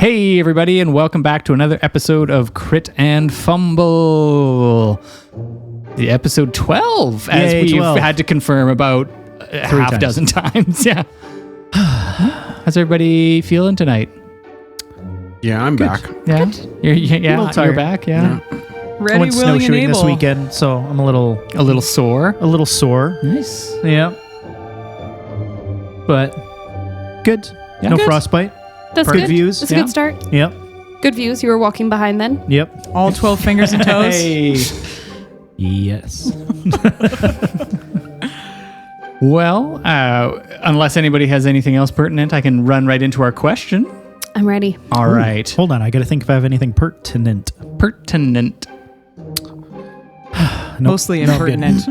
Hey, everybody, and welcome back to another episode of Crit and Fumble. The episode 12, as we've 12. had to confirm about a half dozen times. Yeah. How's everybody feeling tonight? Yeah, I'm back. Yeah, you're tired. back. Yeah. I Ready, went willing, and snowshoeing able. this weekend, so I'm a little sore. sore. Nice. Yeah. But good. Yeah. No Good. frostbite. That's Good good. views. That's a Yeah. good start. Yep. Good views. You were walking behind then. Yep. All 12 fingers and toes. Hey. Yes. Well, unless anybody has anything else pertinent, I can run right into our question. I'm ready. All right. Hold on. I got to think if I have anything pertinent. Pertinent. Nope. Mostly No, good. impertinent.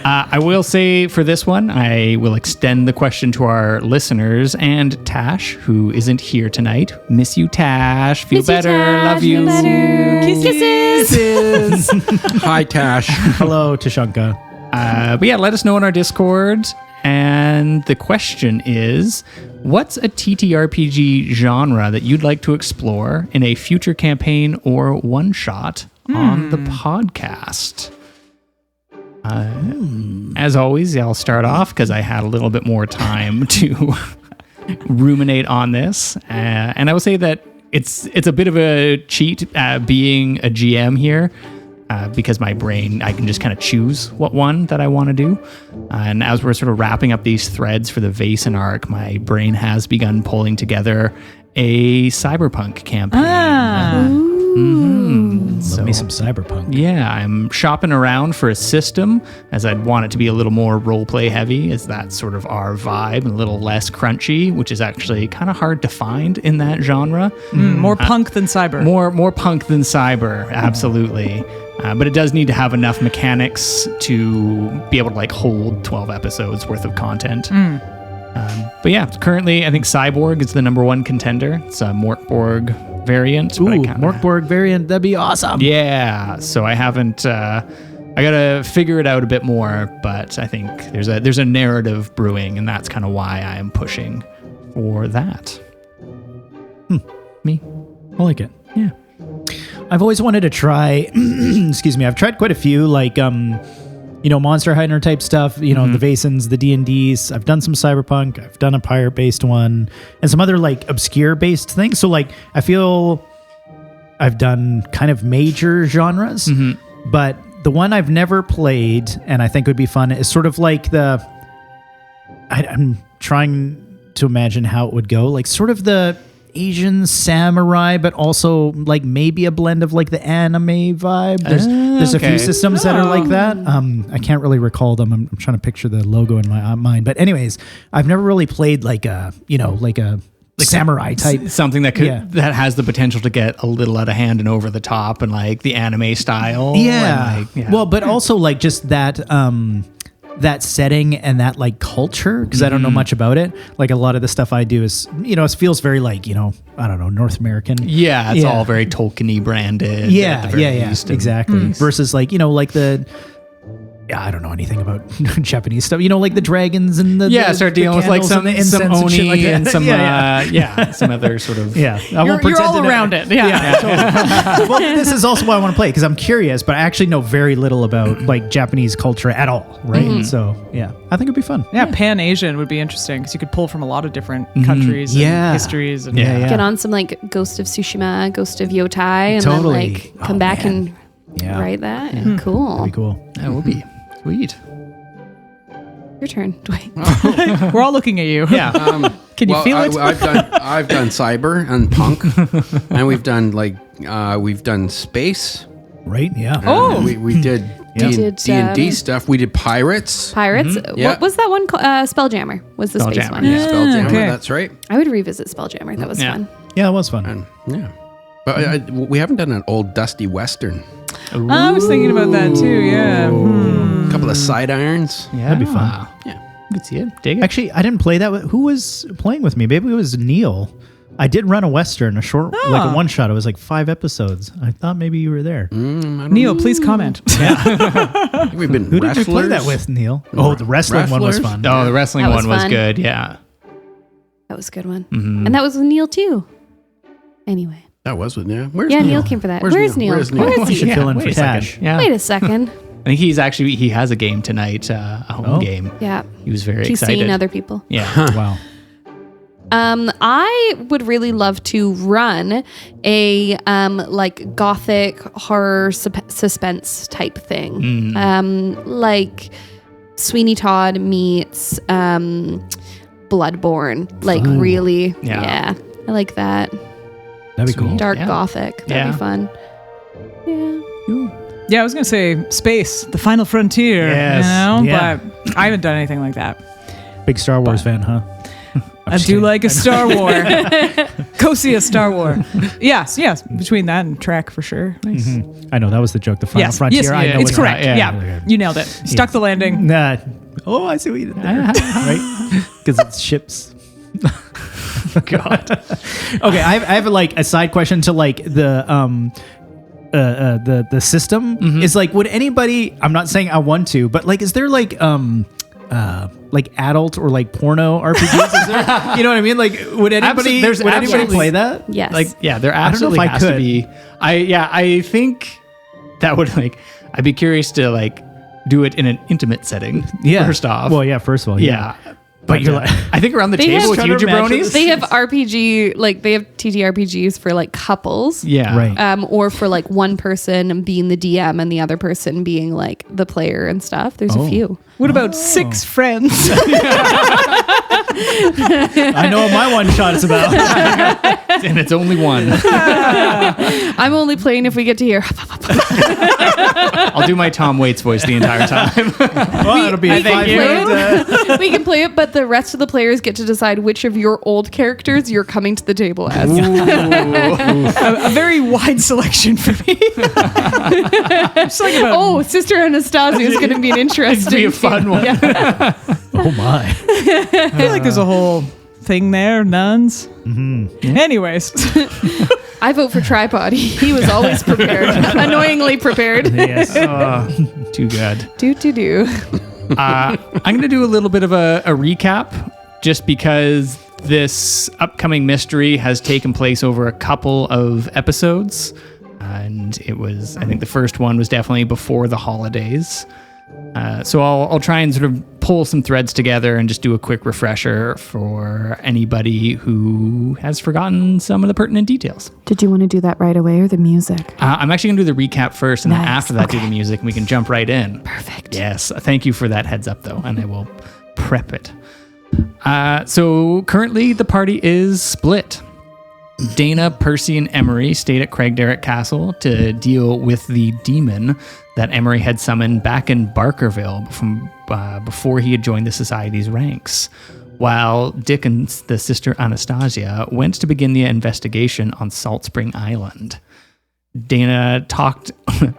I will say for this one, I will extend the question to our listeners and Tash, who isn't here tonight. Miss you, Tash. Feel Miss you, better. Tash. Love you. Feel better. Kisses. Hi, Tash. Hello, Tashanka. But yeah, let us know on our Discord. And the question is, what's a TTRPG genre that you'd like to explore in a future campaign or one-shot on the podcast? As always, I'll start off because I had a little bit more time to ruminate on this. And I will say that it's a bit of a cheat being a GM here. Because my brain, I can just kind of choose what one that I want to do. And as we're sort of wrapping up these threads for the Vaesen arc, my brain has begun pulling together a cyberpunk campaign. Love me some cyberpunk. Yeah, I'm shopping around for a system as I'd want it to be a little more roleplay heavy, as that's sort of our vibe, and a little less crunchy, which is actually kind of hard to find in that genre. More punk than cyber. More punk than cyber, absolutely. But it does need to have enough mechanics to be able to like hold 12 episodes worth of content. But yeah, currently I think Cyborg is the number one contender. It's a Morkborg variant. Ooh, but I kinda- Morkborg variant. That'd be awesome. Yeah, so I haven't. I gotta figure it out a bit more, but I think there's a narrative brewing, and that's kind of why I am pushing for that. Me. I like it. Yeah. I've always wanted to try, excuse me, I've tried quite a few, like, Monster Hunter type stuff, the Vaesens, the D&Ds. I've done some cyberpunk. I've done a pirate-based one and some other, like, obscure-based things. So, like, I feel I've done kind of major genres, but the one I've never played and I think would be fun is sort of like I'm trying to imagine how it would go, like sort of the Asian samurai, but also like maybe a blend of like the anime vibe. There's a few systems that are like that. I can't really recall them. I'm trying to picture the logo in my mind. But anyways, I've never really played like a samurai type. Something that that has the potential to get a little out of hand and over the top and like the anime style. Yeah. And, like, Well, but also like just that that setting and that like culture, because I don't know much about it. Like a lot of the stuff I do is, it feels very like, I don't know, North American. Yeah, it's all very Tolkien-y branded. Yeah, at the very yeah, least, and- exactly. Versus like, like the, I don't know anything about Japanese stuff. Like the dragons and the start dealing with like candles some and the incense and oni shit like that. and some yeah. some other sort of Yeah, I won't You're pretend all to around it. Yeah. Totally. Well, this is also why I want to play because I'm curious, but I actually know very little about like Japanese culture at all, right? So yeah, I think it'd be fun. Yeah, Pan-Asian would be interesting because you could pull from a lot of different countries and histories. And Yeah. Get on some like Ghost of Tsushima, Ghost of Yotai, and Totally. then like come back and write that. Cool. That'd be cool. That would be sweet. Your turn, Dwayne. We're all looking at you. Yeah. Can you feel it? I've done cyber and punk, and we've done space. Right? Yeah. Oh. We did D&D stuff. We did pirates. Pirates. Yeah. What was that one? Spelljammer was the space Spelljammer, one. yeah. Spelljammer. okay. That's right. I would revisit Spelljammer. That was Yeah. fun. Yeah, it was fun. And yeah, but we haven't done an old dusty western. I was thinking about that too. Yeah. A couple of side irons. Yeah, That'd be fun. Yeah. You could see it. Dig it. Actually, I didn't play that. Who was playing with me? Maybe it was Neil. I did run a Western, a short, like a one shot. It was like 5 episodes. I thought maybe you were there. Neil, please comment. I think we've been Who did you play wrestlers. that with, Neil? Oh, the wrestling one was Wrestlers? fun. Oh, the wrestling That was one was fun. good. Yeah. That was a good one. And that was with Neil too. Anyway. That was with Neil. Where's Yeah, Neil? Neil came for that. Where's Neil? Where's Neil? Where is We should he? fill in wait for a second. Tash. Yeah. Wait a second. I think he has a game tonight, a home game. Yeah. He was very He's excited. seeing other people. Yeah. Wow. I would really love to run a like gothic horror suspense type thing. Like Sweeney Todd meets Bloodborne. Like really. Yeah. I like that. That'd be cool. Dark Yeah. gothic. That'd be fun. Yeah. Yeah, I was gonna say space, the final frontier. Yes. Yeah. But I haven't done anything like that. Big Star Wars fan, huh? I do like a Star War. Go see a Star War. Yes. Between that and Trek for sure. Nice. I know that was the joke. The final Yes, frontier. I know it's what correct. yeah. Yeah, you nailed it. Stuck the landing. Nah. Oh, I see what you did there. Right? Because it's ships. God. Okay, I have like a side question to like the system. Is like, would anybody? I'm not saying I want to, but like, is there like adult or like porno RPGs? Is there, you know what I mean? Like, would anybody? There's would anybody absolutely- play that? Yes. Like, yeah, there don't know if absolutely I has to could. be. I think that would like, I'd be curious to like do it in an intimate setting. First off. Well, yeah. First of all, yeah. But you're like- I think around the They table have- with you Trying to imagine jabronis. this. They have RPG, like they have TTRPGs for like couples. Yeah. Right. Or for like one person being the DM and the other person being like the player and stuff. There's a few. What about 6 friends? I know what my one shot is about. And it's only one. I'm only playing if we get to hear. I'll do my Tom Waits voice the entire time. Well, it'll be a Thank 5 you. minute. We can play it, but the rest of the players get to decide which of your old characters you're coming to the table as. a very wide selection for me. Just like about Oh, Sister Anastazjia is going to be an interesting. It'd be a fun one. Yeah. Oh my. I feel like there's a whole thing there, nuns. Anyways, I vote for Tripod. He was always prepared, annoyingly prepared. Yes. Too good. Do. I'm going to do a little bit of a recap just because this upcoming mystery has taken place over a couple of episodes. And it was, I think the first one was definitely before the holidays. So I'll try and sort of pull some threads together and just do a quick refresher for anybody who has forgotten some of the pertinent details. Did you want to do that right away or the music? I'm actually going to do the recap first, and then Nice. after that do the Okay. music, and we can jump right in. Perfect. Yes, thank you for that heads up, though, and I will prep it. So currently the party is split. Daina, Percy, and Emery stayed at Craigdarroch Castle to deal with the demon that Emery had summoned back in Barkerville from before he had joined the Society's ranks, while Dick and the Sister Anastazjia went to begin the investigation on Saltspring Island. Daina talked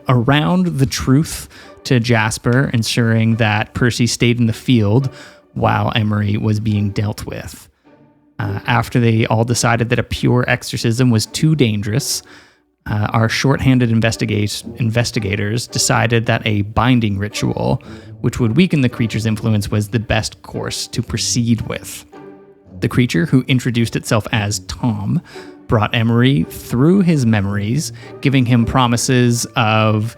around the truth to Jasper, ensuring that Percy stayed in the field while Emery was being dealt with. After they all decided that a pure exorcism was too dangerous, our short-handed investigators decided that a binding ritual, which would weaken the creature's influence, was the best course to proceed with. The creature, who introduced itself as Tom, brought Emery through his memories, giving him promises of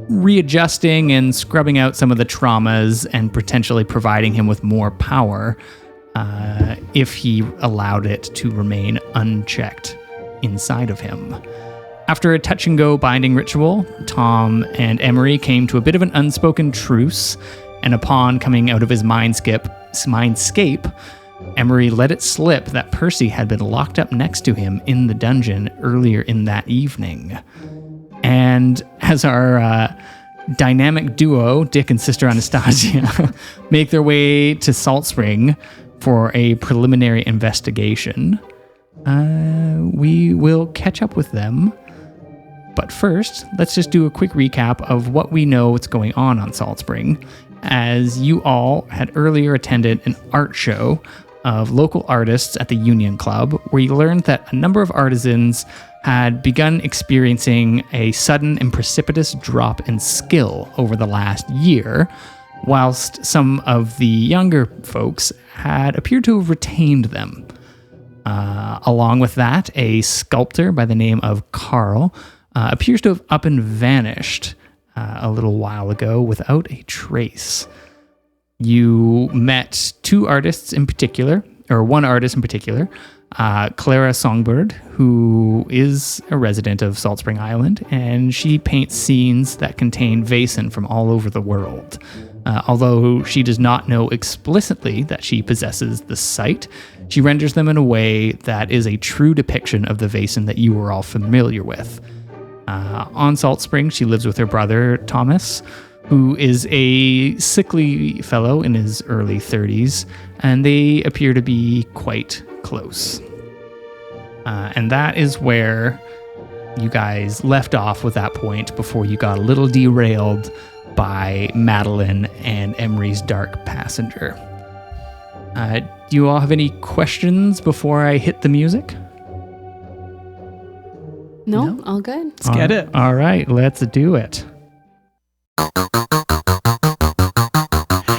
readjusting and scrubbing out some of the traumas and potentially providing him with more power if he allowed it to remain unchecked inside of him. After a touch-and-go binding ritual, Tom and Emery came to a bit of an unspoken truce, and upon coming out of his mindscape, Emery let it slip that Percy had been locked up next to him in the dungeon earlier in that evening. And as our dynamic duo, Dick and Sister Anastazjia, make their way to Saltspring for a preliminary investigation, we will catch up with them. But first, let's just do a quick recap of what we know what's going on Saltspring, as you all had earlier attended an art show of local artists at the Union Club, where you learned that a number of artisans had begun experiencing a sudden and precipitous drop in skill over the last year, whilst some of the younger folks had appeared to have retained them. Along with that, a sculptor by the name of Carl appears to have up and vanished a little while ago without a trace. You met two artists in particular, or one artist in particular, Clara Songbird, who is a resident of Saltspring Island, and she paints scenes that contain Vaesen from all over the world. Although she does not know explicitly that she possesses the sight, she renders them in a way that is a true depiction of the Vaesen that you are all familiar with. On Saltspring, she lives with her brother, Thomas, who is a sickly fellow in his early 30s, and they appear to be quite close. And that is where you guys left off with that point before you got a little derailed by Madeline and Emery's dark passenger. Do you all have any questions before I hit the music? No, all good. Let's get it. All right, let's do it.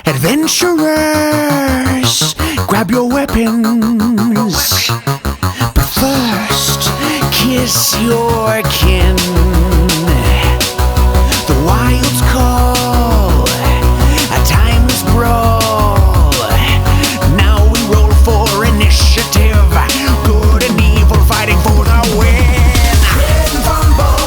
Adventurers, grab your weapons. But first, kiss your kin. The wilds call, a timeless brawl. Now we roll for initiative. Good and evil fighting for the win. Crit and fumble,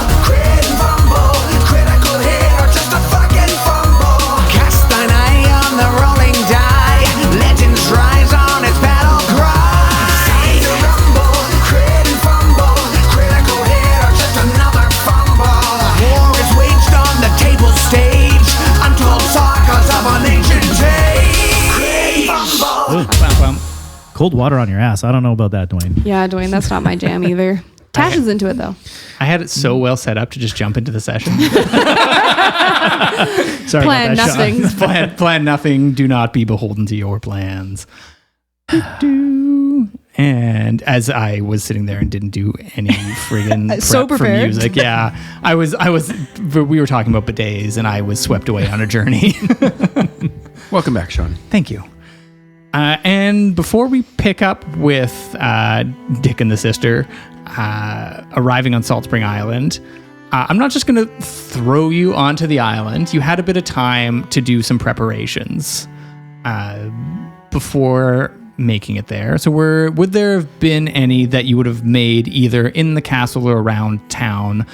critical hit or just a fucking fumble. Cast thine eye on the rolling die. Legends rise on its battle cry. Time to rumble, crit and fumble, critical hit or just another fumble. War is waged on the table stage. Untold sagas of an ancient age. Fumble. Cold water on your ass. I don't know about that, Dwayne. Yeah, Dwayne, that's not my jam either. Tash is into it though. I had it so well set up to just jump into the session. Sorry Plan about that, nothing. Sean. Plan nothing. Do not be beholden to your plans. And as I was sitting there and didn't do any friggin' prep So for prepared. music, yeah, I was. We were talking about bidets, and I was swept away on a journey. Welcome back, Sean. Thank you. And before we pick up with Dick and the sister arriving on Saltspring Island, I'm not just going to throw you onto the island. You had a bit of time to do some preparations before making it there. So would there have been any that you would have made either in the castle or around town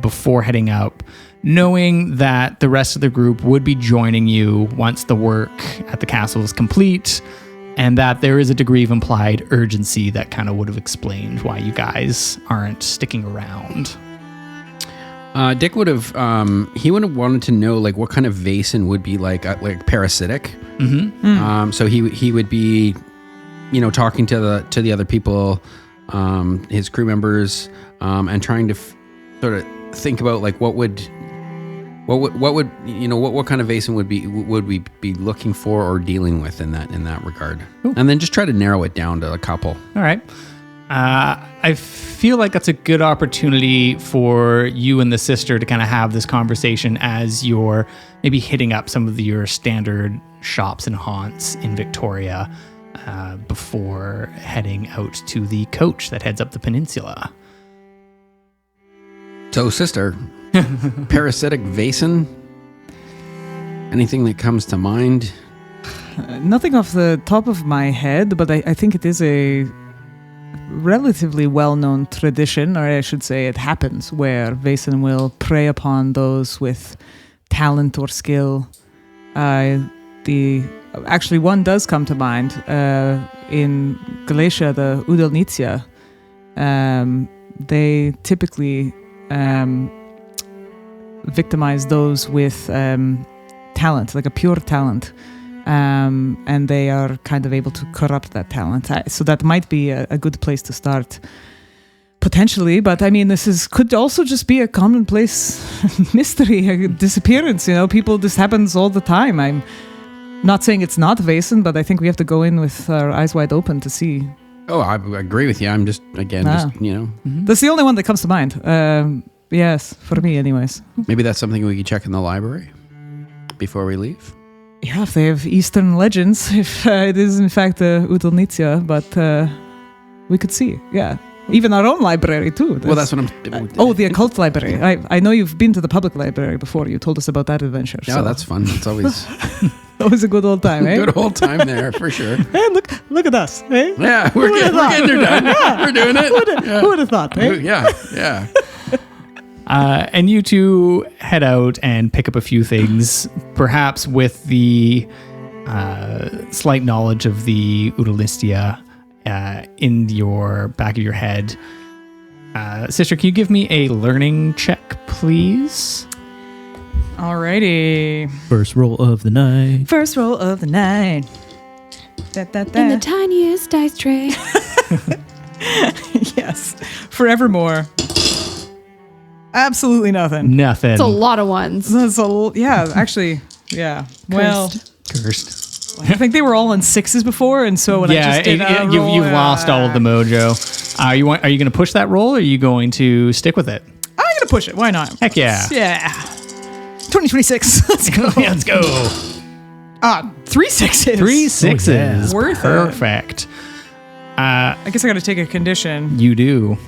before heading out, knowing that the rest of the group would be joining you once the work at the castle is complete, and that there is a degree of implied urgency that kind of would have explained why you guys aren't sticking around? Dick would have he would have wanted to know like what kind of Vaesen would be like parasitic. Mm-hmm. So he would be, talking to the other people, his crew members, and trying to sort of think about like what kind of Vaesen would we be looking for or dealing with in that regard. Ooh. And then just try to narrow it down to a couple. All right. I feel like that's a good opportunity for you and the sister to kind of have this conversation as you're maybe hitting up some of your standard shops and haunts in Victoria before heading out to the coach that heads up the peninsula. So, sister, parasitic Vaesen? Anything that comes to mind? Nothing off the top of my head, but I think it is a relatively well-known tradition, or I should say it happens, where Vaesen will prey upon those with talent or skill. Actually, one does come to mind. In Galacia, the Udalnicia, they typically victimize those with talent, like a pure talent. And they are kind of able to corrupt that talent. So that might be a good place to start, potentially. But I mean, could also just be a commonplace mystery, a disappearance. This happens all the time. I'm not saying it's not Vaesen, but I think we have to go in with our eyes wide open to see. Oh, I agree with you. I'm just, Mm-hmm. That's the only one that comes to mind. Yes, for me anyways. Maybe that's something we can check in the library before we leave. Yeah, if they have Eastern legends, if it is in fact Udalnicia, but we could see. Yeah. Even our own library, too. Well, that's what I'm... the occult library. I know you've been to the public library before. You told us about that adventure. Yeah, so. that's fun. It's always That was a good old time, eh? good old time there, for sure. Hey, look at us, eh? Yeah, we're getting her done. We're doing it. Who would have thought, eh? Yeah. And you two head out and pick up a few things, perhaps with the slight knowledge of the Udalistia in your back of your head. Sister, can you give me a learning check, please? Alrighty. First roll of the night. First roll of the night. In the tiniest dice tray. Yes. Forevermore. Absolutely nothing. Nothing. It's a lot of ones. That's actually, yeah. Well, Cursed. I think they were all on 6s before, and so when I just did you've lost all of the mojo. Are you going to push that roll, or are you going to stick with it? I'm going to push it. Why not? Heck yeah. Yeah. 2026. Let's go. Let's go. 3 6s. 3 6s. Oh, yeah. Worth it. Perfect. I guess I got to take a condition. You do.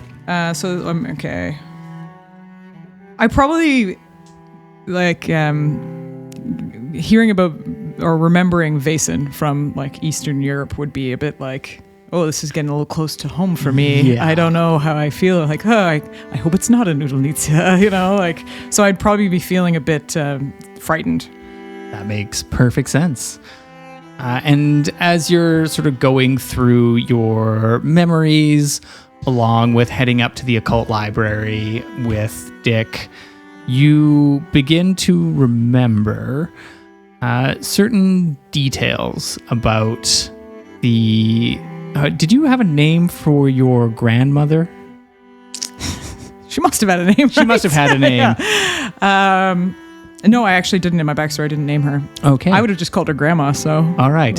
So okay. I probably like hearing about or remembering Vaesen from like Eastern Europe would be a bit like, oh, this is getting a little close to home for me. Yeah. I don't know how I feel. Like, I hope it's not a Noodlenitsa, like. So I'd probably be feeling a bit frightened. That makes perfect sense. And as you're sort of going through your memories, along with heading up to the occult library with Dick, you begin to remember certain details about the... did you have a name for your grandmother? She must have had a name. She must have had a name. Yeah. No, I actually didn't in my backstory. I didn't name her. Okay. I would have just called her Grandma, so... All right.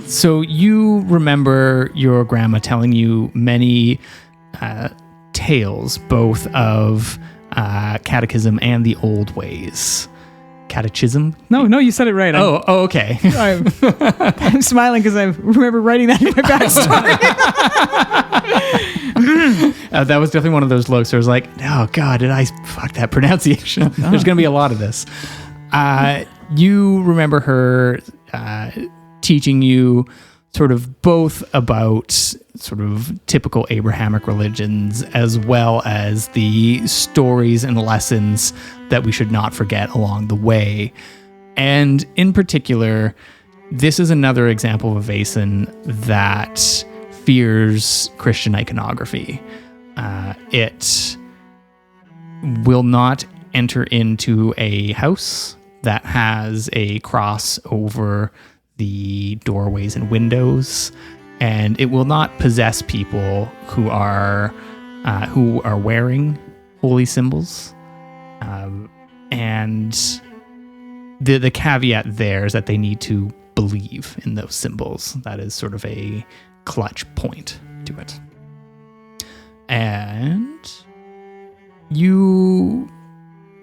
So you remember your grandma telling you many tales, both of catechism and the old ways. Catechism? No, you said it right. Oh, okay. I'm smiling because I remember writing that in my backstory. That was definitely one of those looks where I was like, oh, God, did I fuck that pronunciation? There's going to be a lot of this. You remember her teaching you sort of both about sort of typical Abrahamic religions, as well as the stories and lessons that we should not forget along the way. And in particular, this is another example of a Vaesen that fears Christian iconography. It will not enter into a house that has a cross over the doorways and windows, and it will not possess people who are wearing holy symbols. And the caveat there is that they need to believe in those symbols. That is sort of a clutch point to it. And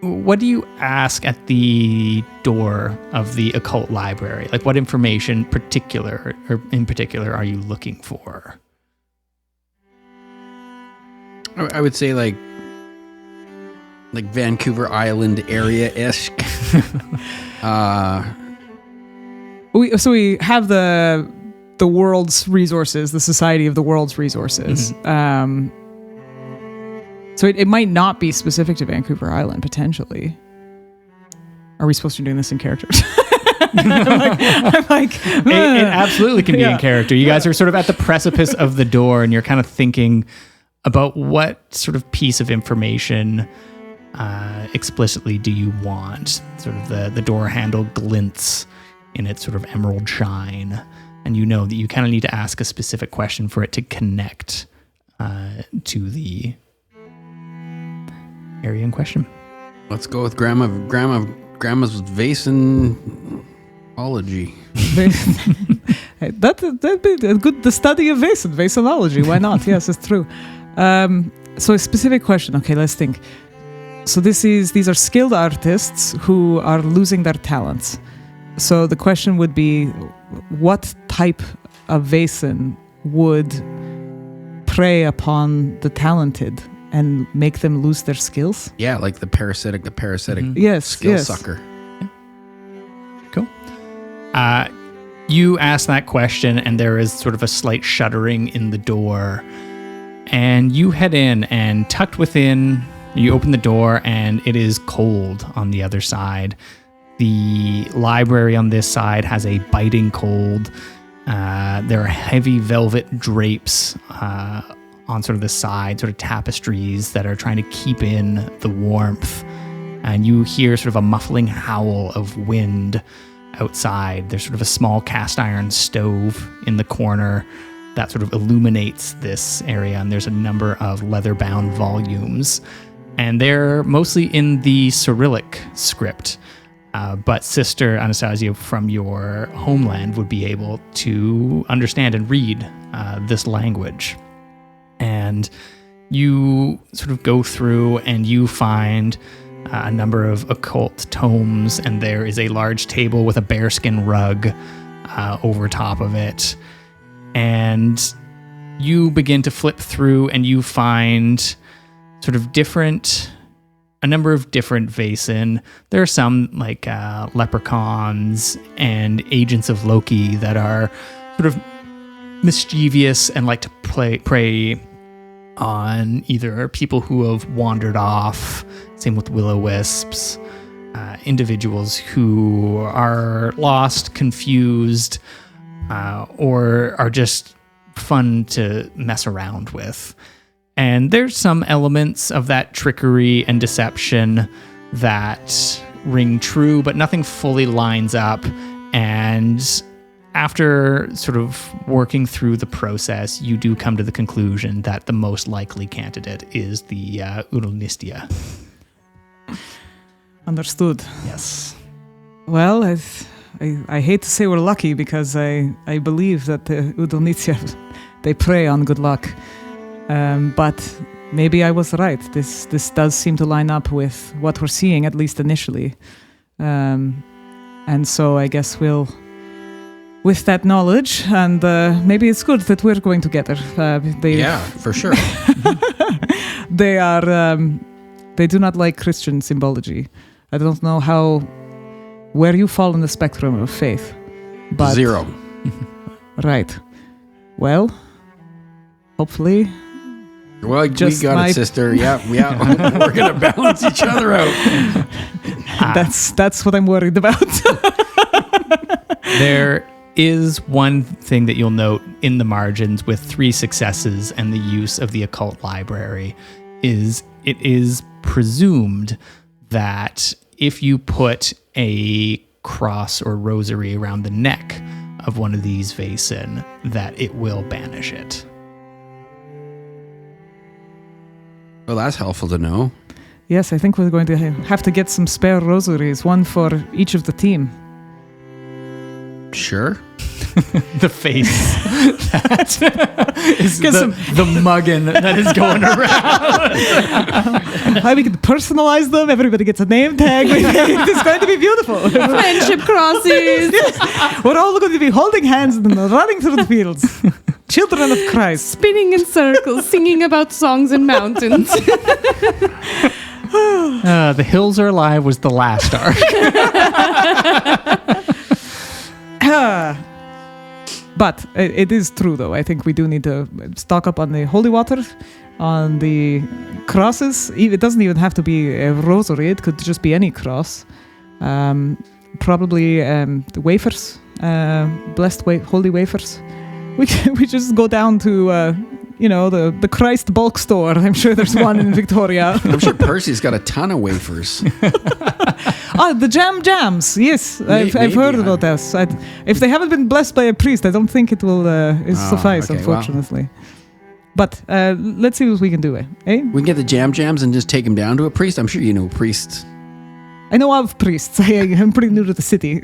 what do you ask at the door of the occult library? Like, what information in particular are you looking for? I would say like Vancouver Island area-ish. We have the world's resources, the Society of the World's Resources. Mm-hmm. So it might not be specific to Vancouver Island, potentially. Are we supposed to be doing this in characters? I'm like it absolutely can be in character. You guys are sort of at the precipice of the door, and you're kind of thinking about what sort of piece of information explicitly do you want. Sort of the door handle glints in its sort of emerald shine, and you know that you kind of need to ask a specific question for it to connect to the area in question. Let's go with grandma's Vaesen-ology. That'd be good. The study of Vaesenology. Why not? Yes, it's true. So a specific question. Okay, let's think. So these are skilled artists who are losing their talents. So the question would be, what type of Vaesen would prey upon the talented and make them lose their skills? Yeah, like the parasitic Yes, skill yes. sucker. Cool. You ask that question, and there is sort of a slight shuddering in the door. And you head in, and tucked within, you open the door, and it is cold on the other side. The library on this side has a biting cold. There are heavy velvet drapes on sort of the side, sort of tapestries that are trying to keep in the warmth. And you hear sort of a muffling howl of wind outside. There's sort of a small cast iron stove in the corner that sort of illuminates this area, and there's a number of leather-bound volumes. And they're mostly in the Cyrillic script. But Sister Anastazjia from your homeland would be able to understand and read this language. And you sort of go through and you find a number of occult tomes, and there is a large table with a bearskin rug over top of it. And you begin to flip through and you find sort of a number of different Vaesen. There are some like leprechauns and agents of Loki that are sort of mischievous and like to prey on either people who have wandered off, same with will-o-wisps, individuals who are lost, confused, or are just fun to mess around with. And there's some elements of that trickery and deception that ring true, but nothing fully lines up. And after sort of working through the process, you do come to the conclusion that the most likely candidate is the Udalnistia. Understood. Yes. Well, I hate to say we're lucky because I believe that the Udalnistia, they prey on good luck. But maybe I was right. This does seem to line up with what we're seeing, at least initially. And so I guess with that knowledge, and maybe it's good that we're going together. Yeah, for sure. They do not like Christian symbology. I don't know where you fall in the spectrum of faith. But 0. Right. Well, hopefully. Well, Just we got my- it, sister. Yeah. We're gonna balance each other out. That's what I'm worried about. There is one thing that you'll note in the margins with 3 successes and the use of the occult library is it is presumed that if you put a cross or rosary around the neck of one of these Vaesen, that it will banish it. Well, that's helpful to know. Yes, I think we're going to have to get some spare rosaries, one for each of the team. Sure. The face that is the muggin that is going around. How we can personalize them, everybody gets a name tag. It's going to be beautiful. Friendship crosses. We're all going to be holding hands and running through the fields. Children of Christ. Spinning in circles, singing about songs and mountains. The Hills Are Alive was the last arc. But it is true, though. I think we do need to stock up on the holy water, on the crosses. It doesn't even have to be a rosary. It could just be any cross. Probably the wafers, blessed holy wafers. We just go down to the Christ bulk store. I'm sure there's one in Victoria. I'm sure Percy's got a ton of wafers. The jams. Yes, I've Maybe, heard about this. If they haven't been blessed by a priest, I don't think it will suffice, okay, unfortunately. But let's see what we can do. Eh? We can get the jams and just take him down to a priest. I'm sure you know priests. I know of priests. I'm pretty new to the city.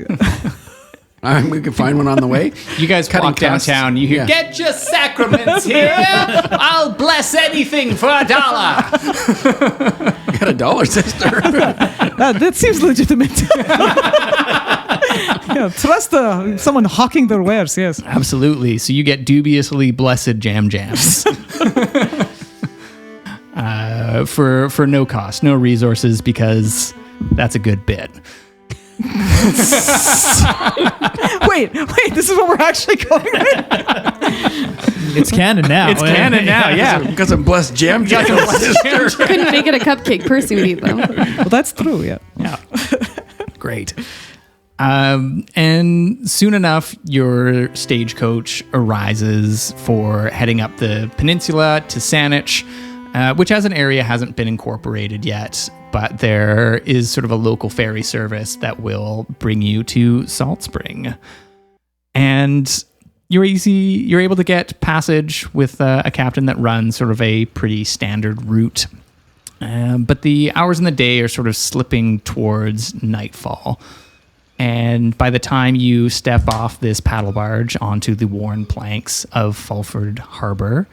We can find one on the way. You guys Cutting walk costs. downtown. You hear, Yeah. "Get your sacraments here. I'll bless anything for $1." You got $1, sister. That seems legitimate. Yeah, trust someone hawking their wares. Yes. Absolutely. So you get dubiously blessed jams. for no cost, no resources, because that's a good bit. Wait, this is what we're actually going with? It's canon now. It's canon now, yeah. Got some blessed jam jams. Couldn't make it a cupcake. Percy would eat them. Well, that's true, yeah. Yeah. Great. And soon enough, your stagecoach arises for heading up the peninsula to Saanich, which as an area hasn't been incorporated yet, but there is sort of a local ferry service that will bring you to Saltspring. And you're able to get passage with a captain that runs sort of a pretty standard route. But the hours in the day are sort of slipping towards nightfall. And by the time you step off this paddle barge onto the worn planks of Fulford Harbor,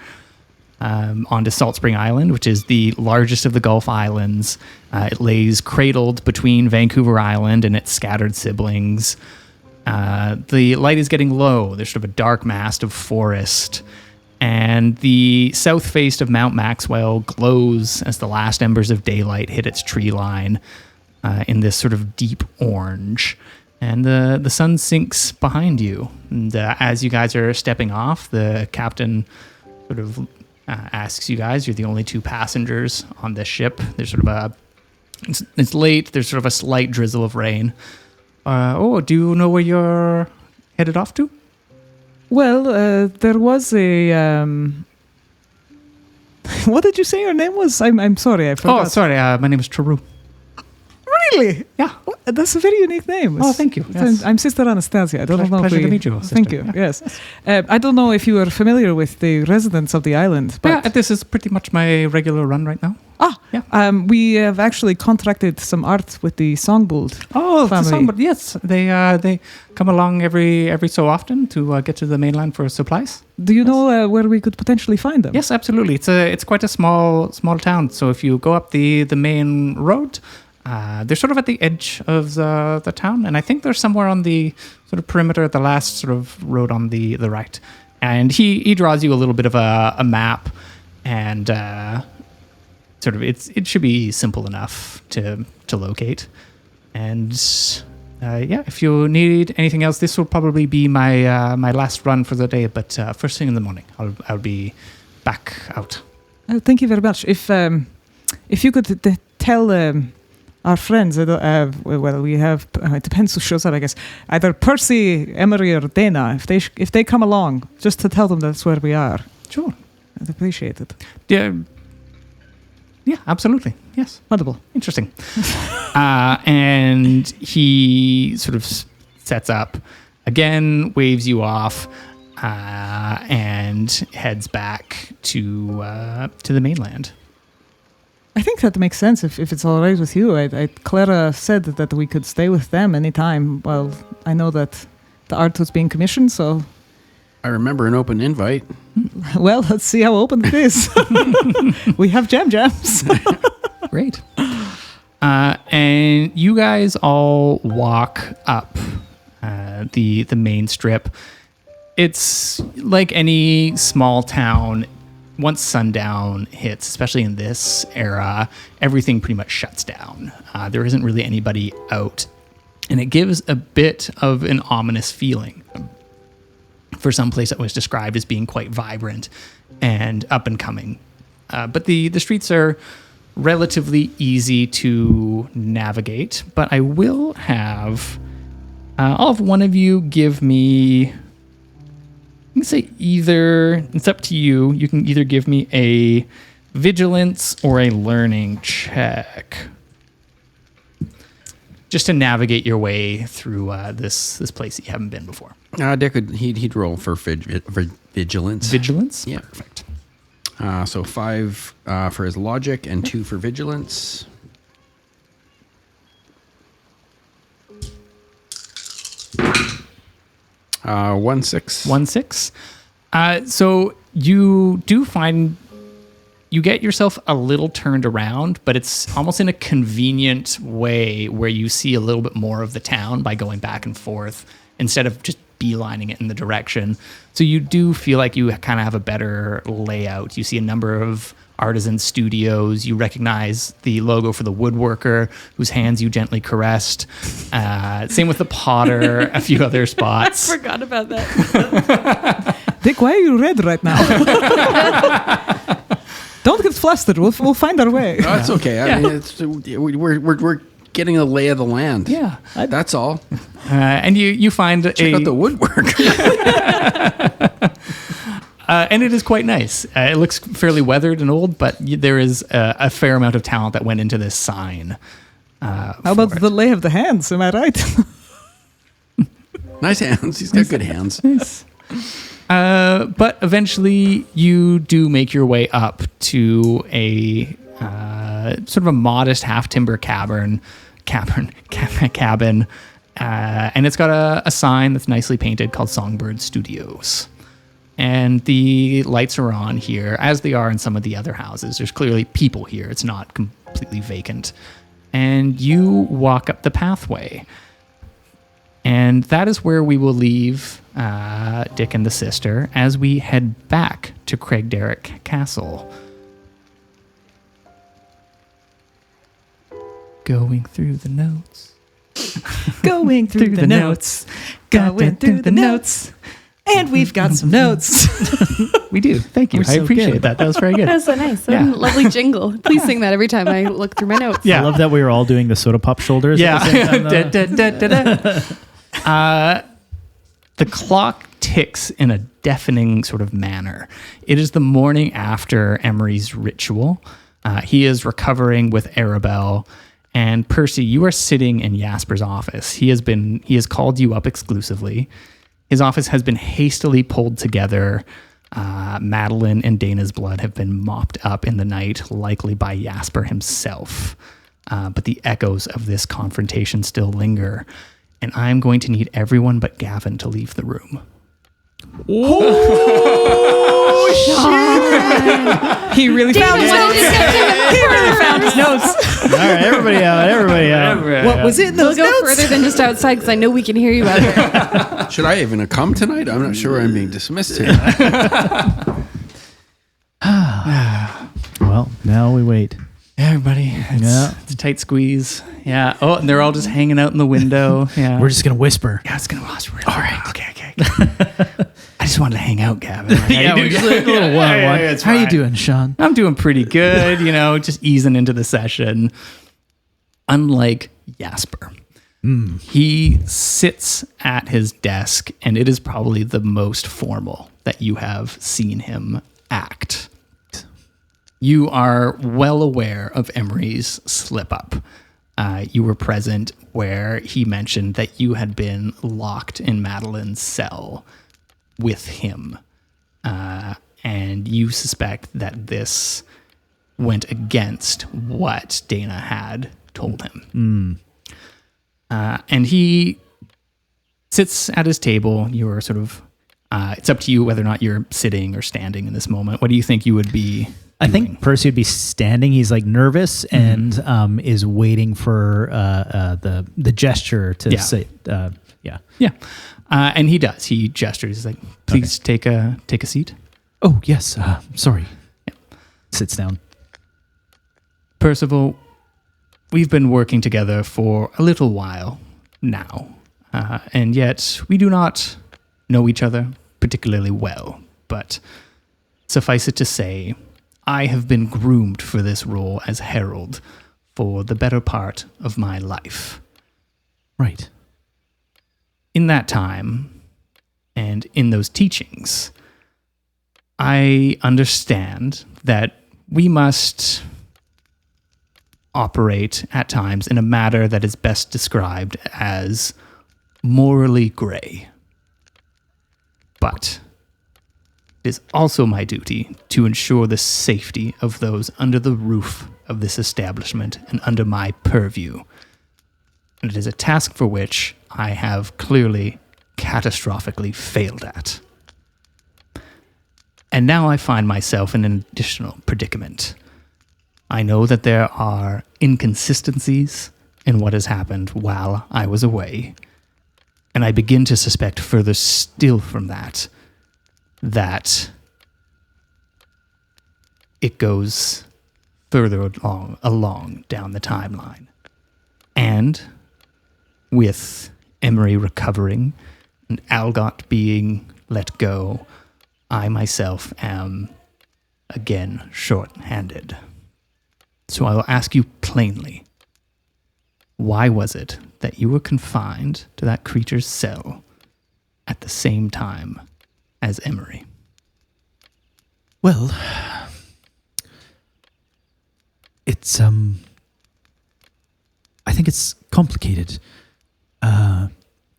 onto Saltspring Island, which is the largest of the Gulf Islands, it lays cradled between Vancouver Island and its scattered siblings. The light is getting low. There's sort of a dark mass of forest. And the south face of Mount Maxwell glows as the last embers of daylight hit its tree line in this sort of deep orange. And the sun sinks behind you. And as you guys are stepping off, the captain sort of asks you guys, you're the only two passengers on this ship. There's sort of it's late. There's sort of a slight drizzle of rain. Do you know where you're headed off to? Well, there was a... what did you say your name was? I'm sorry, I forgot. Oh, sorry. My name is Taru. Really? Yeah. That's a very unique name. Oh, thank you. Yes. I'm Sister Anastazjia. I don't know Pleasure if to meet you, Thank sister. you. Yes. I don't know if you are familiar with the residents of the island, but Yeah, this is pretty much my regular run right now. we have actually contracted some art with the Songbird. Oh, family. the Songbird. Yes, they come along every so often to get to the mainland for supplies. Do you know where we could potentially find them? Yes, absolutely. It's quite a small town. So if you go up the main road, they're sort of at the edge of the town, and I think they're somewhere on the sort of perimeter, the last sort of road on the right. And he draws you a little bit of a map, and sort of it should be simple enough to locate. And if you need anything else, this will probably be my last run for the day. But first thing in the morning, I'll be back out. Thank you very much. If you could tell our friends, well, we have, it depends who shows up, I guess, either Percy, Emery, or Daina, if they come along, just to tell them that's where we are. Sure. I'd appreciate it. Yeah, absolutely. Yes. Wonderful. Interesting. And he sort of sets up, again, waves you off, and heads back to the mainland. I think that makes sense if it's all right with you. Clara said that we could stay with them anytime. Well, I know that the art was being commissioned, so... I remember an open invite. Well, let's see how open it is. We have jams. Great. And you guys all walk up the main strip. It's like any small town. Once sundown hits, especially in this era, everything pretty much shuts down. There isn't really anybody out. And it gives a bit of an ominous feeling for some place that was described as being quite vibrant and up and coming. But the streets are relatively easy to navigate. But I will have all of one of you give me... I can say either, it's up to you. You can either give me a vigilance or a learning check. Just to navigate your way through this place that you haven't been before. Dick he'd roll for vigilance. Vigilance? Yeah. Perfect. So 5 for his logic and 2 for vigilance. One six. 1-6. So you do find you get yourself a little turned around, but it's almost in a convenient way where you see a little bit more of the town by going back and forth instead of just beelining it in the direction. So you do feel like you kind of have a better layout. You see a number of Artisan Studios. You recognize the logo for the woodworker, whose hands you gently caressed. Same with the potter, a few other spots. Forgot about that. Dick, why are you red right now? Don't get flustered. We'll find our way. No, it's okay. I mean, we're getting a lay of the land. Yeah. That's all. And you find Check out the woodwork. and it is quite nice. It looks fairly weathered and old, but there is a fair amount of talent that went into this sign. How about the lay of the hands? Am I right? Nice hands. He's got good hands. But eventually you do make your way up to a sort of a modest half-timber cabin. And it's got a sign that's nicely painted called Songbird Studios. And the lights are on here, as they are in some of the other houses. There's clearly people here. It's not completely vacant. And you walk up the pathway. And that is where we will leave Dick and the sister as we head back to Craigderrick Castle. Going through the notes. Going through the notes. Going through the notes. And we've got some notes. We do. Thank you. We're I so appreciate good. that. That was very good. That was so nice. Yeah. Lovely jingle. Please sing that every time I look through my notes. Yeah. I love that we were all doing the soda pop shoulders. Yeah. At the same time, The clock ticks in a deafening sort of manner. It is the morning after Emery's ritual. He is recovering with Arabelle. And Percy, you are sitting in Jaspers' office. He has called you up exclusively. His office has been hastily pulled together. Madeline and Daina's blood have been mopped up in the night, likely by Jasper himself. But the echoes of this confrontation still linger. And I'm going to need everyone but Gavin to leave the room. He really found his notes. He really found his notes. All right, everybody out. What was in We'll those go notes? further than just outside because I know we can hear you out here. Should I even come tonight? I'm not sure I'm being dismissed here. Well, now we wait. Everybody, it's a tight squeeze. Yeah. Oh, and they're all just hanging out in the window. Yeah. We're just going to whisper. Yeah, it's going to whisper. All right. Okay. I just wanted to hang out, Gavin. Yeah, we're just like a little one-on-one. it's How you fine. doing, Sean? I'm doing pretty good, just easing into the session. Unlike Jasper, he sits at his desk, and it is probably the most formal that you have seen him act. You are well aware of Emery's slip-up. You were present where he mentioned that you had been locked in Madeline's cell with him. And you suspect that this went against what Daina had told him. And he sits at his table. You are sort of, it's up to you whether or not you're sitting or standing in this moment. What do you think you would be I doing? think Percy would be standing. He's like nervous and is waiting for the gesture to say, yeah. Yeah. And he does. He gestures. He's like, please take a seat. Oh, yes. Sorry. Yeah. Sits down. Percival, we've been working together for a little while now. And yet we do not know each other particularly well. But suffice it to say, I have been groomed for this role as herald for the better part of my life. Right. In that time, and in those teachings, I understand that we must operate at times in a manner that is best described as morally gray. But it is also my duty to ensure the safety of those under the roof of this establishment and under my purview. And it is a task for which I have clearly catastrophically failed at. And now I find myself in an additional predicament. I know that there are inconsistencies in what has happened while I was away. And I begin to suspect further still from that it goes further along down the timeline. And with Emery recovering and Algot being let go, I myself am again short-handed. So I will ask you plainly, why was it that you were confined to that creature's cell at the same time as Emery? Well, it's, I think it's complicated.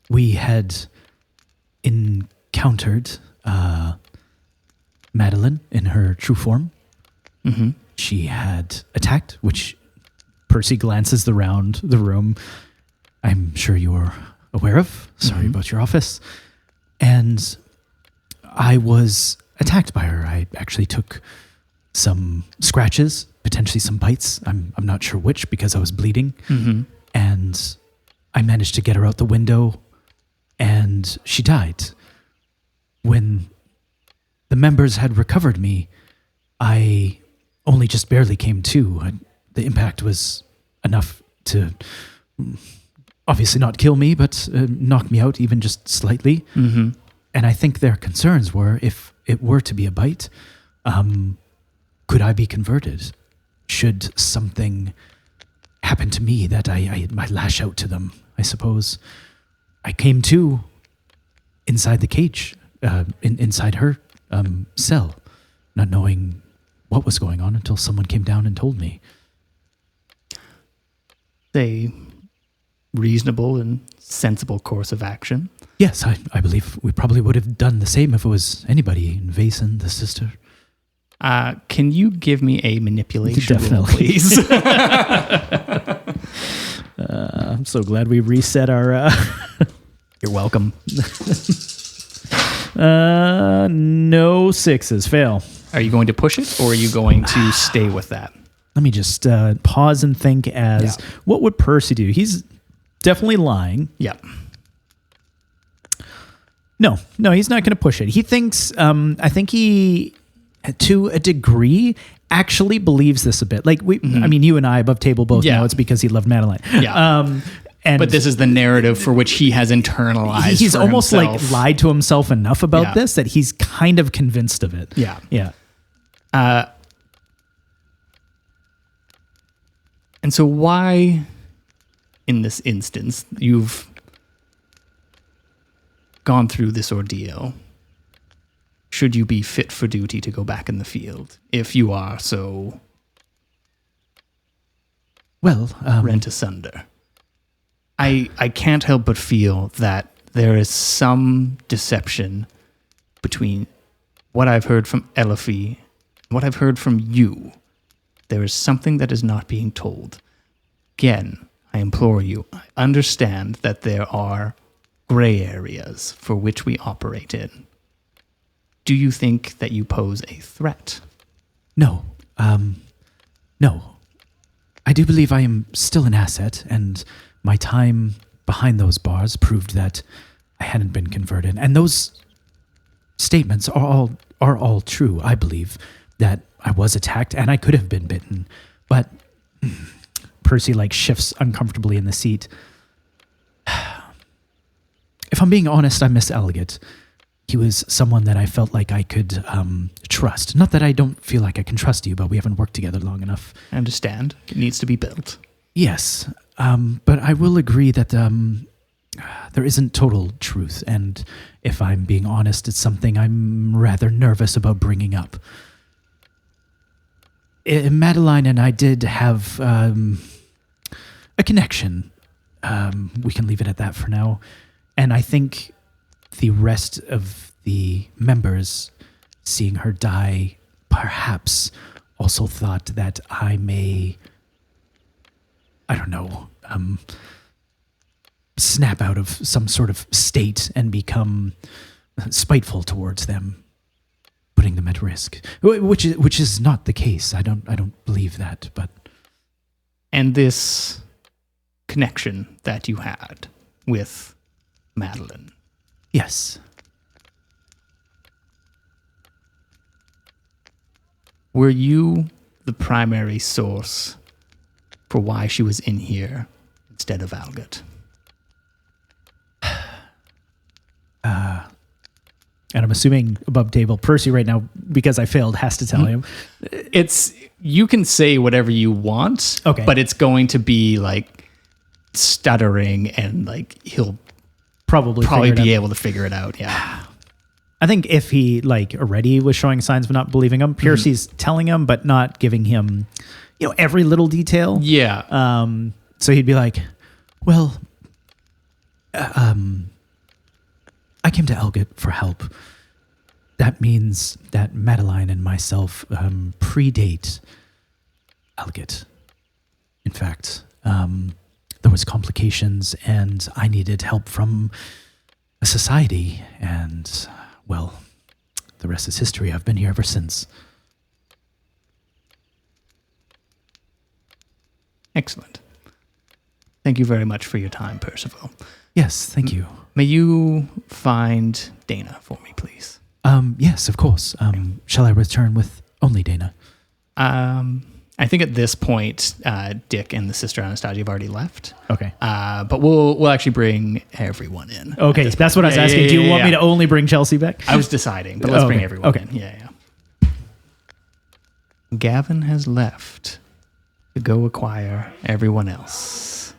We had encountered Madeline in her true form. Mm-hmm. She had attacked, which Percy glances around the room. I'm sure you're aware of. Sorry about your office. And I was attacked by her. I actually took some scratches, potentially some bites. I'm not sure which because I was bleeding. Mm-hmm. And I managed to get her out the window and she died. When the members had recovered me, I only just barely came to. The impact was enough to obviously not kill me, but knock me out even just slightly. Mm-hmm. And I think their concerns were, if it were to be a bite, could I be converted? Should something happen to me that I might lash out to them, I suppose. I came to inside the cage, inside her cell, not knowing what was going on until someone came down and told me. A reasonable and sensible course of action. Yes, I believe we probably would have done the same if it was anybody in Vaesen, the sister. Can you give me a manipulation roll, Definitely. please? I'm so glad we reset our... You're welcome. No sixes, fail. Are you going to push it, or are you going to stay with that? Let me just pause and think as, what would Percy do? He's definitely lying. Yeah. No, he's not going to push it. He thinks, I think he, to a degree, actually believes this a bit. Like, I mean, you and I above table both know it's because he loved Madeline. Yeah. But this is the narrative for which he has internalized. He's for almost himself. like lied to himself enough about this that he's kind of convinced of it. Yeah. Yeah. And so why, in this instance, you've gone through this ordeal, should you be fit for duty to go back in the field, if you are so rent asunder? I can't help but feel that there is some deception between what I've heard from Elifie and what I've heard from you. There is something that is not being told. Again, I implore you, I understand that there are gray areas for which we operate in. Do you think that you pose a threat? No. No. I do believe I am still an asset, and my time behind those bars proved that I hadn't been converted. And those statements are all true, I believe, that I was attacked and I could have been bitten. But Percy shifts uncomfortably in the seat. If I'm being honest, I miss Elliot. He was someone that I felt like I could trust. Not that I don't feel like I can trust you, but we haven't worked together long enough. I understand. It needs to be built. Yes, but I will agree that there isn't total truth. And if I'm being honest, it's something I'm rather nervous about bringing up. Madeline and I did have a connection. We can leave it at that for now. And I think the rest of the members, seeing her die, perhaps also thought that I may, I don't know, snap out of some sort of state and become spiteful towards them, putting them at risk, which is not the case. I don't believe that, but. And this connection that you had with Madeline. Yes. were you the primary source for why she was in here instead of Algot? And I'm assuming above table, Percy right now, because I failed, has to tell him. You can say whatever you want, Okay. but it's going to be like stuttering and like he'll Probably probably figured be out. able to figure it out. Yeah. I think if he like already was showing signs of not believing him, Percy's telling him, but not giving him, every little detail. Yeah. So he'd be like, well, I came to Algot for help. That means that Madeline and myself predate Algot. In fact, there was complications and I needed help from a society. And, well, the rest is history. I've been here ever since. Excellent. Thank you very much for your time, Percival. Yes, thank you. May you find Daina for me, please? Yes, of course. Shall I return with only Daina? I think at this point, Dick and the Sister Anastazjia have already left. Okay. But we'll actually bring everyone in. Okay, that's what I was asking. Do you want me to only bring Chelsea back? I was deciding, but let's bring Okay, everyone okay. in. Yeah. Gavin has left to go acquire everyone else.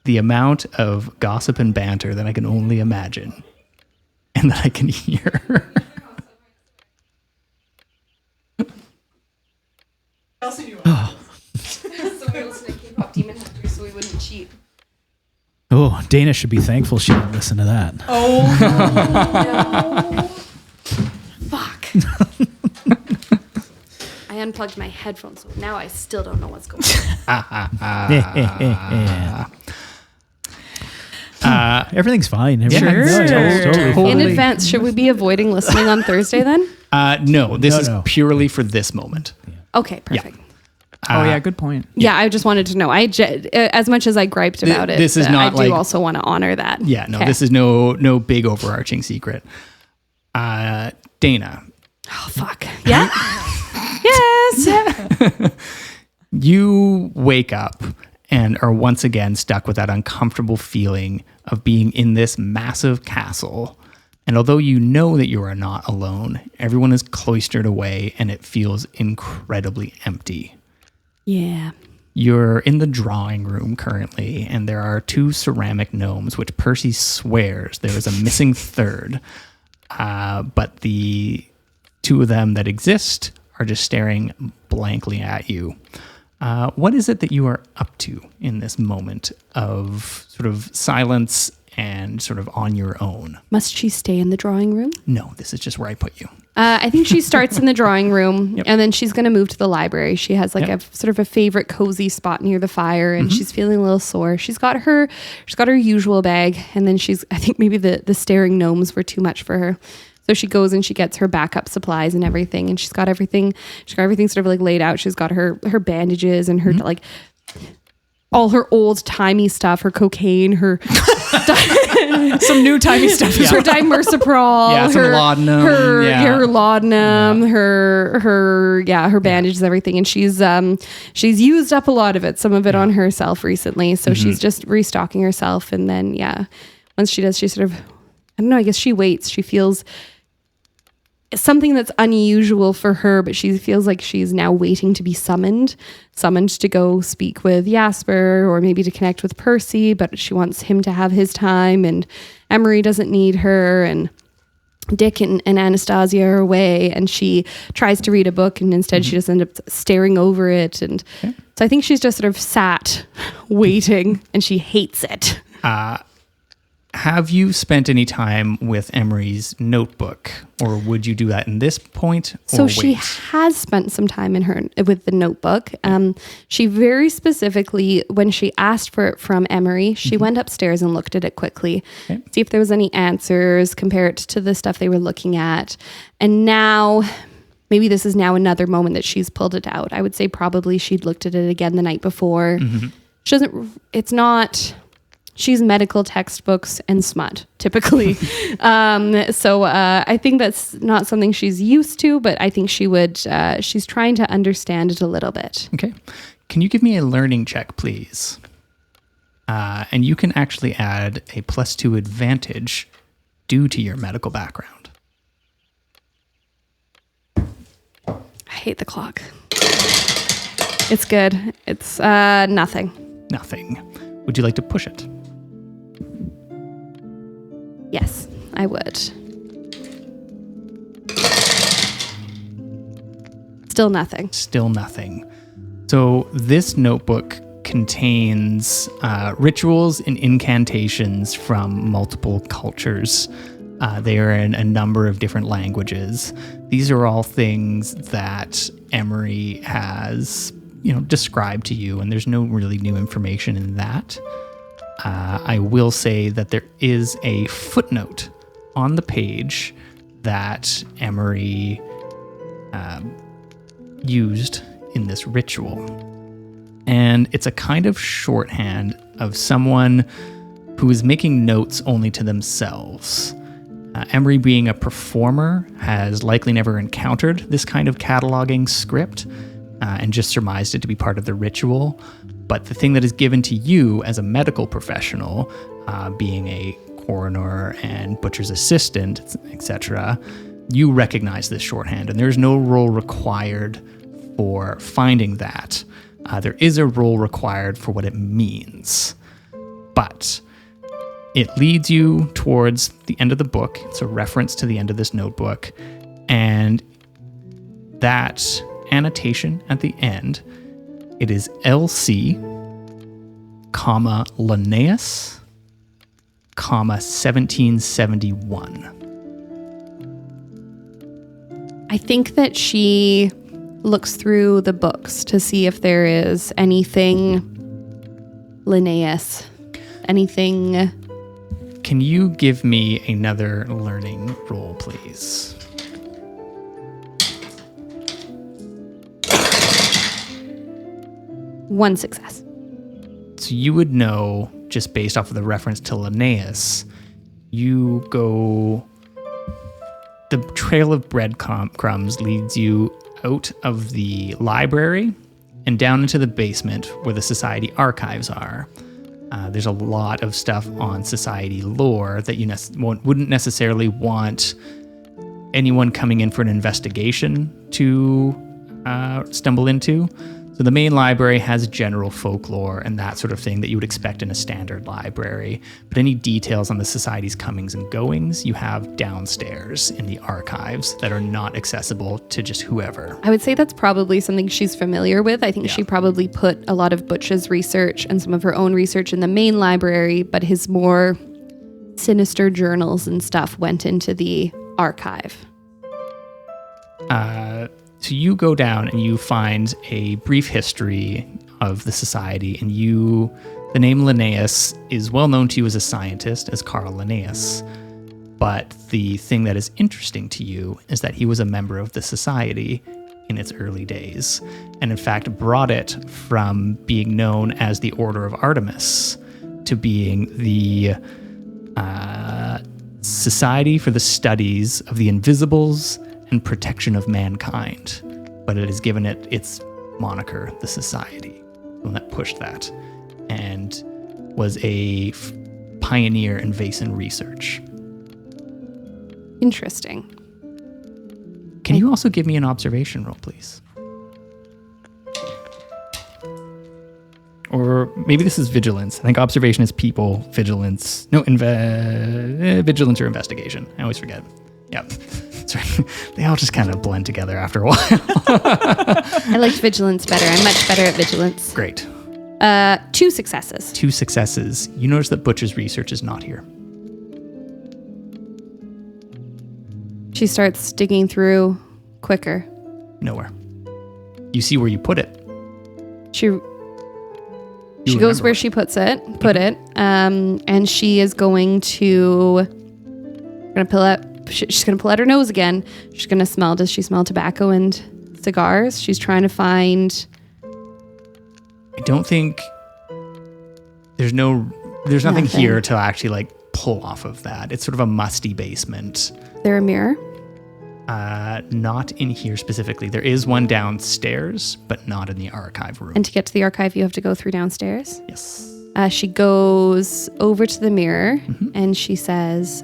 The amount of gossip and banter that I can only imagine and that I can hear. So we listened to K-pop Demon Hunter so we wouldn't cheat. Oh, Daina should be thankful she didn't listen to that. Fuck. I unplugged my headphones, so now I still don't know what's going on. Everything's fine. Sure. Totally In fine. advance, should we be avoiding listening on Thursday then? No, this is No. purely for this moment. Okay, perfect. Oh yeah, good point. Yeah, I just wanted to know. As much as I griped about it, this is not I do like- also want to honor that. Yeah, no, Okay. this is no big overarching secret. Daina, Oh fuck. Yeah. Yes. you wake up and are once again stuck with that uncomfortable feeling of being in this massive castle. And although you know that you are not alone, everyone is cloistered away and it feels incredibly empty. Yeah. You're in the drawing room currently, and there are two ceramic gnomes, which Percy swears there is a missing third. But the two of them that exist are just staring blankly at you. What is it that you are up to in this moment of sort of silence and sort of on your own? Must she stay in the drawing room? No, this is just where I put you. I think she starts in the drawing room, Yep. and then she's going to move to the library. She has like Yep. a sort of a favorite cozy spot near the fire, and she's feeling a little sore. She's got her usual bag, and then I think maybe the staring gnomes were too much for her. So she goes and she gets her backup supplies and everything, and she's got everything sort of like laid out. She's got her bandages and her like all her old timey stuff, her cocaine, her Some new timey stuff. her dimersaprol, Yeah, some laudanum, her laudanum, her bandages, everything. And she's used up a lot of it, some of it on herself recently. So she's just restocking herself. And then, once she does, she sort of, I don't know, I guess she waits. She feels something that's unusual for her, but she feels like she's now waiting to be summoned to go speak with Jasper or maybe to connect with Percy, but she wants him to have his time, and Emery doesn't need her, and Dick and Anastazja are away, and she tries to read a book, and instead she just ends up staring over it. And so I think she's just sort of sat waiting, and she hates it. Have you spent any time with Emery's notebook, or would you do that in this point? So or she wait? has spent some time with the notebook. She very specifically, when she asked for it from Emery, she went upstairs and looked at it quickly, see if there was any answers, compare it to the stuff they were looking at. And now, maybe this is now another moment that she's pulled it out. I would say probably she'd looked at it again the night before. She doesn't, it's not She's medical textbooks and smut, typically. So I think that's not something she's used to, but I think she's trying to understand it a little bit. Okay. Can you give me a learning check, please? And you can actually add a +2 advantage due to your medical background. I hate the clock. It's good. It's nothing. Nothing. Would you like to push it? Yes, I would. Still nothing. Still nothing. So this notebook contains rituals and incantations from multiple cultures. They are in a number of different languages. These are all things that Emery has, described to you, and there's no really new information in that. I will say that there is a footnote on the page that Emery used in this ritual. And it's a kind of shorthand of someone who is making notes only to themselves. Emery, being a performer, has likely never encountered this kind of cataloging script and just surmised it to be part of the ritual. But the thing that is given to you as a medical professional, being a coroner and butcher's assistant, etc., you recognize this shorthand, and there's no roll required for finding that. There is a roll required for what it means, but it leads you towards the end of the book. It's a reference to the end of this notebook, and that annotation at the end, it is LC, Linnaeus, 1771. I think that she looks through the books to see if there is anything Linnaeus, anything. Can you give me another learning roll, please? One success. So you would know, just based off of the reference to Linnaeus, you go... The trail of breadcrumbs leads you out of the library and down into the basement where the society archives are. There's a lot of stuff on society lore that you wouldn't necessarily want anyone coming in for an investigation to stumble into. So the main library has general folklore and that sort of thing that you would expect in a standard library. But any details on the society's comings and goings, you have downstairs in the archives that are not accessible to just whoever. I would say that's probably something she's familiar with. I think she probably put a lot of Butch's research and some of her own research in the main library, but his more sinister journals and stuff went into the archive. So you go down and you find a brief history of the society, and the name Linnaeus is well known to you as a scientist, as Carl Linnaeus. But the thing that is interesting to you is that he was a member of the society in its early days, and in fact brought it from being known as the Order of Artemis to being the Society for the Studies of the Invisibles and Protection of Mankind, but it has given it its moniker, the Society, the one that pushed that, and was a pioneer in Vaesen research. Interesting. Can you also give me an observation roll, please? Or maybe this is vigilance. I think observation is people, vigilance. No, vigilance or investigation. I always forget. Yep. Sorry. They all just kind of blend together after a while. I liked vigilance better. I'm much better at vigilance. Great. 2 successes. 2 successes. You notice that Butch's research is not here. She starts digging through quicker. Nowhere. You see where you put it. She goes where she put it, and she is going to she's going to pull out her nose again. She's going to smell. Does she smell tobacco and cigars? She's trying to find... I don't think... There's no There's nothing Nothing. here to actually like pull off of that. It's sort of a musty basement. Is there a mirror? Not in here specifically. There is one downstairs, but not in the archive room. And to get to the archive, you have to go through downstairs. Yes. She goes over to the mirror and she says,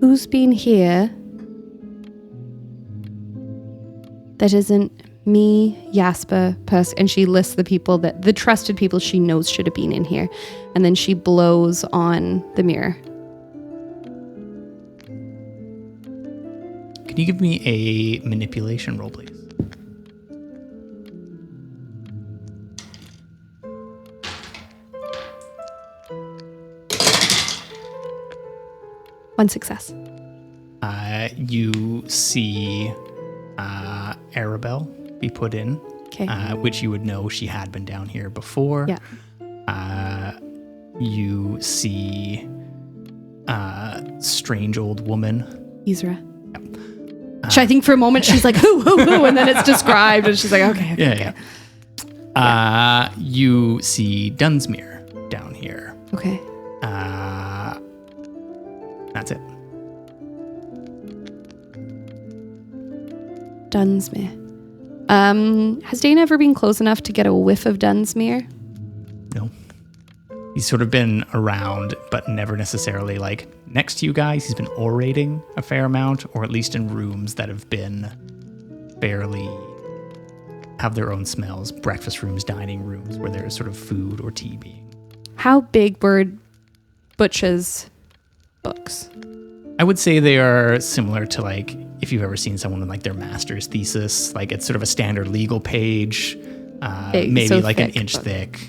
who's been here that isn't me, Jasper, Percy? And she lists the people the trusted people she knows should have been in here. And then she blows on the mirror. Can you give me a manipulation roll, please? One success. You see Arabelle be put in, Okay. which you would know she had been down here before. Yeah. You see strange old woman. Isra. I think for a moment she's like, who, and then it's described, and she's like, okay. Yeah. You see Dunsmuir down here. Okay. That's it. Dunsmuir. Has Daina ever been close enough to get a whiff of Dunsmuir? No. He's sort of been around, but never necessarily like next to you guys. He's been orating a fair amount, or at least in rooms that have been fairly have their own smells. Breakfast rooms, dining rooms, where there's sort of food or tea being. How big were Butch's books? I would say they are similar to like if you've ever seen someone in like their master's thesis, like it's sort of a standard legal page, Big, maybe so like an thick, inch but- thick.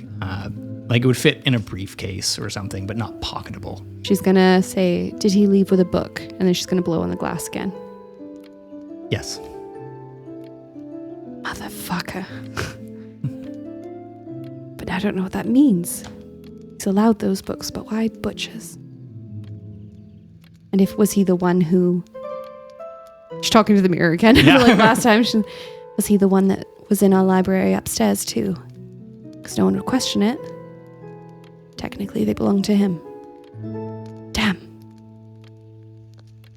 Like it would fit in a briefcase or something, but not pocketable. She's gonna say, did he leave with a book? And then she's gonna blow on the glass again. Yes. Motherfucker. But I don't know what that means. He's allowed those books, but why Butch's? And was he the one who... She's talking to the mirror again. Like last time. Was he the one that was in our library upstairs too? Because no one would question it. Technically, they belong to him. Damn.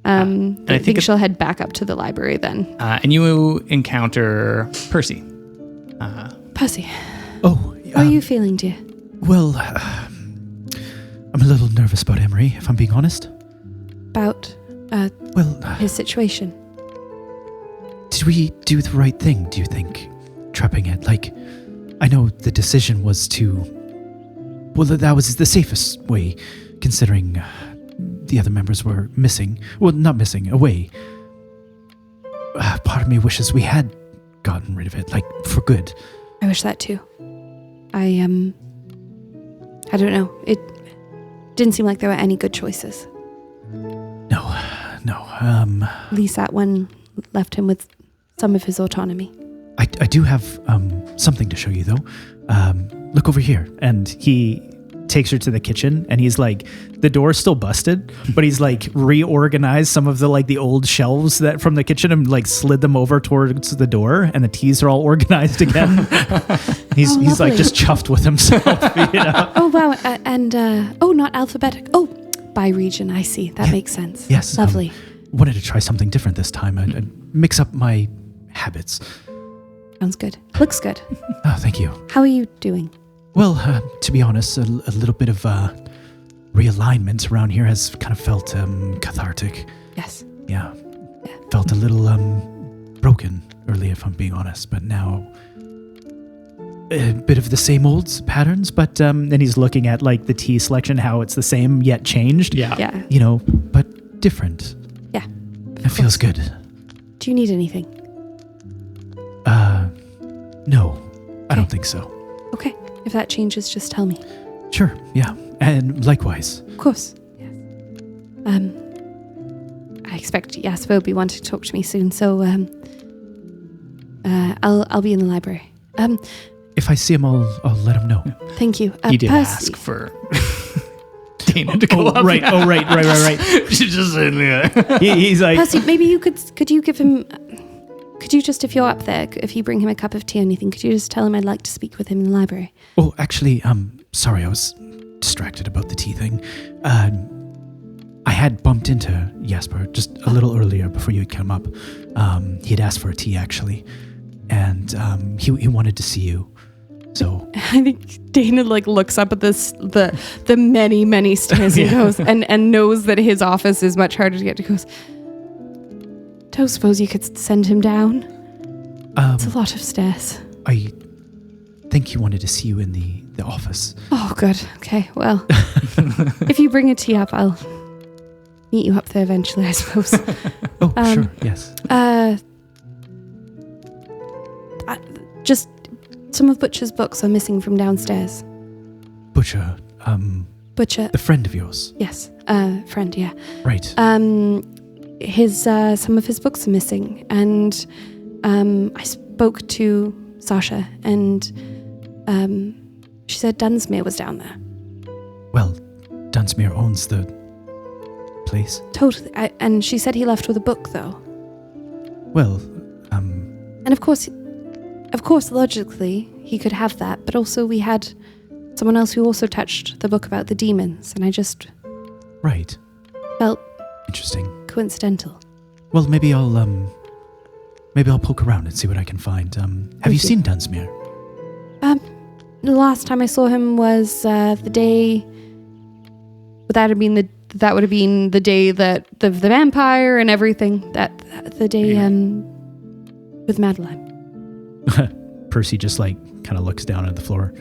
I think she'll head back up to the library then. And you encounter Percy. Percy, Oh, how are you feeling, dear? well, I'm a little nervous about Emery, if I'm being honest. About Well, his situation. did we do the right thing, do you think? Trapping it. Like, I know the decision was to... Well, that was the safest way, considering the other members were missing. Well, not missing, away. Part of me wishes we had gotten rid of it, like, for good. I wish that too. I don't know. It didn't seem like there were any good choices. No. At least that one left him with some of his autonomy. I do have something to show you, though. Look over here. And he takes her to the kitchen, and he's like, the door's still busted, but he's like reorganized some of the old shelves that from the kitchen and like slid them over towards the door, and the teas are all organized again. he's like lovely. just chuffed with himself. You know? Oh wow! Not alphabetic. Oh, by region. I see. That makes sense. Yes, Lovely. Wanted to try something different this time and mix up my habits. Sounds good. Looks good. Oh, thank you. How are you doing? Well, to be honest, a little bit of realignment around here has kind of felt cathartic. Yes. Yeah. Felt a little broken earlier, if I'm being honest, but now a bit of the same old patterns, but then he's looking at like the tea selection, how it's the same yet changed. Yeah. You know, but different. Yeah. It feels good. Do you need anything? No, I don't think so. Okay. If that changes, just tell me. Sure, yeah. And likewise. Of course. Yes. I expect Jasper will be wanting to talk to me soon, so I'll be in the library. If I see him, I'll let him know. Thank you. He did Percy. ask for Daina to go up. Right. Oh, right. She's just in there. He's like, Percy, maybe you could you give him... Could you just, if you're up there, if you bring him a cup of tea or anything, could you just tell him I'd like to speak with him in the library? oh, actually, sorry, I was distracted about the tea thing. I had bumped into Jasper just a little earlier before you had come up. He had asked for a tea, actually, and he wanted to see you. So I think Daina looks up at the many stairs and goes and knows that his office is much harder to get to. Goes, don't suppose you could send him down? It's a lot of stairs. I think he wanted to see you in the office. Oh, good. Okay, well, if you bring a tea up, I'll meet you up there eventually, I suppose. Oh, sure, yes. Just some of Butcher's books are missing from downstairs. Butcher, Butcher, the friend of yours. yes, friend, yeah. Right. His some of his books are missing, and I spoke to Sasha, and she said Dunsmuir was down there. Well, Dunsmuir owns the place. Totally, and she said he left with a book, though. Well, And of course, logically, he could have that, but also we had someone else who also touched the book about the demons, and I just right. felt Interesting. coincidental. Well, maybe I'll poke around and see what I can find. Have you seen Dunsmuir? The last time I saw him was the day. That would have been the day that the vampire and everything. The day with Madeline. Percy just kind of looks down at the floor.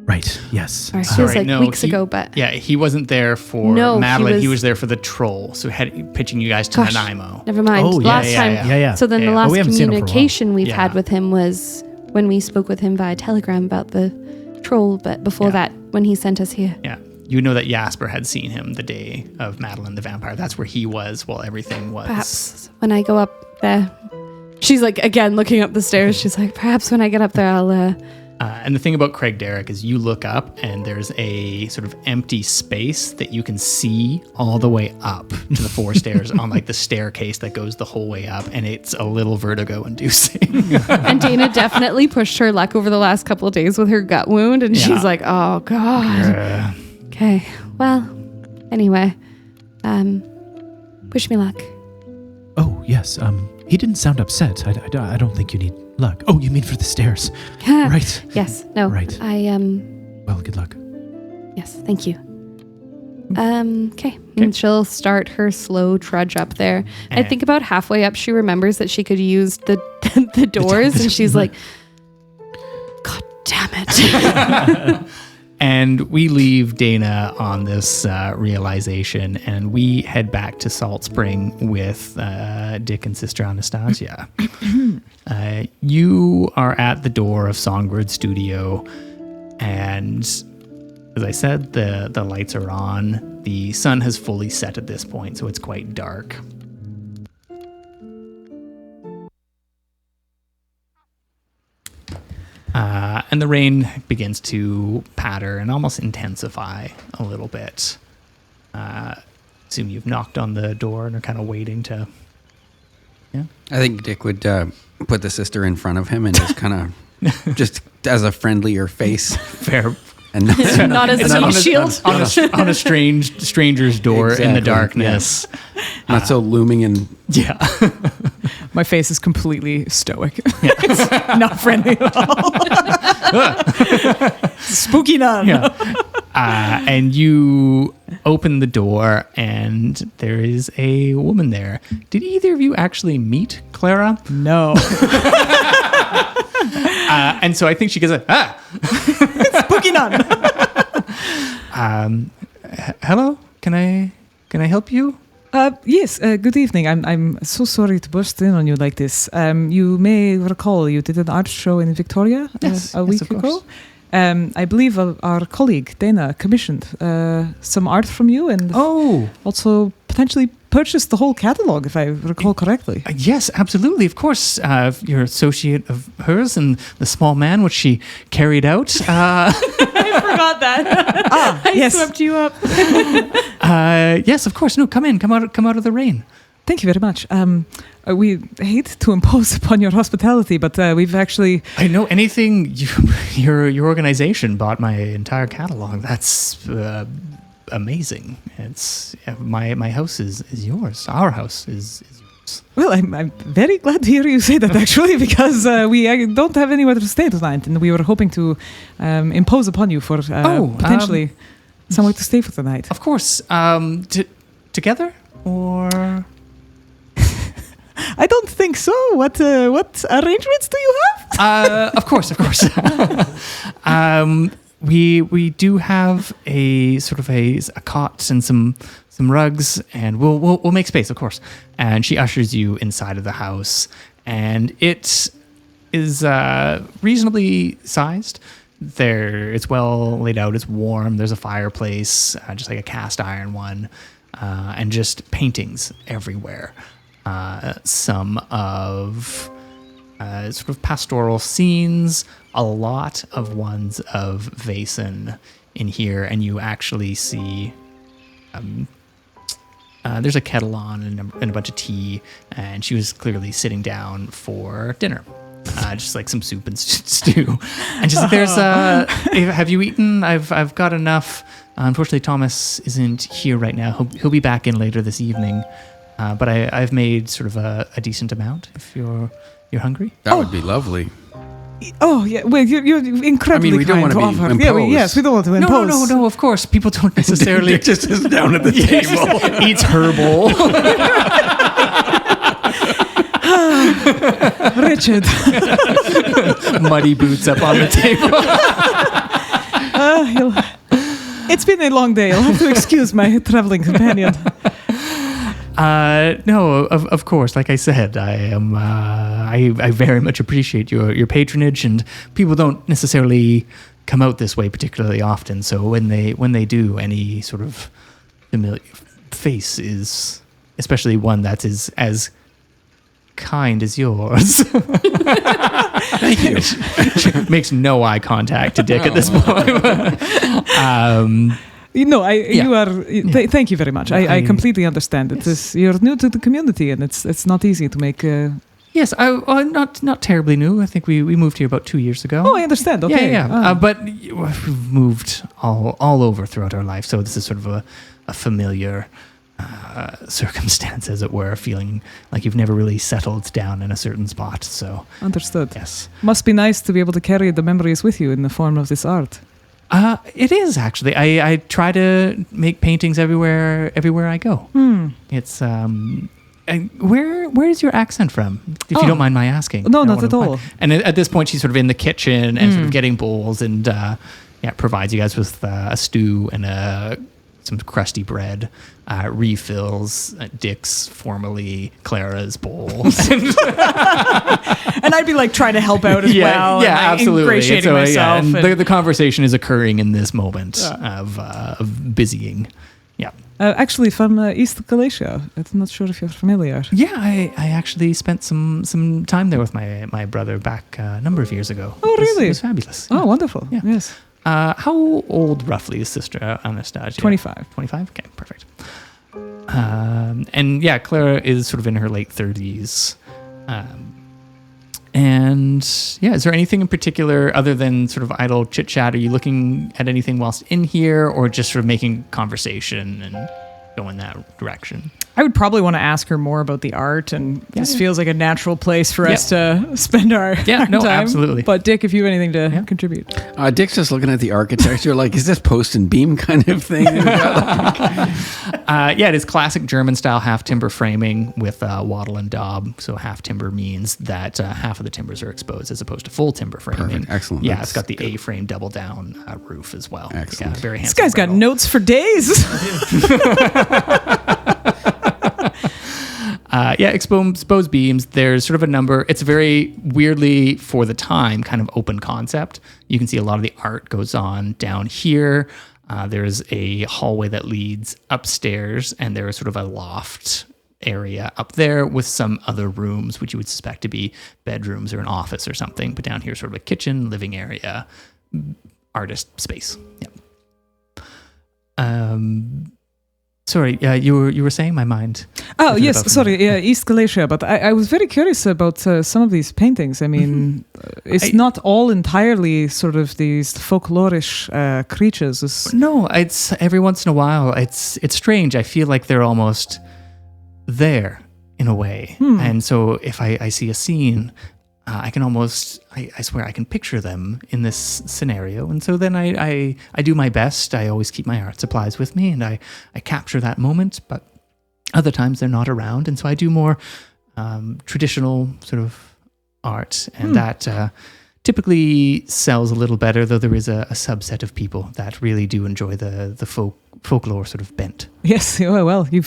Right. Yes. Sorry, it was weeks ago, but yeah, he wasn't there for Madeline. He was there for the troll. So pitching you guys to Nanaimo. Never mind. Oh, last time. Yeah. So then the Yeah. last we haven't seen him for a while. communication we've had with him was when we spoke with him via telegram about the troll. But before that, when he sent us here. Yeah. You know that Jasper had seen him the day of Madeline the vampire. That's where he was while everything was. Perhaps when I go up there. She's again looking up the stairs. She's like, perhaps when I get up there, I'll. And the thing about Craig Derrick is you look up and there's a sort of empty space that you can see all the way up to the 4 stairs on the staircase that goes the whole way up. And it's a little vertigo inducing. And Daina definitely pushed her luck over the last couple of days with her gut wound. And she's like, oh, God. Okay. Well, anyway, wish me luck. Oh, yes. He didn't sound upset. I don't think you need luck. Oh, you mean for the stairs? Right. Yes. No. Right. Well, good luck. Yes. Thank you. Okay. And she'll start her slow trudge up there. I think about halfway up, she remembers that she could use the doors, and she's like, God damn it. And we leave Daina on this realization, and we head back to Saltspring with Dick and Sister Anastazjia. You are at the door of Songbird Studio, and as I said, the lights are on. The sun has fully set at this point, so it's quite dark. And the rain begins to patter and almost intensify a little bit. Assume you've knocked on the door and are kind of waiting to... Yeah? I think Dick would put the sister in front of him and just kind of, just as a friendlier face. Fair. And Not as a heat shield. On a stranger's door in the Exactly, darkness. not so looming and Yeah. My face is completely stoic. It's not friendly at all. Spooky nun. Yeah. And you open the door, and there is a woman there. Did either of you actually meet Clara? No. And so I think she goes, Spooky nun. hello? Can I help you? Yes, good evening. I'm so sorry to burst in on you like this. You may recall you did an art show in Victoria a week of course. ago. I believe our colleague Daina commissioned some art from you, and also potentially purchased the whole catalog, if I recall correctly. Yes, absolutely. Of course, you're associate of hers and the small man, which she carried out. I forgot that. I yes. swept you up. Yes, of course. No, come in. Come out of the rain. Thank you very much. We hate to impose upon your hospitality, but we've actually... I know anything. Your organization bought my entire catalog. That's amazing. It's my house is yours. Our house is yours. Well, I'm very glad to hear you say that, actually, because we don't have anywhere to stay tonight, and we were hoping to impose upon you for potentially somewhere to stay for the night. Of course. Together or... I don't think so. What arrangements do you have? Of course. We do have a sort of a cot and some rugs, and we'll make space, of course. And she ushers you inside of the house, and it is reasonably sized. It's well laid out. It's warm. There's a fireplace, just like a cast iron one, and just paintings everywhere. Some of sort of pastoral scenes, a lot of ones of Vaesen in here, and you actually see there's a kettle on and a bunch of tea, and she was clearly sitting down for dinner. Just like some soup and stew. And she's like, there's have you eaten? I've got enough. Unfortunately, Thomas isn't here right now. He'll be back in later this evening. But I've made sort of a decent amount if you're hungry. That would be lovely. Oh, yeah. Well, you're incredibly we don't kind want to be offer. imposed. Yes, we don't want to impose. No, of course. People don't necessarily... Dick just sits down at the table. Eats herbal. Richard. Muddy boots up on the table. It's been a long day. I'll have to excuse my traveling companion. No, of course. Like I said, I am. I very much appreciate your patronage, and people don't necessarily come out this way particularly often. So when they do, any sort of familiar face is, especially one that is as kind as yours. Thank you. She makes no eye contact to Dick at this point. You are. Thank you very much. I completely understand it. Yes. You're new to the community, and it's not easy to make. Yes, I'm not terribly new. I think we moved here about 2 years ago. Oh, I understand. Okay, Yeah. But we've moved all over throughout our life, so this is sort of a familiar circumstance, as it were, feeling like you've never really settled down in a certain spot. So understood. yes, Must be nice to be able to carry the memories with you in the form of this art. it is actually. I try to make paintings everywhere I go. It's where is your accent from? If you don't mind my asking. No, not at all. And at this point, she's sort of in the kitchen and sort of getting bowls and provides you guys with a stew and some crusty bread, refills Dick's, formerly Clara's bowls. And I'd be like trying to help out as well. Yeah, and, like, absolutely. Ingratiating myself. And and- the conversation is occurring in this moment of busying. Yeah. Actually, from East Galacia. I'm not sure if you're familiar. Yeah, I actually spent some time there with my brother back a number of years ago. Oh, really? It was fabulous. Oh, wonderful. Yeah. Yes. How old roughly is Sister Anastazjia? 25. 25? Okay, perfect. And yeah, Clara is sort of in her late 30s. And yeah, is there anything in particular other than sort of idle chit chat? Are you looking at anything whilst in here, or just sort of making conversation and go in that direction? I would probably want to ask her more about the art, and this feels like a natural place for us to spend our time. Absolutely. But Dick, if you have anything to contribute. Dick's just looking at the architecture like, is this post and beam kind of thing? It is classic German style half timber framing with wattle and daub. So half timber means that half of the timbers are exposed as opposed to full timber framing. Perfect. Excellent. Yeah, That's it's got the good. A-frame double down roof as well. Excellent. Yeah, very This handsome. guy's got rental. notes for days. Exposed beams. There's sort of a number. It's very weirdly, for the time, kind of open concept. You can see a lot of the art goes on down here. There's a hallway that leads upstairs, and there is sort of a loft area up there with some other rooms, which you would suspect to be bedrooms or an office or something. But down here, sort of a kitchen, living area, artist space. Yeah. Sorry, you were saying my mind. Oh, yes, sorry, East Galacia. But I was very curious about some of these paintings. I mean, it's not all entirely sort of these folklorish creatures. No, it's every once in a while. It's strange. I feel like they're almost there in a way. And so if I see a scene, I can almost, I swear, I can picture them in this scenario. And so then I do my best. I always keep my art supplies with me, and I capture that moment. But other times they're not around. And so I do more traditional sort of art. And that typically sells a little better, though there is a subset of people that really do enjoy the folklore sort of bent. Yes, well, you've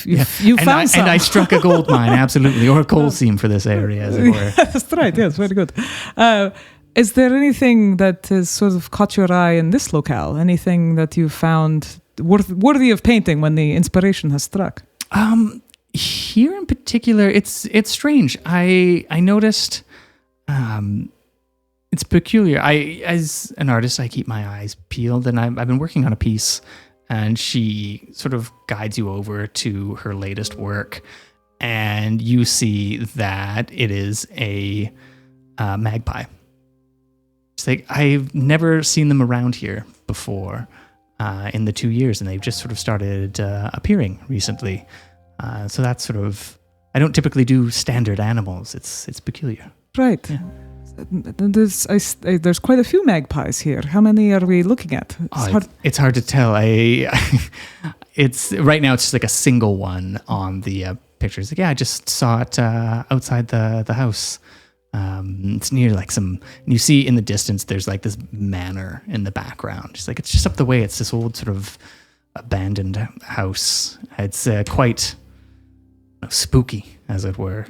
found some. And I struck a gold mine, absolutely, or a coal seam for this area, as it were. That's right, yes, very good. Is there anything that has sort of caught your eye in this locale? Anything that you found worthy of painting when the inspiration has struck? Here in particular, it's strange. I noticed it's peculiar. As an artist, I keep my eyes peeled, and I've been working on a piece, and she sort of guides you over to her latest work, and you see that it is a magpie. It's like, I've never seen them around here before in the 2 years, and they've just sort of started appearing recently. So that's sort of, I don't typically do standard animals. It's peculiar. Right. Yeah. There's quite a few magpies here. How many are we looking at? It's hard to tell. It's right now. It's just like a single one on the pictures. Like, I just saw it outside the house. It's near like some. You see in the distance, there's like this manor in the background. It's just up the way. It's this old sort of abandoned house. It's quite spooky, as it were,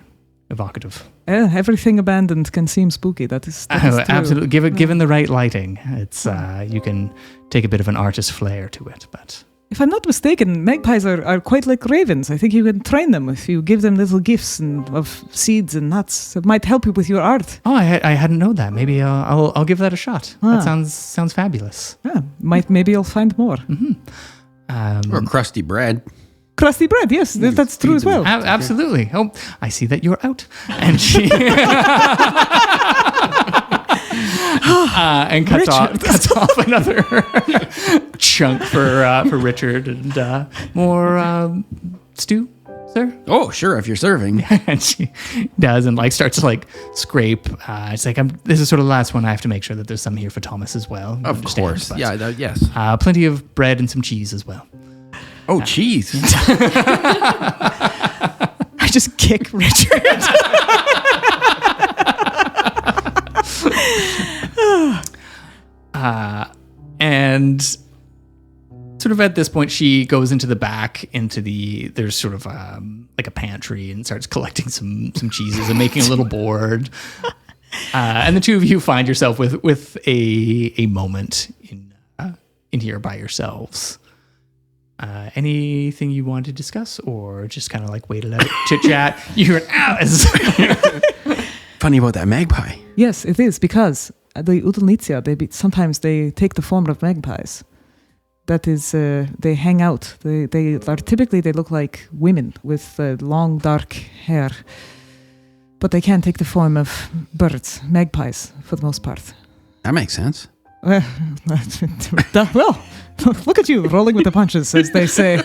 evocative. Everything abandoned can seem spooky. That is true. Absolutely. Given the right lighting, it's you can take a bit of an artist flair to it. But if I'm not mistaken, magpies are quite like ravens. I think you can train them if you give them little gifts of seeds and nuts. It might help you with your art. Oh, I hadn't known that. Maybe I'll give that a shot. That sounds fabulous. Yeah, maybe you'll find more. Or crusty bread. Crusty bread, yes, that's true as well. Absolutely. Oh, I see that you're out. And she and cuts off another chunk for Richard and more stew, sir. Oh, sure, if you're serving. And she does, and starts to scrape. It's like, this is sort of the last one. I have to make sure that there's some here for Thomas as well. Of course, but, yes. Plenty of bread and some cheese as well. Oh, cheese. I just kick Richard. And sort of at this point, she goes into the back, there's sort of like a pantry, and starts collecting some cheeses and making a little board. And the two of you find yourself with a moment in here by yourselves. Anything you want to discuss, or just kind of wait it out, chit chat? You hear an ow. Funny about that magpie. Yes, it is, because the Udelnitsia, sometimes they take the form of magpies. That is, they hang out. They look like women with long dark hair, but they can take the form of birds, magpies for the most part. That makes sense. Well, look at you rolling with the punches, as they say.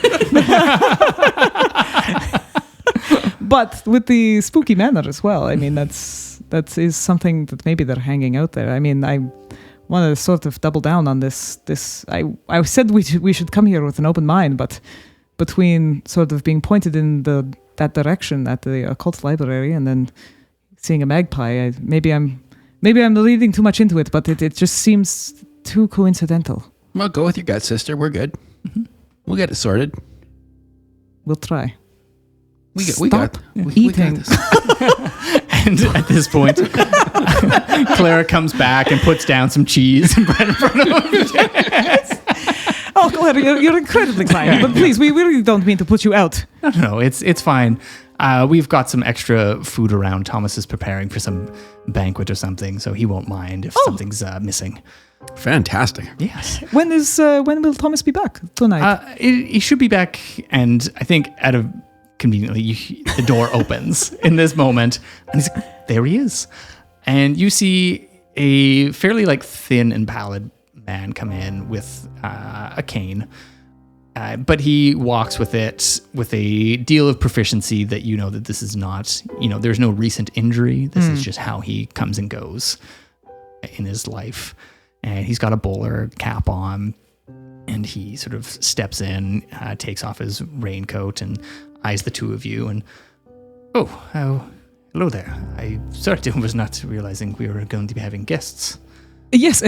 But with the spooky manner as well. I mean, that is something that maybe they're hanging out there. I mean, I want to sort of double down on this. I said we should come here with an open mind, but between sort of being pointed in that direction at the occult library and then seeing a magpie, maybe I'm reading too much into it, but it just seems too coincidental. Well, go with your gut, sister. We're good. Mm-hmm. We'll get it sorted. We'll try. We got this. And at this point, Clara comes back and puts down some cheese and bread in front of him. Oh, Clara, you're incredibly kind. But please, we really don't mean to put you out. No, it's fine. we've got some extra food around. Thomas is preparing for some banquet or something, so he won't mind if something's missing. Fantastic. Yes. When will Thomas be back? Tonight? He should be back, and I think conveniently, the door opens in this moment, and he's like, there he is. And you see a fairly thin and pallid man come in with a cane. But he walks with it with a deal of proficiency that that this is not, there's no recent injury. This is just how he comes and goes in his life. And he's got a bowler cap on, and he sort of steps in, takes off his raincoat and eyes the two of you and, hello there. I certainly was not realizing we were going to be having guests. Yes,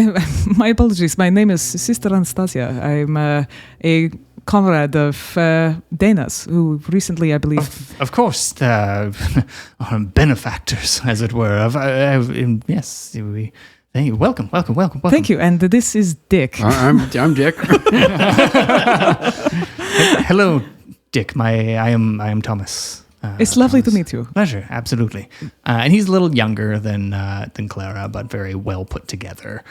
my apologies. My name is Sister Anastazja. I'm a comrade of Daina's, who recently, I believe... Of course, the benefactors, as it were. Yes, thank you. Welcome. Thank you, and this is Dick. I'm Dick. Hello, Dick. I am Thomas. It's lovely to meet you. Pleasure, absolutely. And he's a little younger than Clara, but very well put together.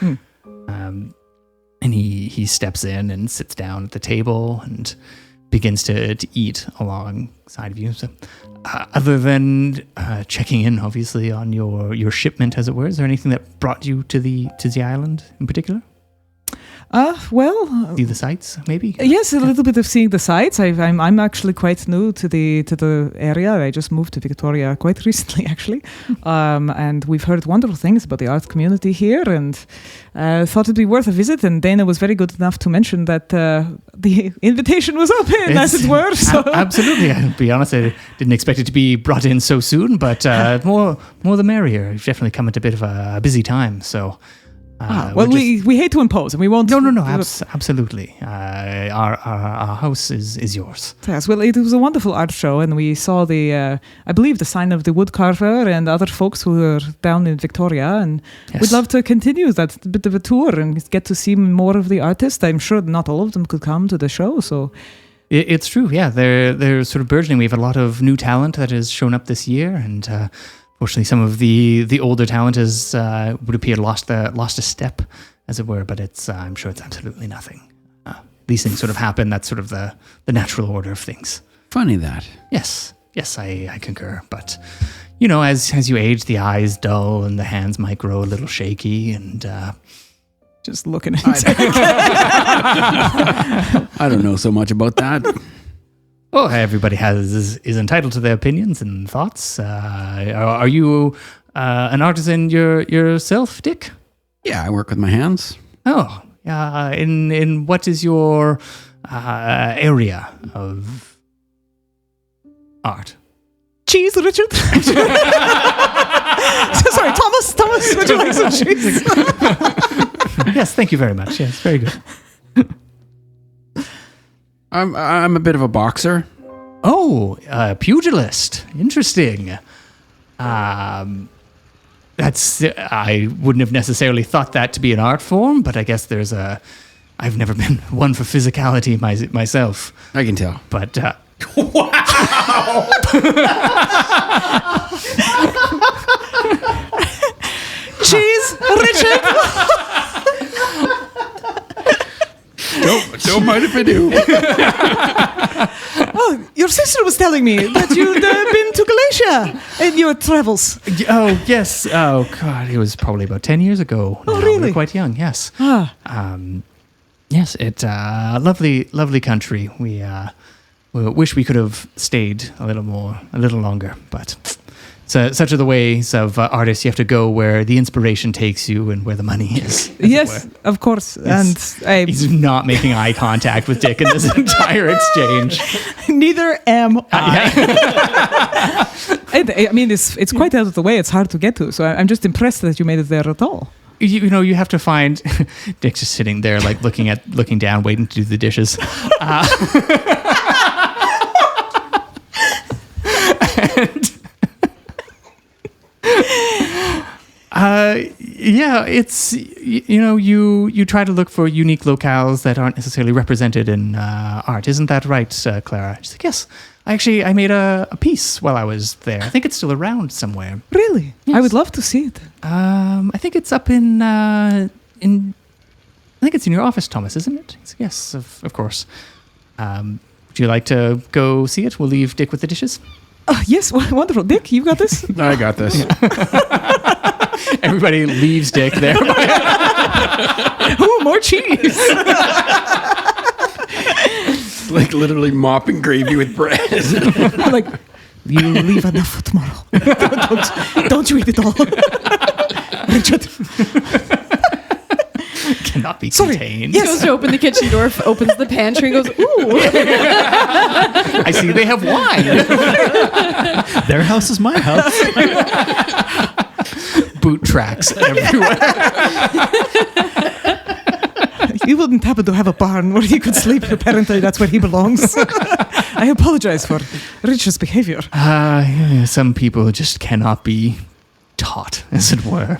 And he steps in and sits down at the table and begins to eat alongside of you. So, other than checking in, obviously, on your shipment, as it were, is there anything that brought you to the island in particular? Well, see the sights, maybe. Yes, a little bit of seeing the sights. I'm actually quite new to the area. I just moved to Victoria quite recently, actually, and we've heard wonderful things about the art community here, and thought it'd be worth a visit. And Daina was very good enough to mention that the invitation was open, as it were. So. Absolutely, I'll be honest, I didn't expect it to be brought in so soon, but more the merrier. You've definitely come at a bit of a busy time, so. We hate to impose, and we won't. No, absolutely. Our house is yours. Yes, well, it was a wonderful art show, and we saw I believe, the sign of the woodcarver and other folks who are down in Victoria, and we'd love to continue that bit of a tour and get to see more of the artists. I'm sure not all of them could come to the show, so. It's true, yeah. They're sort of burgeoning. We have a lot of new talent that has shown up this year, and. Fortunately, some of the older talent would appear lost a step, as it were. But I'm sure it's absolutely nothing. These things sort of happen. That's sort of the natural order of things. Funny that. Yes, I concur. But as you age, the eyes dull and the hands might grow a little shaky, and just looking at I don't know so much about that. Oh, everybody is entitled to their opinions and thoughts. Are you an artisan yourself, Dick? Yeah, I work with my hands. Oh, in what is your area of art? Cheese, Richard. Sorry, Thomas, would you like some cheese? Yes, thank you very much. Yes, very good. I'm a bit of a boxer. Oh, pugilist. Interesting. I wouldn't have necessarily thought that to be an art form, but I guess I've never been one for physicality myself. I can tell. But wow. Cheese, Richard. Don't mind if I do. Oh, your sister was telling me that you'd been to Galacia in your travels. Oh, yes. Oh, God. It was probably about 10 years ago. Oh, now. really? We were quite young, yes. Yes, it's a lovely country. We wish we could have stayed a little longer, but so such are the ways of artists. You have to go where the inspiration takes you and where the money is. Yes, of course. Yes. And he's not making eye contact with Dick in this entire exchange. Neither am I. I mean, it's quite out of the way. It's hard to get to. So I'm just impressed that you made it there at all. You have to find Dick's just sitting there, like looking down, waiting to do the dishes. It's you try to look for unique locales that aren't necessarily represented in art. Isn't that right, Clara? She's like, yes, Actually, I made a piece while I was there. I think it's still around somewhere. Really? Yes. I would love to see it. I think it's up in I think it's in your office, Thomas, isn't it? Yes, of course. Would you like to go see it? We'll leave Dick with the dishes. Oh, yes, wonderful. Dick, you got this? I got this. Everybody leaves Dick there. Ooh, more cheese. Like literally mopping gravy with bread. I'm like, you leave enough for tomorrow. Don't you eat it all. Richard. Cannot be Sorry. contained. He goes to open the kitchen door, opens the pantry, and goes, ooh. I see they have wine. Their house is my house. Boot tracks everywhere. You wouldn't happen to have a barn where he could sleep. Apparently, that's where he belongs. I apologize for Richard's behavior. Some people just cannot be taught, as it were.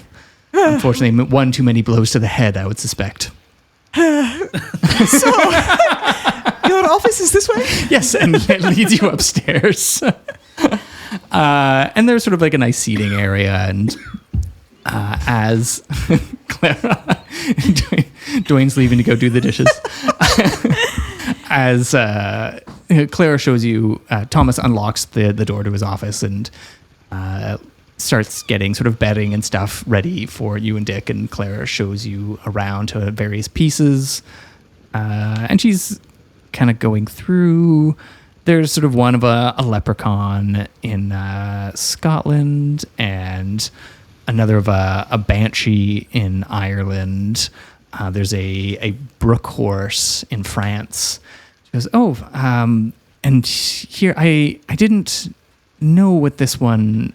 Unfortunately, one too many blows to the head, I would suspect. So, your office is this way? Yes, and it leads you upstairs. And there's sort of like a nice seating area, and as Clara, Dwayne's leaving to go do the dishes. As Clara shows you, Thomas unlocks the door to his office and starts getting sort of bedding and stuff ready for you and Dick, and Clara shows you around to various pieces. And she's kind of going through. There's sort of one of a leprechaun in Scotland, and another of a banshee in Ireland. There's a brook horse in France. She goes, and here I didn't know what this one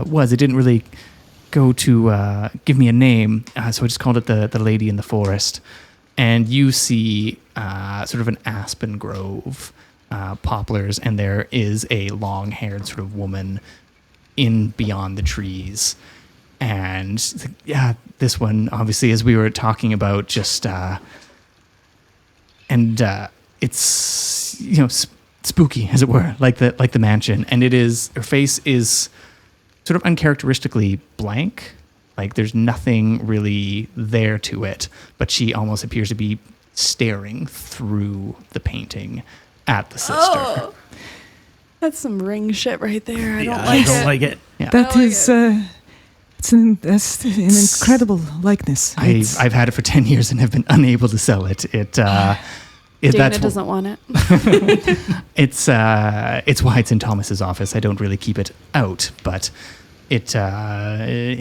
was. It didn't really go to give me a name, so I just called it the Lady in the Forest. And you see sort of an aspen grove, poplars, and there is a long-haired sort of woman in beyond the trees. And yeah, this one, obviously, as we were talking about, just it's spooky, as it were, like the mansion. And her face is sort of uncharacteristically blank. Like there's nothing really there to it, but she almost appears to be staring through the painting at the sister. Oh, that's some ring shit right there. I don't I like don't it. like it. Yeah. That is, that's an incredible likeness. I've had it for 10 years and have been unable to sell it. Dana doesn't want it. It's why it's in Thomas's office. I don't really keep it out, but it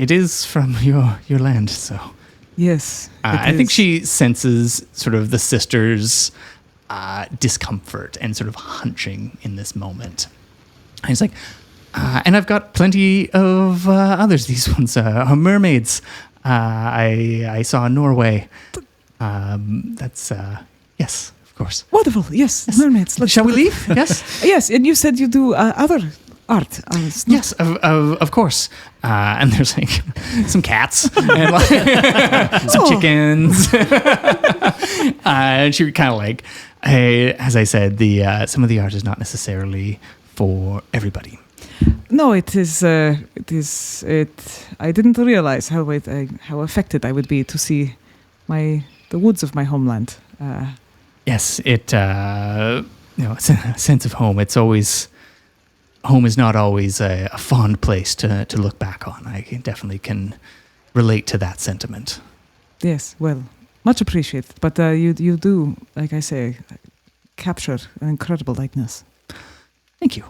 is from your land. So Yes. I think she senses sort of the sister's discomfort and sort of hunching in this moment. And he's like, and I've got plenty of others. These ones are mermaids. I saw in Norway. That's yes. Of course. Wonderful. Yes. Mermaids. Shall we leave? Yes. Yes. And you said you do other art. Yes, of course. And there's like some cats and like some chickens. And she kind of like, hey, as I said, some of the art is not necessarily for everybody. No, it is. I didn't realize how affected I would be to see the woods of my homeland. Yes, it's a sense of home. It's always home is not always a fond place to look back on. I definitely can relate to that sentiment. Yes, well, much appreciated. But you do, like I say, capture an incredible likeness. Thank you.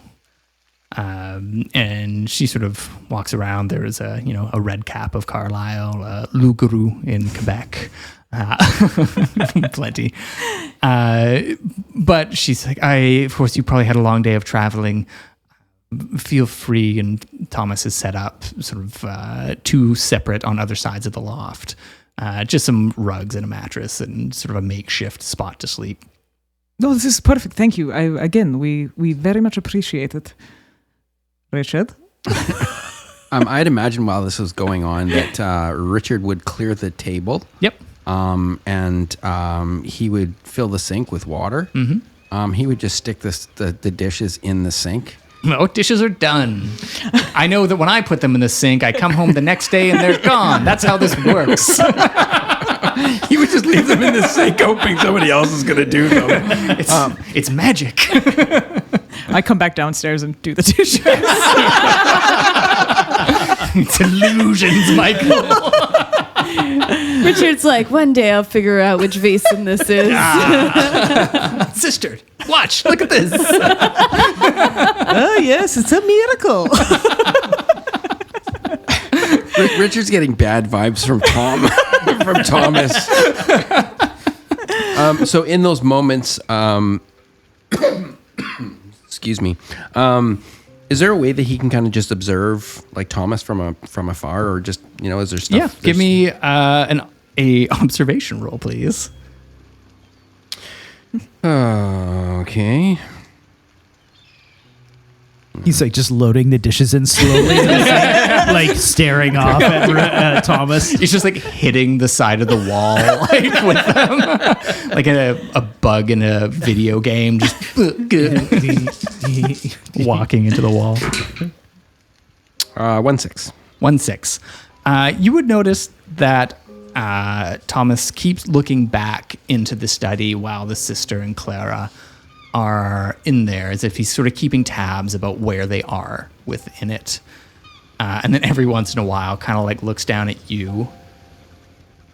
And she sort of walks around. There is a red cap of Carlisle, a Loup-garou in Quebec. Plenty. But she's like, of course, you probably had a long day of traveling. Feel free. And Thomas has set up sort of two separate on other sides of the loft. Just some rugs and a mattress and sort of a makeshift spot to sleep. No, this is perfect. Thank you. We very much appreciate it. Richard? I'd imagine while this was going on that Richard would clear the table. Yep. And he would fill the sink with water. Mm-hmm. he would just stick the dishes in the sink. No, dishes are done. I know that when I put them in the sink, I come home the next day and they're gone. That's how this works. He would just leave them in the sink, hoping somebody else is going to do them. It's magic. I come back downstairs and do the dishes. It's illusions, Michael. Richard's like, one day I'll figure out which Vaesen this is. Sister, watch. Look at this. Oh, yes, it's a miracle. Richard's getting bad vibes from Thomas. So in those moments, excuse me, is there a way that he can kind of just observe like Thomas from afar, or just, is there stuff? Yeah, give me a observation roll, please. Okay. He's like just loading the dishes in slowly, like staring off at Thomas. He's just like hitting the side of the wall, like with them, like a bug in a video game, just walking into the wall. 1-6. 1-6. You would notice that Thomas keeps looking back into the study while the sister and Clara are in there, as if he's sort of keeping tabs about where they are within it. And then every once in a while kind of like looks down at you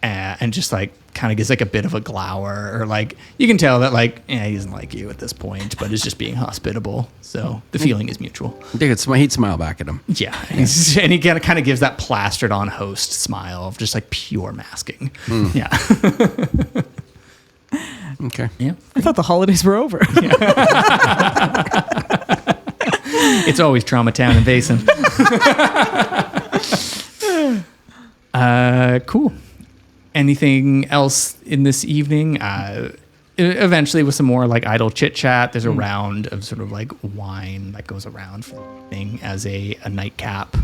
and just like kind of gives like a bit of a glower, or like you can tell that like, he doesn't like you at this point, but is just being hospitable. So the feeling is mutual. He'd smile back at him. Yeah. And he kind of gives that plastered on host smile of just like pure masking. Yeah. Okay. Yeah. I thought the holidays were over. It's always Trauma Town in Vaesen. Cool. Anything else in this evening? Eventually, with some more like idle chit chat, there's a round of sort of like wine that goes around for the evening as a nightcap.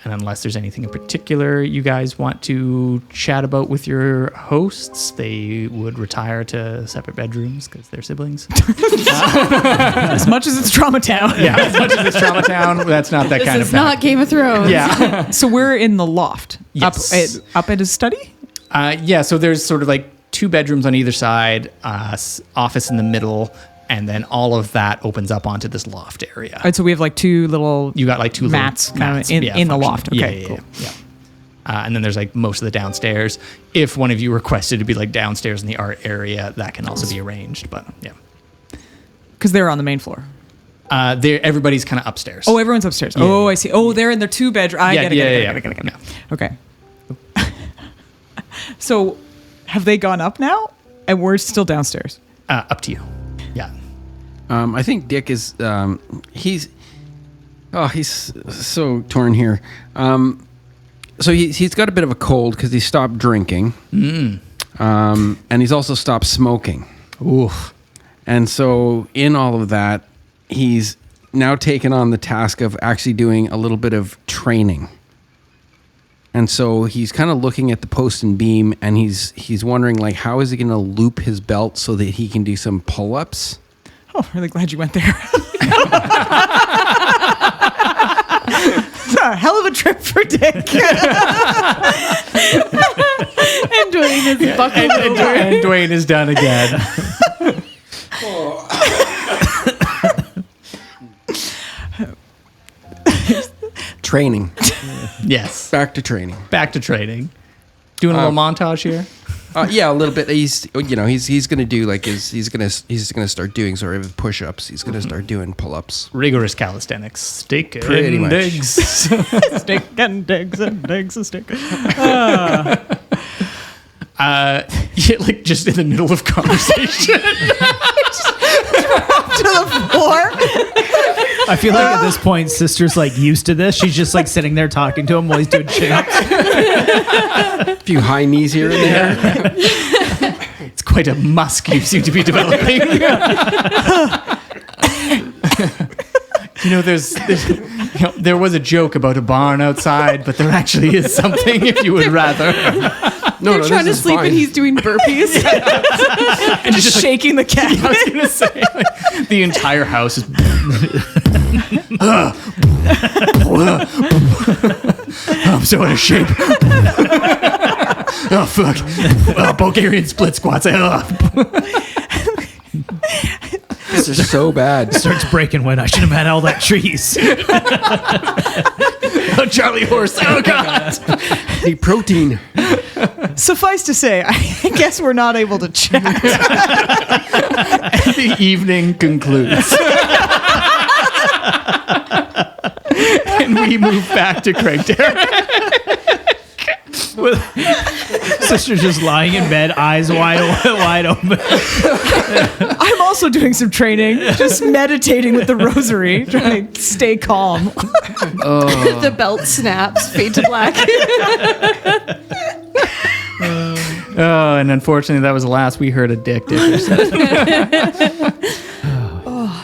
And unless there's anything in particular you guys want to chat about with your hosts, they would retire to separate bedrooms because they're siblings. As much as it's Trauma Town. Yeah, as much as it's Trauma Town, that's not that kind of This is not Game of Thrones. Yeah. So we're in the loft. Yes. Up at his study? Yeah, so there's sort of like 2 bedrooms on either side, office in the middle, and then all of that opens up onto this loft area. Right, so we have like 2 little You got like 2 mats little kind of in the functional. loft. Okay, yeah, cool. Yeah. And then there's like most of the downstairs. If one of you requested to be like downstairs in the art area, that can also be arranged. But yeah, Because they're on the main floor. everybody's kind of upstairs. Oh, everyone's upstairs. Yeah. Oh, I see. Oh, they're in their 2 bedroom. I get it. Yeah. Okay. So have they gone up now? And we're still downstairs. Up to you. Yeah. I think Dick is he's so torn here. So he's got a bit of a cold because he stopped drinking, and he's also stopped smoking. Oof. And so in all of that, he's now taken on the task of actually doing a little bit of training. And so he's kind of looking at the post and beam, and he's wondering like, how is he going to loop his belt so that he can do some pull-ups? Oh, really glad you went there. It's a hell of a trip for Dick. And Dwayne is buckled over. And Dwayne is done again. Training. Yes. Back to training. Back to training. Doing a little montage here. Yeah, a little bit. He's gonna do like he's gonna start doing sort of push-ups. He's gonna start doing pull-ups. Rigorous calisthenics. Steak Pretty and much. digs. Stick and digs and digs and stick. Yeah, like just in the middle of conversation. To the floor. I feel like at this point, Sister's like used to this. She's just like sitting there talking to him while he's doing chin-ups. A few high knees here and there. It's quite a musk you seem to be developing. There was a joke about a barn outside, but there actually is something if you would rather. No, They're trying to sleep and he's doing burpees. And Just shaking the cat. I was gonna say, like, the entire house is. I'm so out of shape. Oh fuck! Bulgarian split squats. This is so bad. Starts breaking when I should have had all that trees. Oh, Charlie horse. Oh god! The protein. Suffice to say, I guess we're not able to chat. The evening concludes. And we move back to Craigdale. Sister's just lying in bed, eyes wide open. I'm also doing some training, just meditating with the rosary, trying to stay calm. The belt snaps, fade to black. Oh, and unfortunately, that was the last we heard of Dick Dickerson.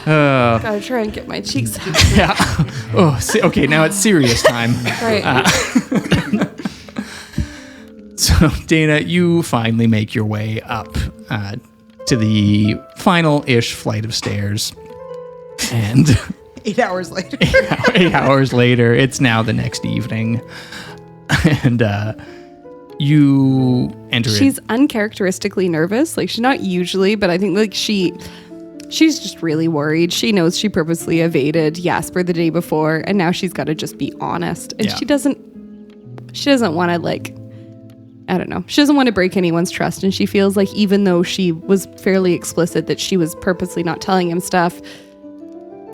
Gotta try and get my cheeks out. Yeah. Oh, okay. Now it's serious time. Right. So, Dana, you finally make your way up to the final-ish flight of stairs, and 8 hours later. 8 hours later, it's now the next evening, and you enter. She's uncharacteristically nervous. Like, she's not usually, but I think like she's just really worried. She knows she purposely evaded Jasper the day before, and now she's got to just be honest. And Yeah. she doesn't want to, like, I don't know. She doesn't want to break anyone's trust, and she feels like even though she was fairly explicit that she was purposely not telling him stuff,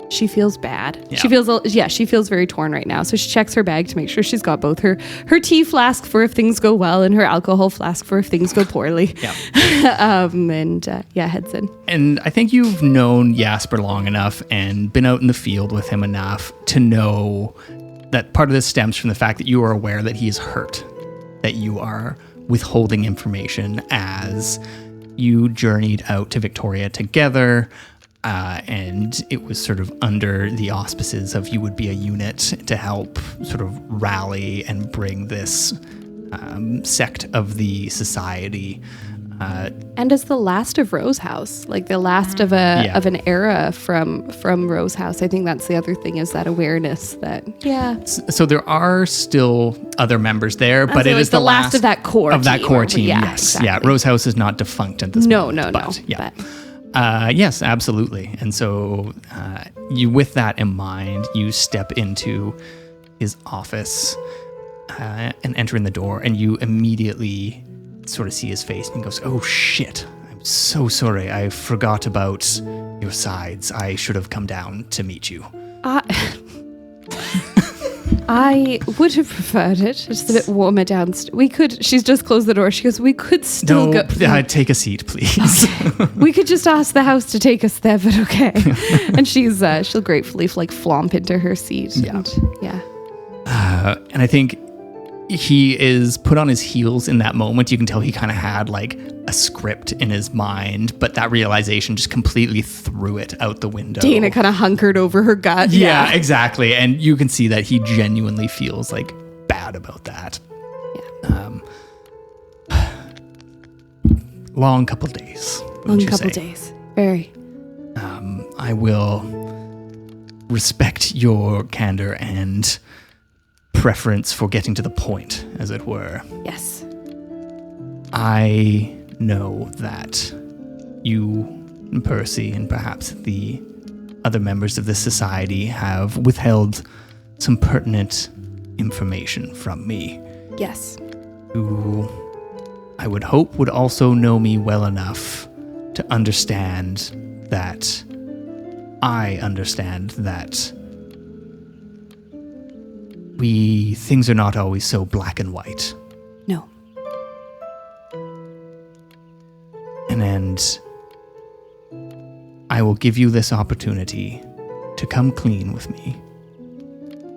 she feels bad. Yeah. She feels very torn right now. So she checks her bag to make sure she's got both her tea flask for if things go well and her alcohol flask for if things go poorly. Yeah. Heads in. And I think you've known Jasper long enough and been out in the field with him enough to know that part of this stems from the fact that you are aware that he is hurt, that you are withholding information as you journeyed out to Victoria together. And it was sort of under the auspices of you would be a unit to help sort of rally and bring this sect of the society. And as the last of Rose House, like the last of an era from Rose House, I think that's the other thing, is that awareness that So there are still other members there, but it like is the last of that core team. Yeah, Yes, exactly. yeah. Rose House is not defunct at this moment. No. But, yeah. But Yes, absolutely. And so you, with that in mind, you step into his office and enter in the door, and you immediately sort of see his face, and he goes, "Oh shit, I'm so sorry. I forgot about your sides. I should have come down to meet you." I would have preferred it just a bit warmer downstairs. We could. She's just closed the door. She goes, "We could still go. Take a seat, please. We could just ask the house to take us there, but okay." And she'll gratefully like flomp into her seat. Yeah. And And I think he is put on his heels in that moment. You can tell he kind of had like a script in his mind, but that realization just completely threw it out the window. Dana kind of hunkered over her gut. Yeah, exactly. And you can see that he genuinely feels like bad about that. Yeah. Long couple days. Long couple days. Very. I will respect your candor and preference for getting to the point, as it were. Yes. I know that you, Percy, and perhaps the other members of this society have withheld some pertinent information from me. Yes. Who I would hope would also know me well enough to understand that I understand that things are not always so black and white. No. And I will give you this opportunity to come clean with me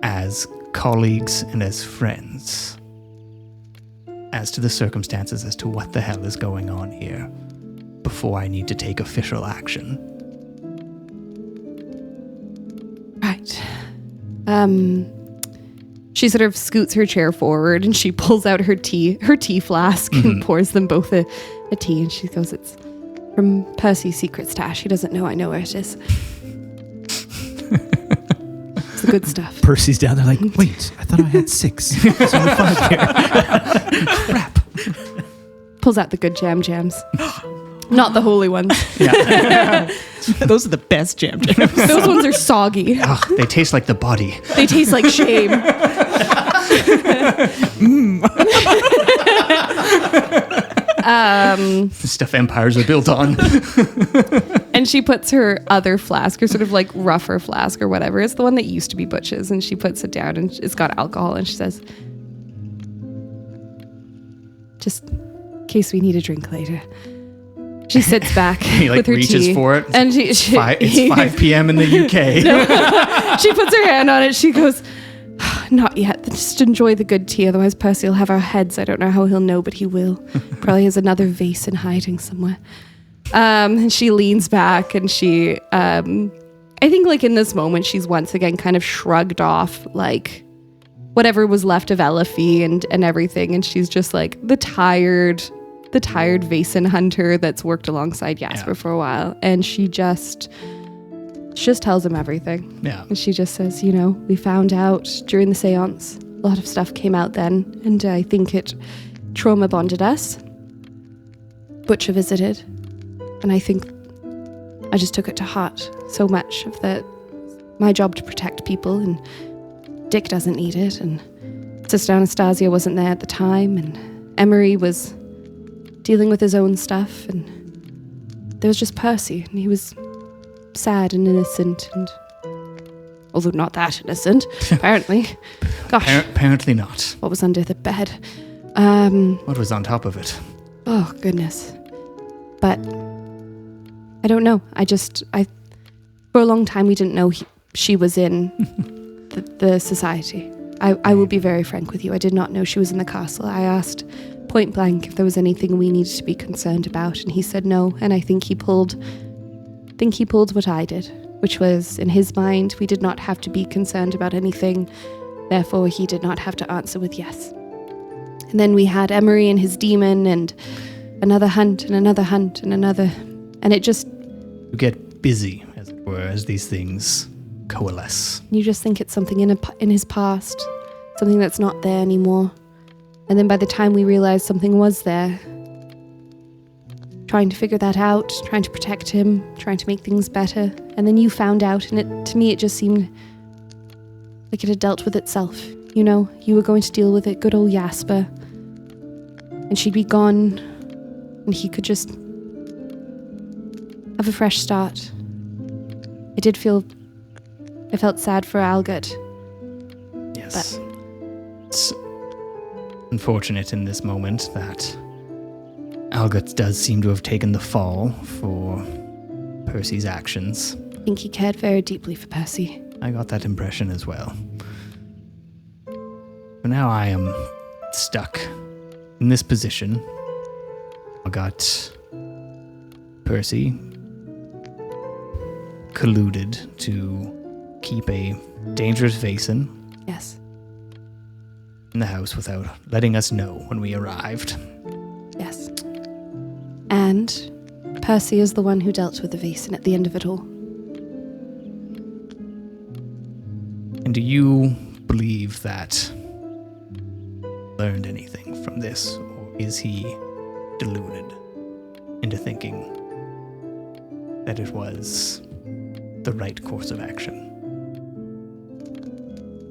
as colleagues and as friends as to the circumstances as to what the hell is going on here before I need to take official action. she sort of scoots her chair forward and she pulls out her tea flask and pours them both a tea. And she goes, "It's from Percy's secret stash. He doesn't know I know where it is. It's the good stuff." Percy's down there like, wait, I thought I had 6. There's only 5 here. Crap. Pulls out the good jams. Not the holy ones. Those are the best jam jams. Those ones are soggy. They taste like the body. They taste like shame. The stuff empires are built on. And she puts her other flask, her sort of like rougher flask or whatever. It's the one that used to be Butch's, and she puts it down and it's got alcohol, and she says, "Just in case we need a drink later." She sits back He like with her reaches tea, for it. and It's 5 p.m. in the UK. she puts her hand on it. She goes, "Not yet. Just enjoy the good tea. Otherwise, Percy will have our heads. I don't know how he'll know, but he will. Probably has another Vaesen hiding somewhere." And she leans back, and she, I think, like in this moment, she's once again kind of shrugged off, like whatever was left of Elifie and everything, and she's just like the tired Vaesen hunter that's worked alongside Jasper for a while, and she just tells him everything. Yeah. And she just says, "We found out during the seance. A lot of stuff came out then, and I think it trauma bonded us. Butcher visited, and I think I just took it to heart so much of that. My job to protect people, and Dick doesn't need it, and Sister Anastazjia wasn't there at the time, and Emery was dealing with his own stuff, and there was just Percy, and he was sad and innocent, and although not that innocent, apparently. Gosh, Apparently not. what was under the bed? What was on top of it? Oh, goodness. But I don't know. For a long time, we didn't know she was in the society. I will be very frank with you. I did not know she was in the castle. I asked point blank if there was anything we needed to be concerned about, and he said no. And I think he pulled what I did, which was, in his mind, we did not have to be concerned about anything. Therefore, he did not have to answer with yes. And then we had Emery and his demon, and another hunt, and another hunt, and another. And it just... You get busy, as it were, as these things coalesce. You just think it's something in his past, something that's not there anymore. And then by the time we realized something was there, trying to figure that out, trying to protect him, trying to make things better. And then you found out, and to me it just seemed like it had dealt with itself. You were going to deal with it, good old Jasper. And she'd be gone, and he could just have a fresh start. I felt sad for Algot. Yes. It's unfortunate in this moment that Algot does seem to have taken the fall for Percy's actions. I think he cared very deeply for Percy. I got that impression as well. But now I am stuck in this position. I got Percy colluded to keep a dangerous Vaesen Yes. in the house without letting us know when we arrived. Yes. And Percy is the one who dealt with the Vaesen at the end of it all. And do you believe that learned anything from this, or is he deluded into thinking that it was the right course of action?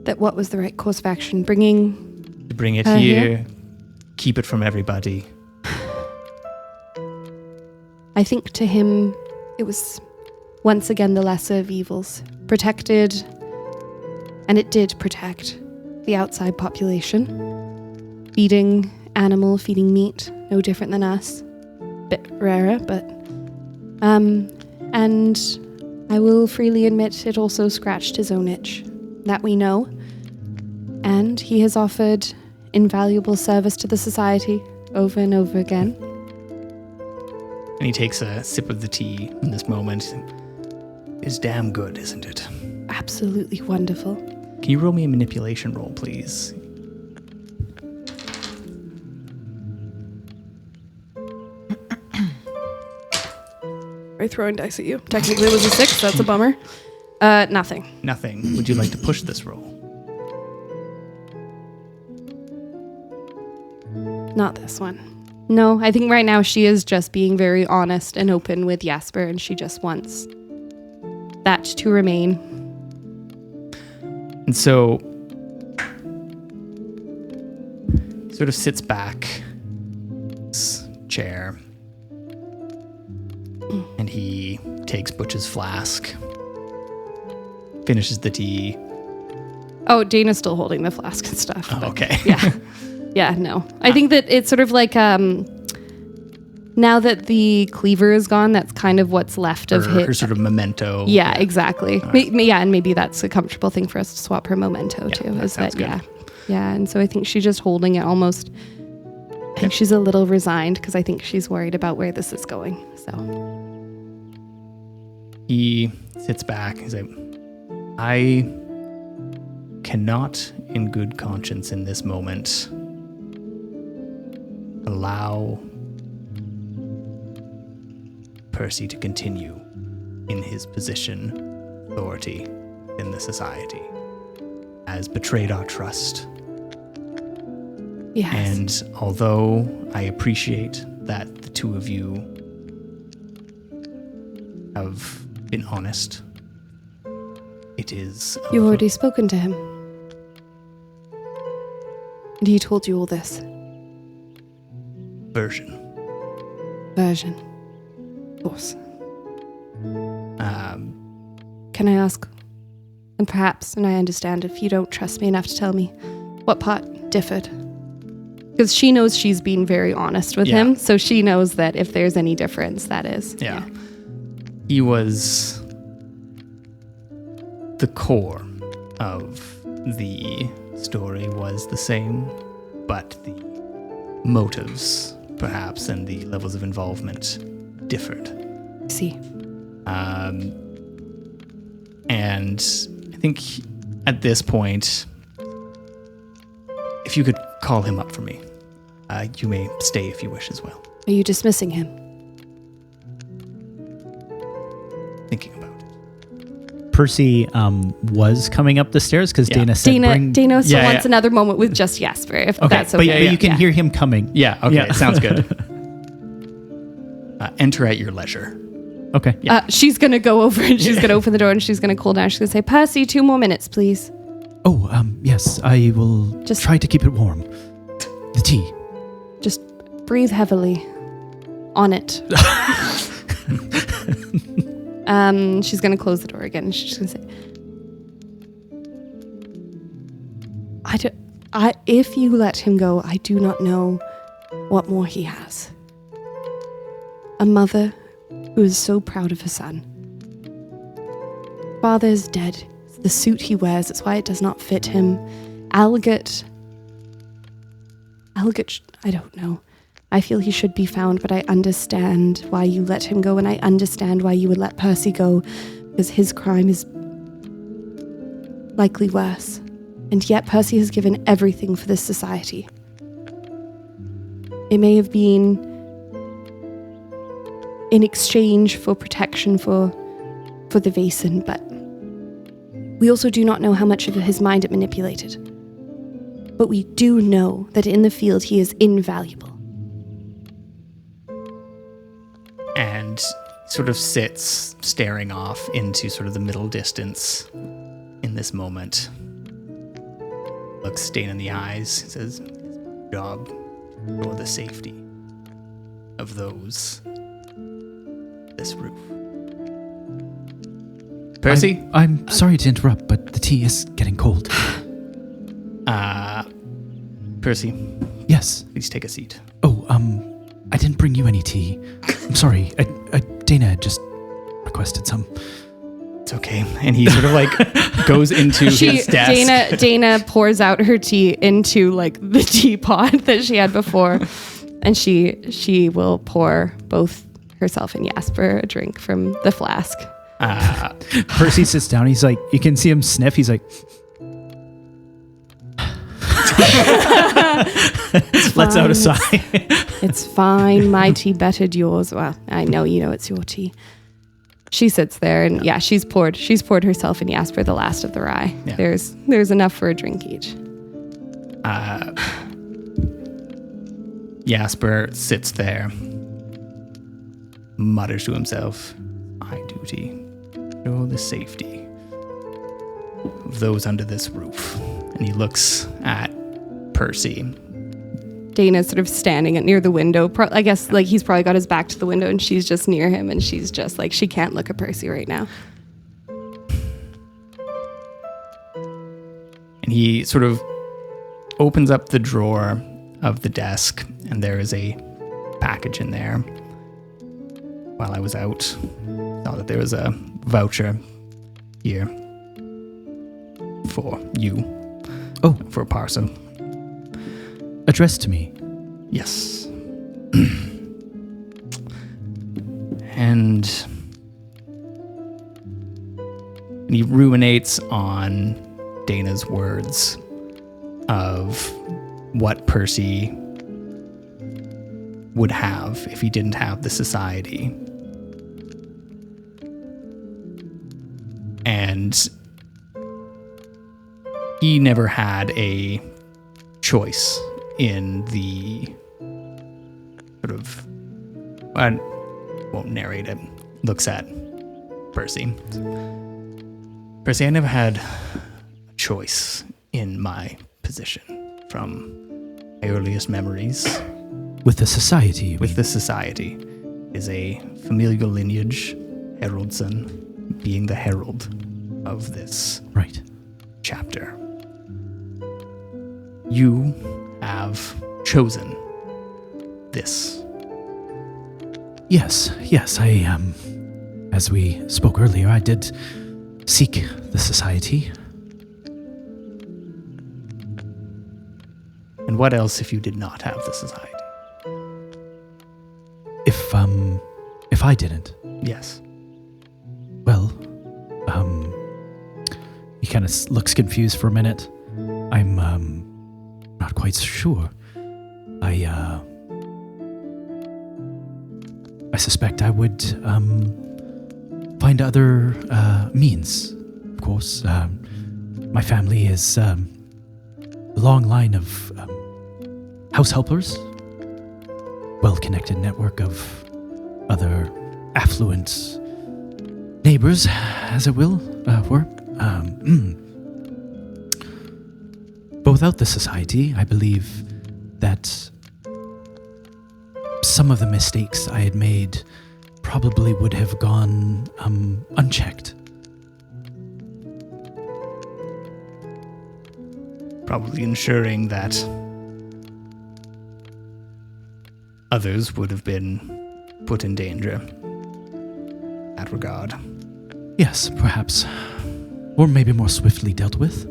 That what was the right course of action? Bringing To bring it here? here, keep it from everybody. I think to him, it was once again the lesser of evils. Protected, and it did protect the outside population. Feeding animal, feeding meat, no different than us. Bit rarer, but... And I will freely admit it also scratched his own itch. That we know. And he has offered invaluable service to the society over and over again. And he takes a sip of the tea in this moment. It's damn good, isn't it? Absolutely wonderful. Can you roll me a manipulation roll, please? I'm throwing dice at you. Technically it was a 6. That's a bummer. Nothing. Nothing. Would you like to push this roll? Not this one. No, I think right now she is just being very honest and open with Jasper, and she just wants that to remain. And so sort of sits back in his chair, and he takes Butch's flask, finishes the tea. Oh, Dana's still holding the flask and stuff. Oh, but okay. Yeah. Yeah, no. I think that it's sort of like now that the cleaver is gone, that's kind of what's left of her his. sort of memento. Yeah, exactly. Yeah, and maybe that's a comfortable thing for us to swap her memento too. Is sounds good. Yeah, and so I think she's just holding it almost. I think she's a little resigned because I think she's worried about where this is going. So He sits back. He's like, I cannot, in good conscience, in this moment, allow Percy to continue in his position, authority in the society, has betrayed our trust. yes. And although I appreciate that the two of you have been honest, it is You've already spoken to him. And he told you all this version. version. Of course. Can I ask, and perhaps, and I understand if you don't trust me enough to tell me, what part differed? Because she knows she's been very honest with him, so she knows that if there's any difference, that is. Yeah. He was the core of the story was the same, but the motives, perhaps, and the levels of involvement differed. See. And I think at this point, if you could call him up for me, you may stay if you wish as well. Are you dismissing him? Thinking about it. Percy was coming up the stairs because Dana said Dana still Yeah, wants yeah. another moment with just Jasper, if that's but okay. you can hear him coming. Yeah, okay, Yeah. sounds good. Enter at your leisure. Okay. She's going to go over and she's going to open the door and she's going to call down. She's going to say, Percy, 2 more minutes, please. Oh, yes, I will Just- try to keep it warm. The tea. Just breathe heavily on it. She's going to close the door again. And she's going to say, if you let him go, I do not know what more he has. A mother who is so proud of her son. Father is dead. It's the suit he wears. It's why it does not fit him. Algot, I don't know. I feel he should be found, but I understand why you let him go, and I understand why you would let Percy go, because his crime is likely worse. And yet Percy has given everything for this society. It may have been in exchange for protection for the Vaesen, but we also do not know how much of his mind it manipulated. But we do know that in the field he is invaluable. And sort of sits staring off into sort of the middle distance in this moment. Looks Dana in the eyes, says, "It's my job for the safety of those this roof." Percy? I'm sorry to interrupt, but the tea is getting cold. Percy, Yes. please take a seat. Oh, I didn't bring you any tea. I'm sorry. Dana just requested some. It's okay. And he sort of like goes into his desk. Dana pours out her tea into like the teapot that she had before, and she will pour both herself and Jasper a drink from the flask. Percy sits down. He's like, you can see him sniff. He's like, Lets out a sigh. It's fine. My tea bettered yours. Well, I know you know it's your tea. She sits there and she's poured herself and Jasper the last of the rye. Yeah. There's enough for a drink each. Jasper sits there, mutters to himself, my duty, show the safety of those under this roof. And he looks at Percy. Daina's sort of standing near the window. I guess like he's probably got his back to the window and she's just near him and she's just like, she can't look at Percy right now. And he sort of opens up the drawer of the desk and there is a package in there. While I was out, saw that there was a voucher here for you. Oh. For a parcel. Addressed to me. Yes. And he ruminates on Daina's words of what Percy would have if he didn't have the society. And he never had a choice in the sort of, I won't narrate it, looks at Percy. Percy, I never had a choice in my position from my earliest memories. With the society, you With mean? the society is a familial lineage, heraldson, being the herald of this Right. chapter. You have chosen this. Yes, I, as we spoke earlier, I did seek the society. And what else if you did not have the society? If I didn't, Yes. well, he kind of looks confused for a minute. I'm, not quite sure. I suspect I would, find other, means. Of course, my family is, a long line of, house helpers, well-connected network of other affluent neighbors, as it were. But without the society, I believe that some of the mistakes I had made probably would have gone unchecked. Probably ensuring that others would have been put in danger in that regard. Yes, perhaps. Or maybe more swiftly dealt with.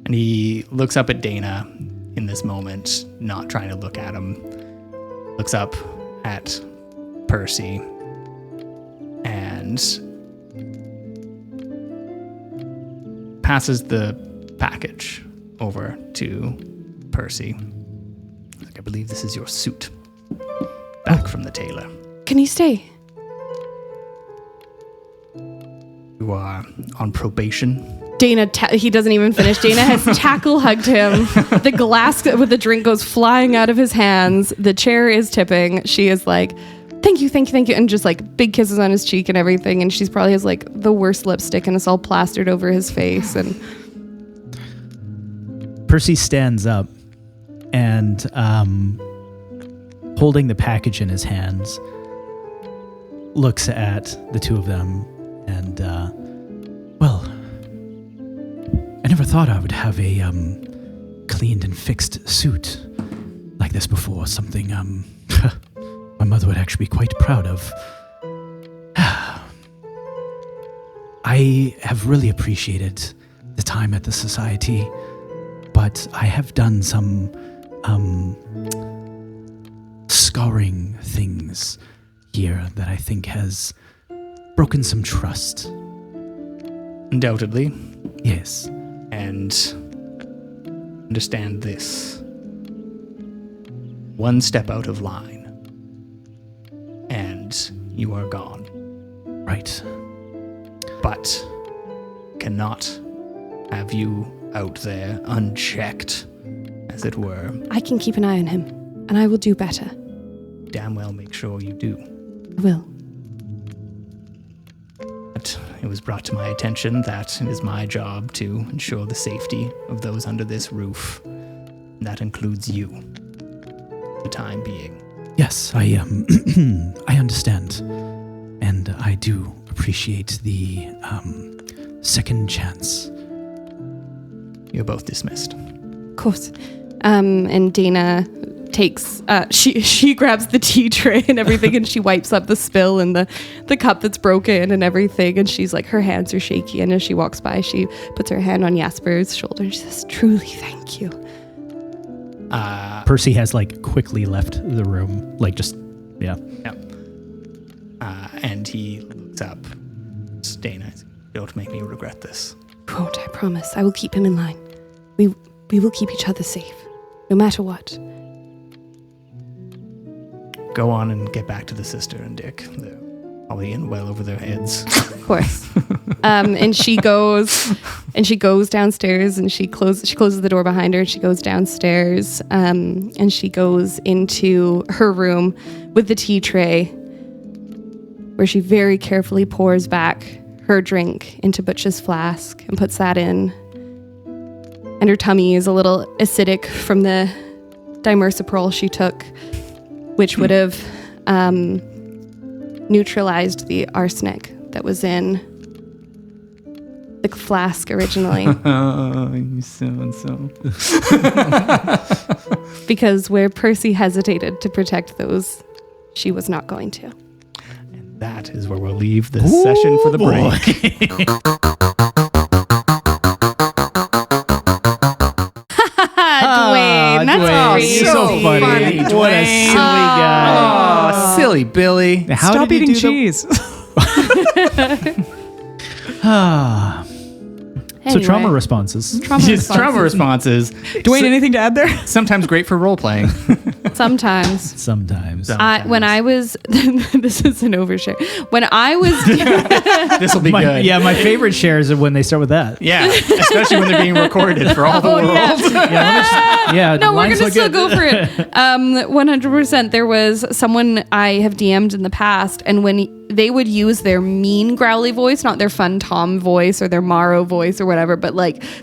And he looks up at Daina in this moment, not trying to look at him. Looks up at Percy and passes the package over to Percy. He's like, I believe this is your suit. Back from the tailor. Can he stay? You are on probation. Daina, he doesn't even finish. Daina has tackle hugged him. The glass with the drink goes flying out of his hands. The chair is tipping. She is like, thank you. And just like big kisses on his cheek and everything. And she's probably has like the worst lipstick and it's all plastered over his face. And Percy stands up and, holding the package in his hands, looks at the two of them and, well, I never thought I would have a cleaned and fixed suit like this before. Something my mother would actually be quite proud of. I have really appreciated the time at the society, but I have done some scarring things here that I think has broken some trust. Undoubtedly. Yes. And understand this. One step out of line, and you are gone. Right. But cannot have you out there unchecked, as it were. I can keep an eye on him, and I will do better. Damn well make sure you do. I will. But it was brought to my attention that it is my job to ensure the safety of those under this roof. And that includes you, for the time being. Yes, I I understand. And I do appreciate the second chance. You're both dismissed. Of course. And Daina takes she grabs the tea tray and everything, and she wipes up the spill and the cup that's broken and everything, and she's like, her hands are shaky, and as she walks by she puts her hand on Jaspers' shoulder and she says, truly thank you. Percy has quickly left the room, yeah. And he looks up. Daina, don't make me regret this. Won't, I promise. I will keep him in line. We will keep each other safe, no matter what. Go on and get back to the sister and Dick. They're probably in well over their heads. Of course. And she goes downstairs, and she closes the door behind her, and she goes downstairs, and she goes into her room with the tea tray, where she very carefully pours back her drink into Butch's flask and puts that in. And her tummy is a little acidic from the dimersaprol she took, which would have neutralized the arsenic that was in the flask originally. Oh, you so-and-so. Because where Percy hesitated to protect those, she was not going to. And that is where we'll leave this session for the break. Dwayne, that's Dwayne, great. you're so funny. What a silly guy. Oh, silly Billy. How Stop did eating you do cheese. So Anyway. trauma responses. Trauma responses. Dwayne, anything to add there? Sometimes great for role playing. Sometimes. Sometimes. When I was, this is an overshare. When I was, This will be good. Yeah, my favorite shares are when they start with that. Yeah, especially when they're being recorded for all the world. Yeah, no, we're lines gonna look still good. go for it. 100%. There was someone I have DM'd in the past, and when they would use their mean growly voice, not their fun Tom voice or their Morrow voice or whatever, but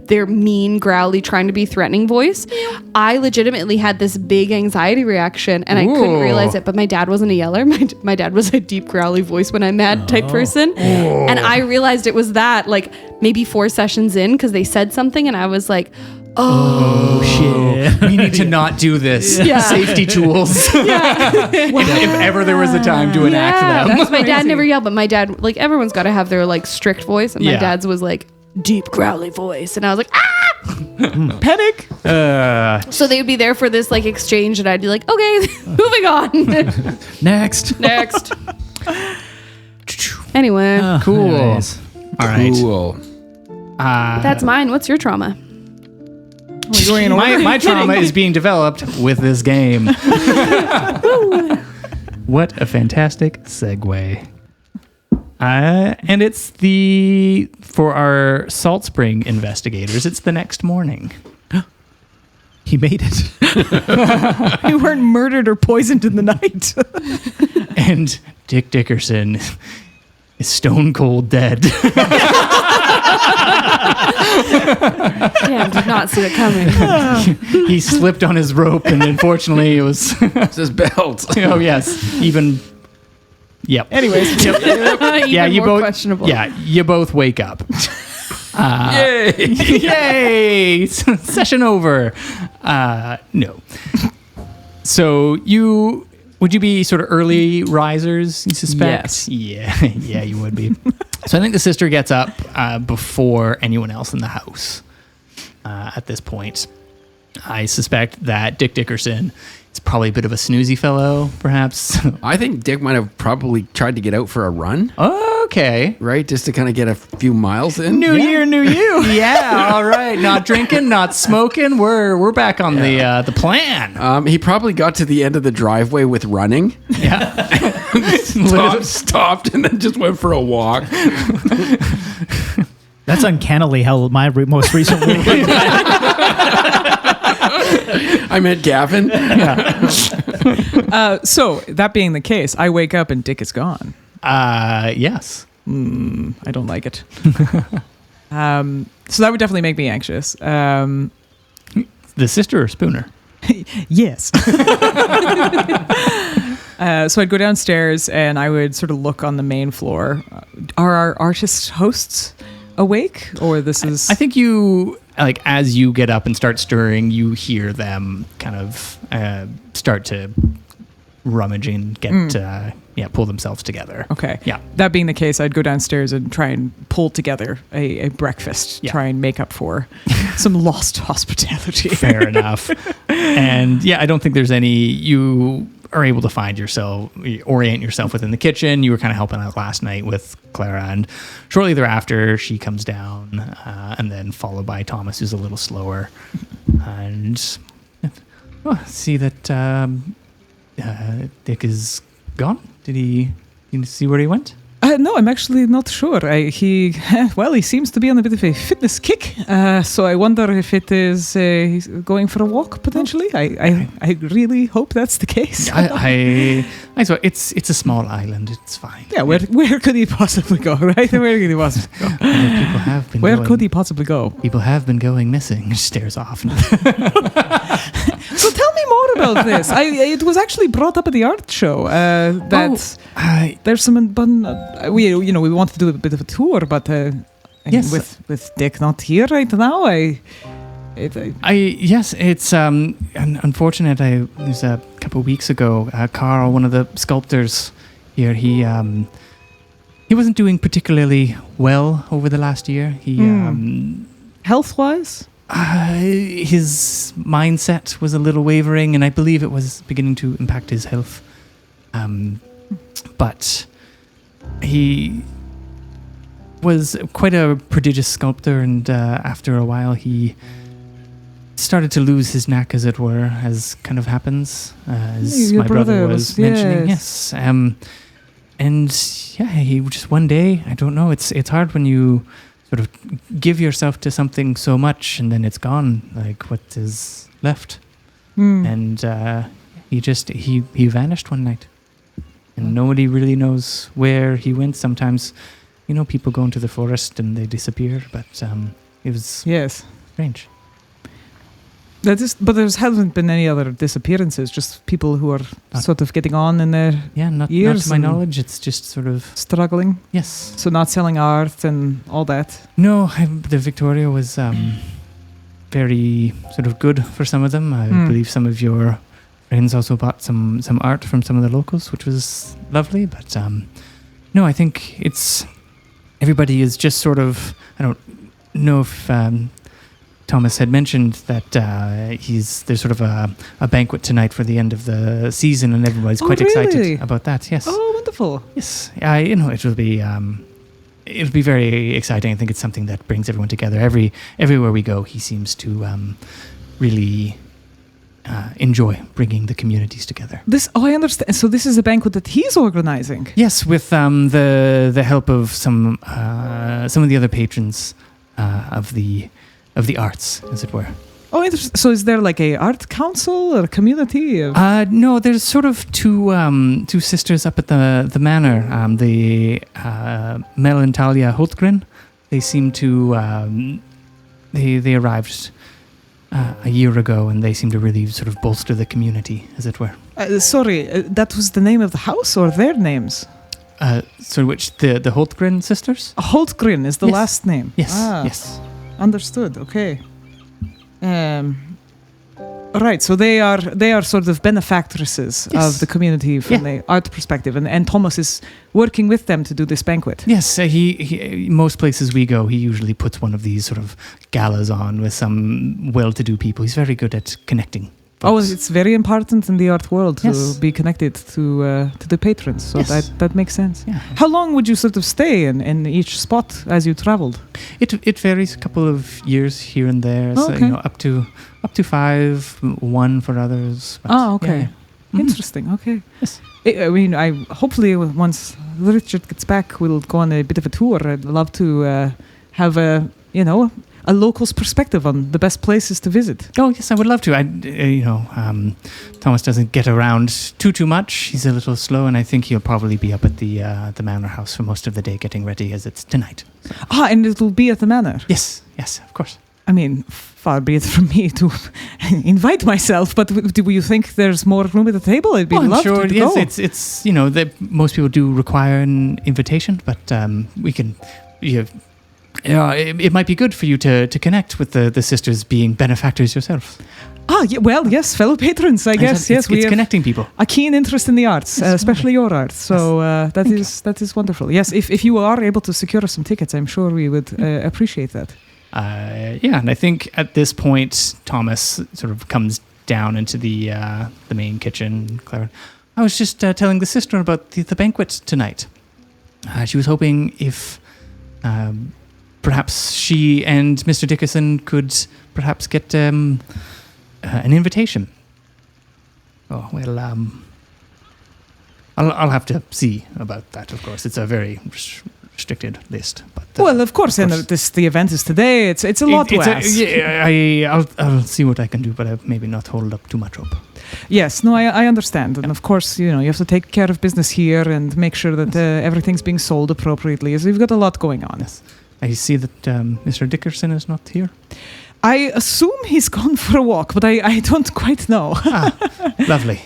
their mean growly trying to be threatening voice, I legitimately had this big anxiety reaction, and I couldn't realize it. But my dad wasn't a yeller. My dad was a deep growly voice when I'm mad type person, and I realized it was that maybe 4 sessions in, because they said something and I was like, Oh, shit. We need to not do this. Yeah. Safety tools. if ever there was a time to enact them. That's my dad never yelled, but my dad, everyone's got to have their strict voice, and my Yeah. dad's was deep growly voice, and I was like, ah, Panic. so they would be there for this exchange, and I'd be like, okay, moving on. Next. Next. Anyway, Cool. Anyways. All right. Cool. that's mine. What's your trauma? My trauma is being developed with this game. What a fantastic segue. And it's for our Saltspring investigators, it's the next morning. He made it. You weren't murdered or poisoned in the night. And Dick Dickerson is stone cold dead. Damn, did not see it coming. He slipped on his rope, and unfortunately it was... It's his belt. Oh, yes. Even... Yep. Anyways, Even Yeah, you more both... questionable. Yeah, you both wake up. Yay! Yay! Session over. No. So would you be sort of early risers, you suspect? Yes. Yeah, you would be. So I think the sister gets up before anyone else in the house at this point. I suspect that Dick Dickerson is probably a bit of a snoozy fellow, perhaps. I think Dick might have probably tried to get out for a run. Okay. right? Just to kind of get a few miles in. New year, new you. Yeah. All right. Not drinking, not smoking. We're back on the plan. He probably got to the end of the driveway with running. Yeah. stopped, and then just went for a walk. That's uncannily how my most recent week went. I meant Gavin. So that being the case, I wake up and Dick is gone. Yes. I don't like it. So that would definitely make me anxious. The sister or Spooner? Yes. So I'd go downstairs and I would sort of look on the main floor. Are our artist hosts awake, or this is? I think you, like, as you get up and start stirring, you hear them kind of start to rummage and get pull themselves together. Okay. Yeah. That being the case, I'd go downstairs and try and pull together a breakfast, try and make up for some lost hospitality. Fair enough. And I don't think there's any, you are able to find yourself, orient yourself within the kitchen. You were kind of helping out last night with Clara, and shortly thereafter she comes down, and then followed by Thomas, who's a little slower. And see that Dick is gone. Did you see where he went? No, I'm actually not sure. He seems to be on a bit of a fitness kick. So I wonder if it is he's going for a walk potentially. I really hope that's the case. I swear, it's a small island. It's fine. Yeah, where could he possibly go? Right? Where could he possibly go? People have been. Where could he possibly go? People have been going missing. Stares off. So tell me more about this. It was actually brought up at the art show that there's some. We want to do a bit of a tour, but yes, with Dick not here right now, it's unfortunate. There's a couple of weeks ago, Carl, one of the sculptors here, he wasn't doing particularly well over the last year. He health-wise. His mindset was a little wavering, and I believe it was beginning to impact his health. But he was quite a prodigious sculptor, and after a while he started to lose his knack, as it were, as kind of happens, as my brother was mentioning. Yes. And he just one day, I don't know, it's hard when you sort of give yourself to something so much and then it's gone, like what is left. And he vanished one night, and nobody really knows where he went. Sometimes people go into the forest and they disappear, but it was strange. But there hasn't been any other disappearances, just people who are sort of getting on in their years. Not to my knowledge. It's just sort of struggling. Yes. So not selling art and all that. No, the Victoria was very sort of good for some of them. I believe some of your friends also bought some art from some of the locals, which was lovely. But no, I think everybody is just sort of, I don't know if Thomas had mentioned that there's sort of a banquet tonight for the end of the season, and everybody's quite excited about that. Yes. Oh, wonderful. Yes. It'll be very exciting. I think it's something that brings everyone together. Everywhere we go, he seems to really enjoy bringing the communities together. I understand. So this is a banquet that he's organizing. Yes, with the help of some of the other patrons of the arts, as it were. Oh, interesting. So is there like a art council or a community? No, there's sort of two sisters up at the manor. The Mel and Talia Hultgren. They seem to they arrived a year ago, and they seem to really sort of bolster the community, as it were. Sorry, that was the name of the house or their names? So which the Hultgren sisters? Hultgren is the last name. Yes. Yes. Understood. Okay. Right. So they are sort of benefactresses of the community from the art perspective, and Thomas is working with them to do this banquet. Yes. He most places we go, he usually puts one of these sort of galas on with some well-to-do people. He's very good at connecting books. It's very important in the art world to Yes. be connected to the patrons. So Yes. that makes sense. Yeah. How long would you sort of stay in each spot as you traveled? It varies a couple of years here and there. So, Okay. up to 5, 1 for others. But, Okay. yeah. Mhm. Interesting. Okay. Yes. I mean, hopefully once Richard gets back, we'll go on a bit of a tour. I'd love to have a local's perspective on the best places to visit. Oh yes, I would love to. Thomas doesn't get around too much. He's a little slow, and I think he'll probably be up at the manor house for most of the day, getting ready as it's tonight. And it will be at the manor. Yes, of course. I mean, far be it from me to invite myself, but do you think there's more room at the table? I'd be I'm loved sure. to Yes, go. it's that most people do require an invitation, but we can. It might be good for you to connect with the sisters, being benefactors yourself. Yes, fellow patrons, I guess. It's We have connecting people. a keen interest in the arts, especially your art. So that is wonderful. Yes, if you are able to secure us some tickets, I'm sure we would appreciate that. And I think at this point, Thomas sort of comes down into the main kitchen. Clara, I was just telling the sister about the banquet tonight. She was hoping if perhaps she and Mr. Dickerson could perhaps get an invitation. Oh, well, I'll have to see about that, of course. It's a very restricted list. But, Of course, and the event is today. It's a lot to ask. I'll see what I can do, but I maybe not hold up too much hope. Yes, no, I understand. And of course, you have to take care of business here and make sure that everything's being sold appropriately. So you've got a lot going on. Yes. I see that Mr. Dickerson is not here. I assume he's gone for a walk, but I don't quite know. Lovely.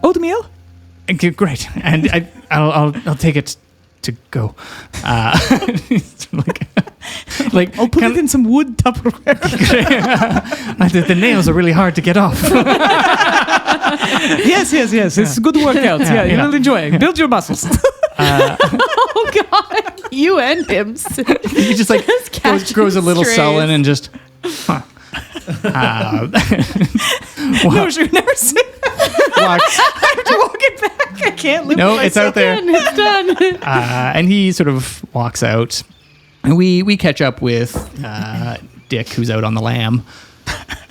Oatmeal? Okay, great. And I'll take it to go. I'll put it in some wood Tupperware. The nails are really hard to get off. Yes. It's a good workout. Yeah, you'll enjoy it. Build your muscles. Oh God, you and him. He just grows a little strays. sullen and just. No, sure, never seen that. Walks. I have to walk it back. I can't live No, with it's out myself. there. It's done. And he sort of walks out. And we catch up with Dick, who's out on the lam.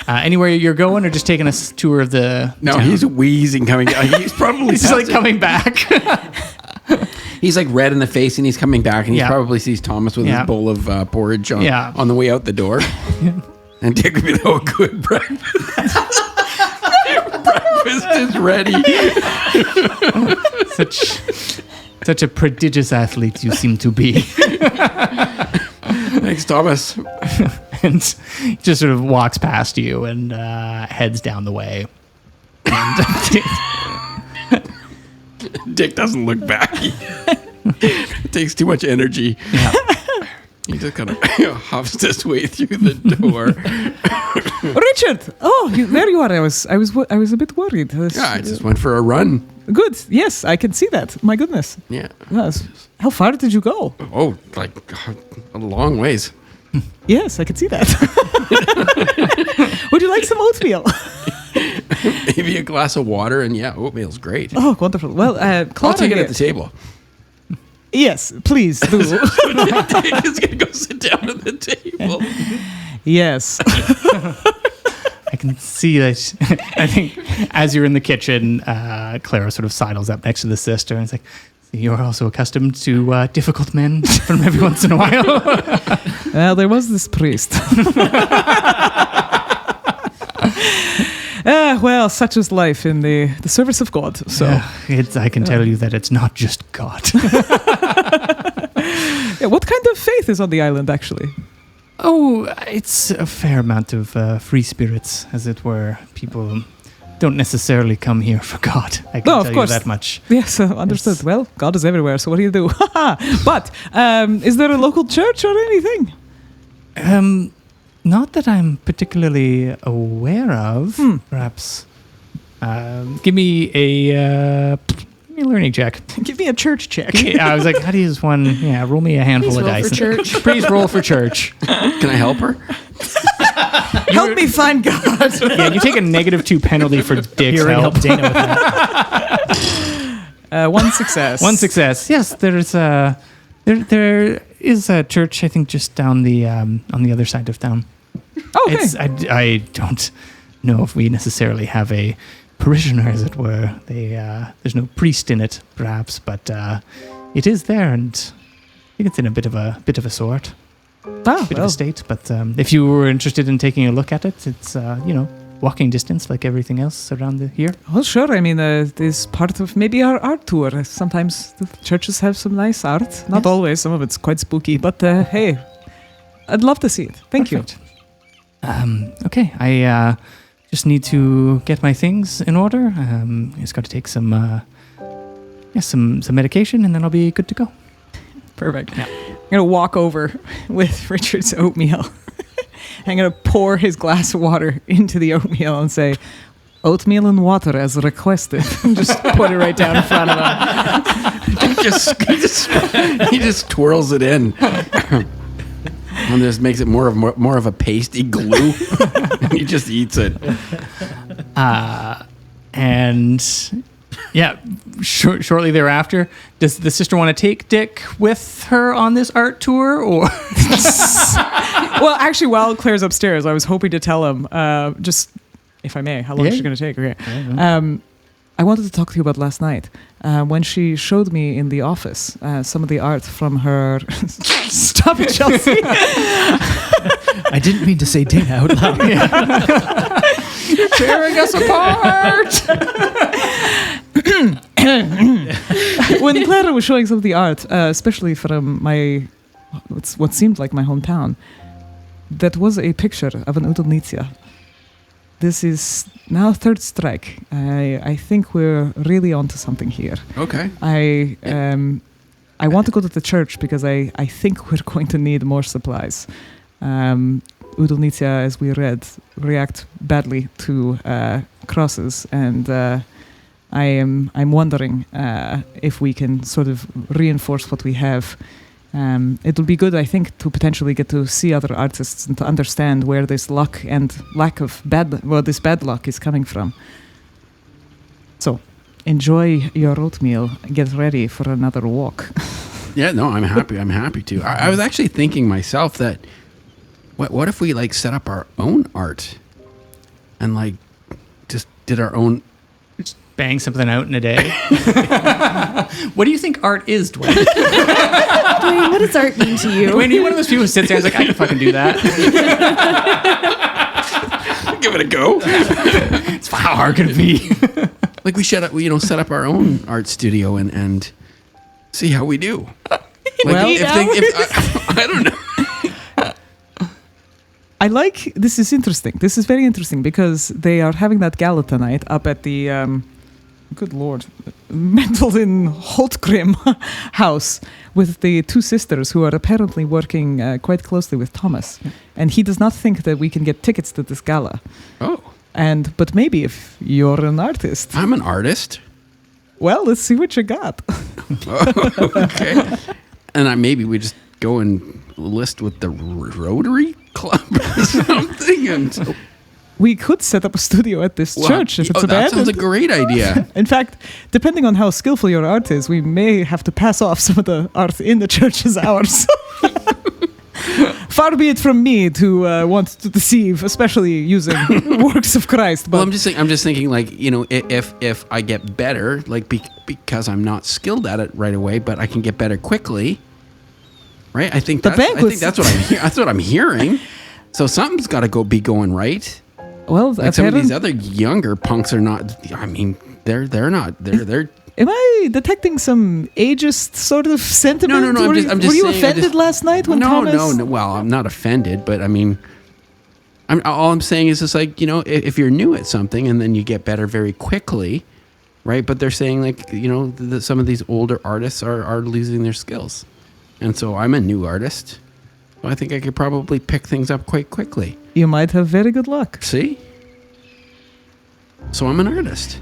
Anywhere you're going, or just taking a tour of the No, town? he's wheezing coming down. He's probably He's just coming back. He's red in the face, and he's coming back, and he Yeah. probably sees Thomas with Yeah. his bowl of porridge Yeah. on the way out the door. And Dick would be like, "Oh, good breakfast! Breakfast is ready." Such a prodigious athlete you seem to be. Thanks, Thomas. And he just sort of walks past you and heads down the way. And Dick doesn't look back. It takes too much energy. yeah. He just kind of huffs his way through the door. Richard! There you are. I was a bit worried. Yeah, I just went for a run. Good. Yes, I can see that. My goodness. Yeah. Yes. How far did you go? Oh, a long ways. Yes, I can see that. Would you like some oatmeal? Maybe a glass of water, and oatmeal's great. Oh, wonderful. Well, I'll Clara take it here- at the table. Yes, please do. Dick is going to go sit down at the table. Yes. I can see that. I think as you're in the kitchen, Clara sort of sidles up next to the sister and is like, "You're also accustomed to difficult men from every once in a while." Well, there was this priest. Well, such is life in the service of God. So, I can tell you that it's not just God. what kind of faith is on the island, actually? Oh, it's a fair amount of free spirits, as it were. People don't necessarily come here for God. I can tell you that much. Yes, understood. Yes. Well, God is everywhere, so what do you do? But is there a local church or anything? Not that I'm particularly aware of. Perhaps. Give me a learning check. Give me a church check. Yeah, I was like, how do you use one? Yeah, roll me a handful Please of roll dice. for church. Please roll for church. Can I help her? Help me find God. Yeah, you take a -2 penalty for Dick's You already help. helped Dana with that. One success. One success. Yes, there's there is a church, I think, just down the on the other side of town. Oh, okay. I don't know if we necessarily have a parishioner, as it were. There's no priest in it, perhaps, but it is there, and I think it's in a bit of a sort, bit of a state. But if you were interested in taking a look at it, it's walking distance like everything else around here. Well, sure. I mean, this part of maybe our art tour. Sometimes the churches have some nice art. Not always. Some of it's quite spooky. But hey, I'd love to see it. Thank you. Okay, I just need to get my things in order. Just got to take some medication, and then I'll be good to go. Perfect. Yeah. I'm going to walk over with Richard's oatmeal. I'm going to pour his glass of water into the oatmeal and say, oatmeal and water as requested. Just put it right down in front of him. he just twirls it in. And this makes it more of a pasty glue. And he just eats it. And yeah, shortly thereafter, does the sister want to take Dick with her on this art tour, or? Well, actually, while Claire's upstairs, I was hoping to tell him, just if I may, how long is she going to take? Okay. I wanted to talk to you about last night when she showed me in the office some of the art from her. Stop it, Chelsea! I didn't mean to say Dana out loud. You're tearing us apart. When Clara was showing some of the art, especially from what seemed like my hometown, that was a picture of an Udolnitsia. This is now third strike. I think we're really onto something here. Okay. I want to go to the church because I think we're going to need more supplies. Udolnitsia, as we read, react badly to crosses, and I'm wondering if we can sort of reinforce what we have. It will be good, I think, to potentially get to see other artists and to understand where this luck and lack of this bad luck is coming from. So, enjoy your oatmeal. Get ready for another walk. Yeah, no, I'm happy. I'm happy to. I was actually thinking myself that, what if we like set up our own art, and like just did our own. Bang something out in a day. What do you think art is, Dwayne? Dwayne, what does art mean to you? Dwayne, are you one of those people who sits there and is like, I can fucking do that? Give it a go. It's how hard can it be? Like we should, set up our own art studio and see how we do. Like I don't know. This is interesting. This is very interesting because they are having that gala tonight up at the, good Lord, Mendelin Holtgrim house with the two sisters who are apparently working quite closely with Thomas. And he does not think that we can get tickets to this gala. Oh. But maybe if you're an artist. I'm an artist. Well, let's see what you got. Okay. And maybe we just go and list with the Rotary Club or something. And we could set up a studio at this church if it's abandoned. That sounds a great idea. In fact, depending on how skillful your art is, we may have to pass off some of the art in the church as ours. Far be it from me to want to deceive, especially using works of Christ. But well, I'm just thinking, like, if I get better, like because I'm not skilled at it right away, but I can get better quickly. Right, I think that's what I'm hearing. So something's got to be going right. Well, like some of these other younger punks are not. I mean, they're not. They're. Am I detecting some ageist sort of sentiment? No. Were you offended last night when Thomas? No. Well, I'm not offended, but I mean, all I'm saying is just like, if you're new at something and then you get better very quickly, right? But they're saying like, some of these older artists are losing their skills. And so I'm a new artist. So I think I could probably pick things up quite quickly. You might have very good luck. See? So I'm an artist.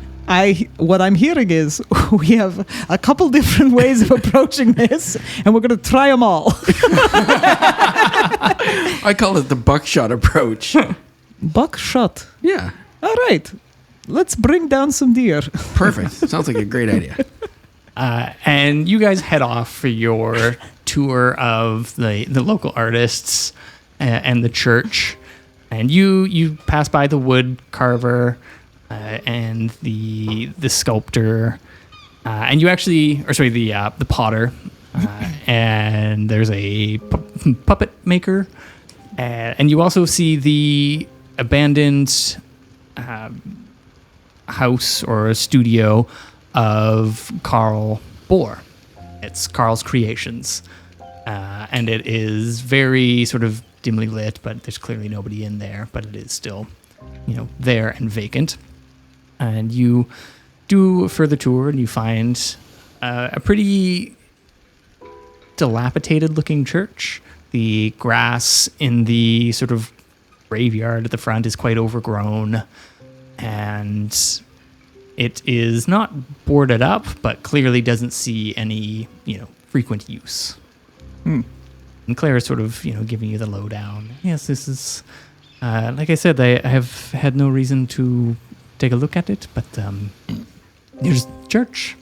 what I'm hearing is we have a couple different ways of approaching this, and we're going to try them all. I call it the buckshot approach. Buckshot. Yeah. All right. Let's bring down some deer. Perfect. Sounds like a great idea. And you guys head off for your tour of the local artists and the church. And you pass by the wood carver and the sculptor, and you actually, or sorry, the potter, and there's a puppet maker, and you also see the abandoned house or studio of Carl Bohr. It's Carl's Creations, and it is very sort of dimly lit, but there's clearly nobody in there, but it is still, there and vacant. And you do a further tour and you find a pretty dilapidated looking church. The grass in the sort of graveyard at the front is quite overgrown, and it is not boarded up, but clearly doesn't see any, frequent use. And Claire is sort of, giving you the lowdown. Yes, this is, like I said, I have had no reason to take a look at it, but there's church.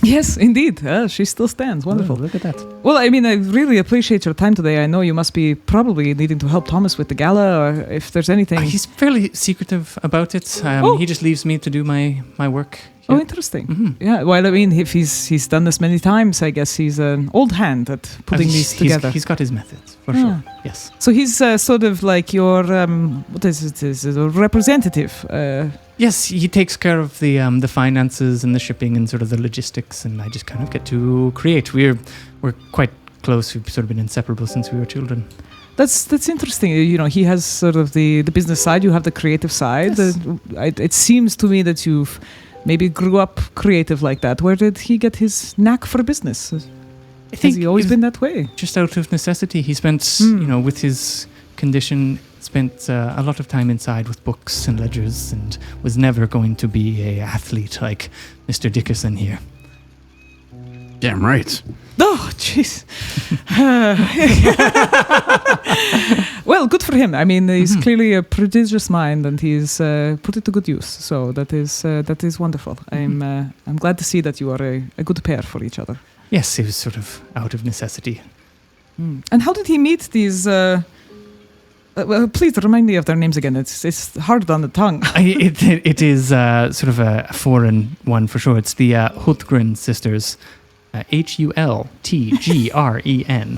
Yes, indeed. She still stands. Wonderful. Oh, look at that. Well, I really appreciate your time today. I know you must be probably needing to help Thomas with the gala, or if there's anything. He's fairly secretive about it. He just leaves me to do my work. Oh, here. interesting. Mm-hmm. Yeah. Well, if he's done this many times, I guess he's an old hand at putting these together. He's got his methods for sure. Yes. So he's sort of like your what is it? Is it a representative? Yes, he takes care of the finances and the shipping and sort of the logistics, and I just kind of get to create. We're quite close. We've sort of been inseparable since we were children. That's interesting. He has sort of the business side. You have the creative side. Yes. It seems to me that you've maybe grew up creative like that. Where did he get his knack for business? I think has he always been that way? Just out of necessity. He spent, with his condition, spent a lot of time inside with books and ledgers, and was never going to be a athlete like Mr. Dickerson here. Damn right. Oh, jeez. Well, good for him. I mean, he's clearly a prodigious mind, and he's put it to good use. So that is wonderful. I'm glad to see that you are a good pair for each other. Yes, it was sort of out of necessity. And how did he meet these? Well, please remind me of their names again. It's hard on the tongue. It is sort of a foreign one for sure. It's the Hultgren sisters. Hultgren.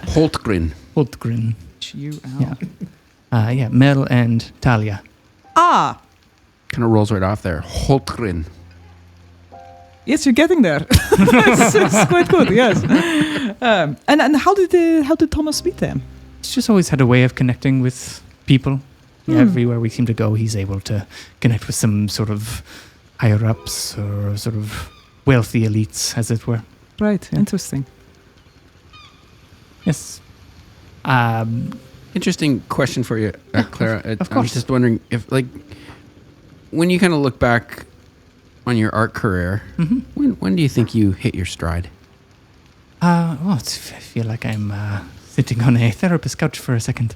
Hultgren. Hultgren. H-U-L. Yeah, Mel and Talia. Ah, Kind of rolls right off there. Hultgren. yes, you're getting there. it's quite good. Yes. And how did Thomas meet them? He's just always had a way of connecting with people. Everywhere we seem to go, he's able to connect with some sort of higher ups or sort of wealthy elites, as it were. Right. Yeah. Interesting. Yes. Interesting question for you, Clara. Of course. I'm just wondering if, when you kind of look back on your art career, when do you think you hit your stride? I feel like I'm sitting on a therapist couch for a second.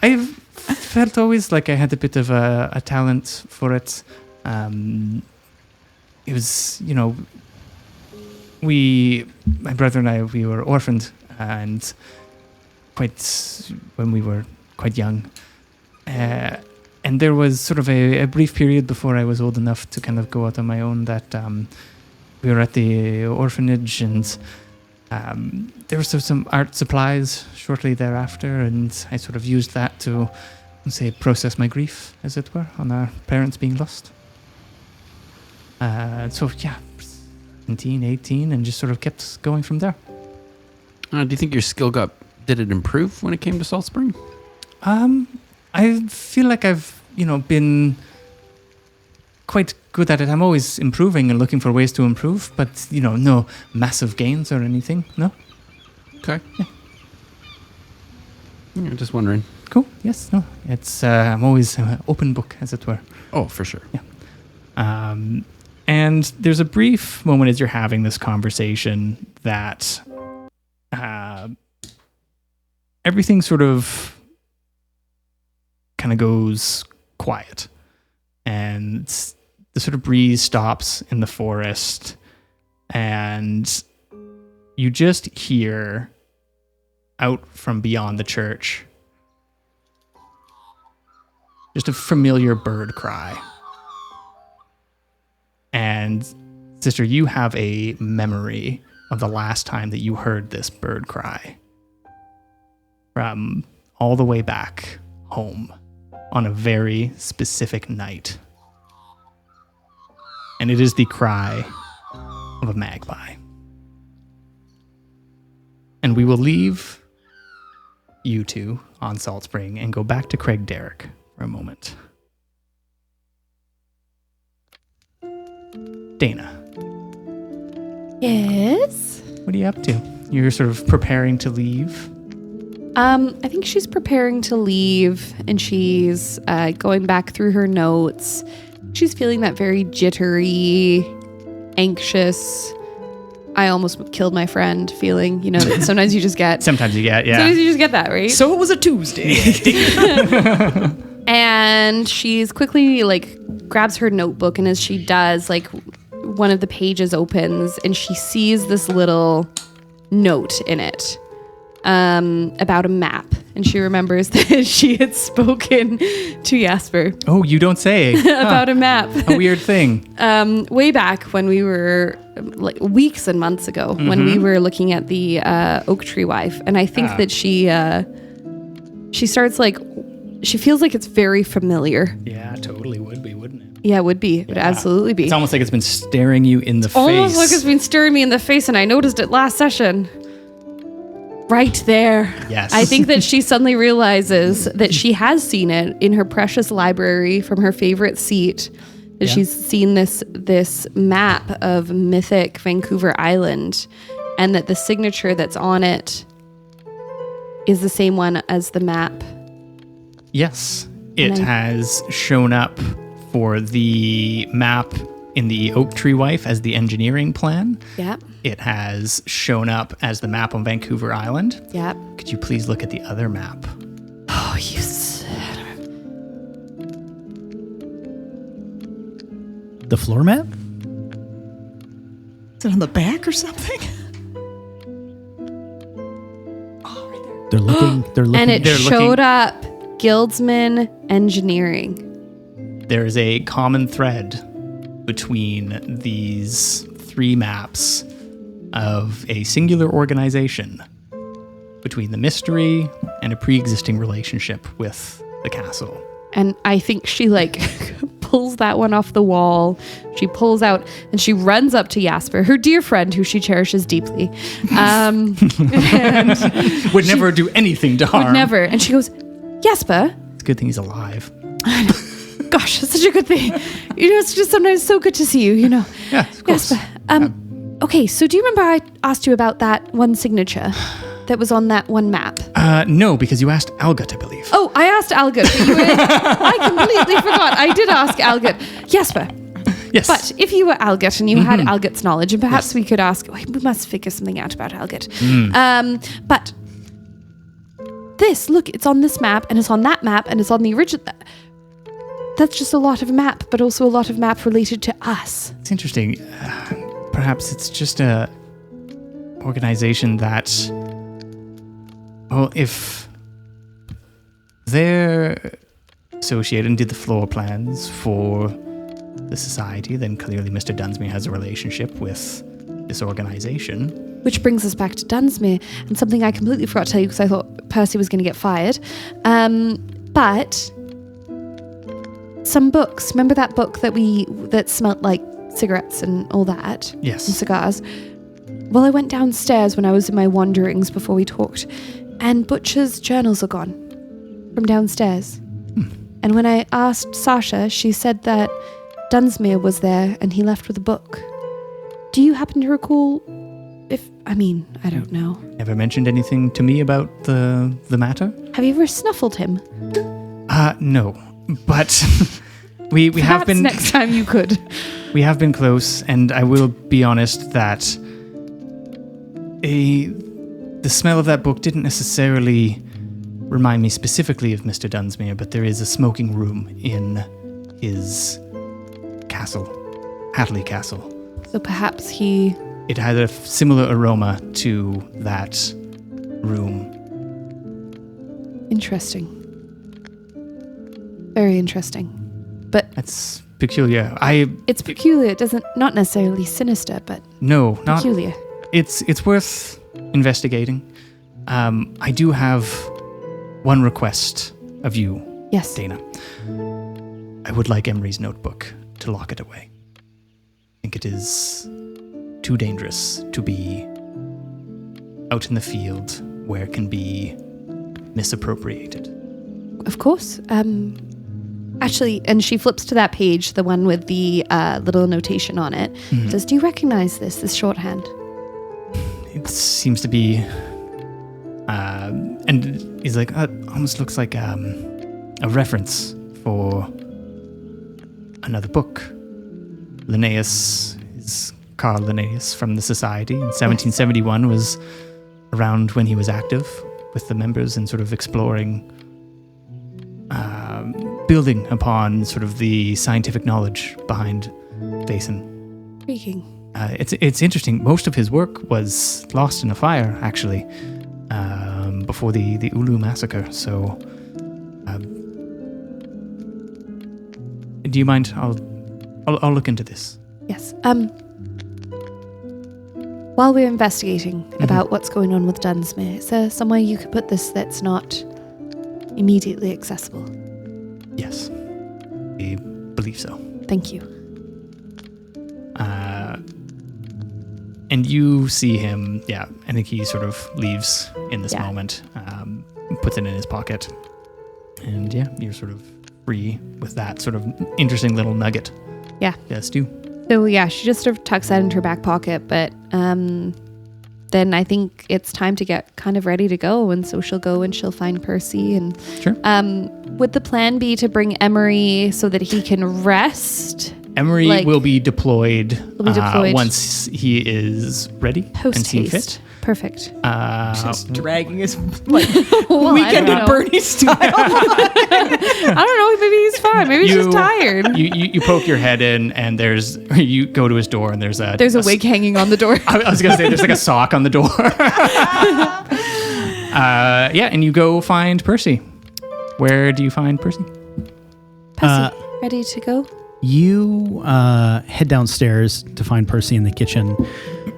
I've felt always like I had a bit of a talent for it. It was, my brother and I, we were orphaned, and when we were quite young. And there was sort of a brief period before I was old enough to kind of go out on my own that we were at the orphanage, and there were some art supplies shortly thereafter, and I sort of used that to, process my grief, as it were, on our parents being lost. 17, 18, and just sort of kept going from there. Do you think your skill did it improve when it came to Saltspring? I feel like I've, been quite good at it. I'm always improving and looking for ways to improve, but, no massive gains or anything, no? Okay. Yeah, just wondering. Cool. Yes. No. It's I'm always open book, as it were. Oh, for sure. And there's a brief moment as you're having this conversation that everything sort of kind of goes quiet, and the sort of breeze stops in the forest, and you just hear out from beyond the church just a familiar bird cry. And sister, you have a memory of the last time that you heard this bird cry from all the way back home on a very specific night. And it is the cry of a magpie. And we will leave you two on Saltspring and go back to Craig Derrick for a moment. Daina. Yes? What are you up to? You're sort of preparing to leave? I think she's preparing to leave, and she's going back through her notes. She's feeling that very jittery, anxious, I almost killed my friend feeling, that sometimes you just get... Sometimes you get, yeah. Sometimes you just get that, right? So it was a Tuesday. And she's quickly, grabs her notebook, and as she does, one of the pages opens, and she sees this little note in it about a map. And she remembers that she had spoken to Jasper. Oh, you don't say. About a map. A weird thing. Way back when we were, weeks and months ago, when we were looking at the oak tree wife. And I think that she starts, she feels like it's very familiar. Yeah, totally would be, wouldn't it? Yeah, it would be. It would absolutely be. It's almost like it's been staring you in the face. Almost like it's been staring me in the face, and I noticed it last session. Right there. Yes. I think that she suddenly realizes that she has seen it in her precious library from her favorite seat. That she's seen this map of mythic Vancouver Island, and that the signature that's on it is the same one as the map. Yes. It has shown up for the map in the Oak Tree Wife as the engineering plan. Yep. It has shown up as the map on Vancouver Island. Yep. Could you please look at the other map? Oh, you said. The floor map? Is it on the back or something? They're looking. And it They're showed up Guildsman Engineering. There is a common thread between these three maps of a singular organization, between the mystery and a pre-existing relationship with the castle. And I think she pulls that one off the wall. She pulls out and she runs up to Jasper, her dear friend who she cherishes deeply. And Would never do anything to harm. would never. And she goes, Jasper. It's a good thing he's alive. Gosh, that's such a good thing. It's just sometimes so good to see you, Yeah, of course. Jasper. Okay, so do you remember I asked you about that one signature that was on that one map? No, because you asked Algut, I believe. Oh, I asked Algut. I completely forgot. I did ask Algut. Jasper. Yes. But if you were Algut and you had Algut's knowledge, and perhaps we could ask, we must figure something out about Algut. But look, it's on this map, and it's on that map, and it's on the original. That's just a lot of map, but also a lot of map related to us. It's interesting. Perhaps it's just a organization that, well, if they're associated and did the floor plans for the society, then clearly Mr. Dunsmuir has a relationship with this organization. Which brings us back to Dunsmuir, and something I completely forgot to tell you because I thought Percy was going to get fired. But some books. Remember that book that smelled like cigarettes and all that? Yes. And cigars. Well, I went downstairs when I was in my wanderings before we talked, and Butcher's journals are gone from downstairs. And when I asked Sasha, she said that Dunsmuir was there and he left with a book. Do you happen to recall I don't know. Ever mentioned anything to me about the matter? Have you ever snuffled him? No, but we have Perhaps been next time you could. we have been close, and I will be honest that the smell of that book didn't necessarily remind me specifically of Mr. Dunsmuir, but there is a smoking room in his castle, Hatley Castle. So perhaps he... It had a similar aroma to that room. Interesting. Very interesting. But That's peculiar. it's peculiar. It doesn't... Not necessarily sinister, but No, not... peculiar. It's worth investigating. I do have one request of you, Yes. Daina. I would like Emery's notebook to lock it away. I think it is too dangerous to be out in the field where it can be misappropriated. Of course. Actually, and she flips to that page, the one with the little notation on it. Says, do you recognize this shorthand? It seems to be... and he's like, almost looks like a reference for another book. Linnaeus is Carl Linnaeus from the Society in 1771 was around when he was active with the members and sort of exploring, building upon sort of the scientific knowledge behind Vaesen. Intriguing. It's interesting. Most of his work was lost in a fire, actually, before the Ulu massacre. So, do you mind? I'll look into this. Yes. While we're investigating about what's going on with Dunsmuir, is there somewhere you could put this that's not immediately accessible? Yes, I believe so. Thank you. And you see him, I think he sort of leaves in this moment, puts it in his pocket. And you're sort of free with that sort of interesting little nugget. Yeah. Yes, do. So she just sort of tucks that into her back pocket, but then I think it's time to get kind of ready to go, and so she'll go and she'll find Percy. And Sure. Would the plan be to bring Emery so that he can rest? Emery will be deployed, deployed. Once he is ready and seen fit. Post-haste. Perfect. Just dragging his like Well, weekend I at don't know. Bernie style. I don't know. Maybe he's fine. Maybe he's just tired. You poke your head in, and you go to his door, and there's a wig hanging on the door. I was gonna say there's like a sock on the door. And you go find Percy. Where do you find Percy? Percy, ready to go? You head downstairs to find Percy in the kitchen,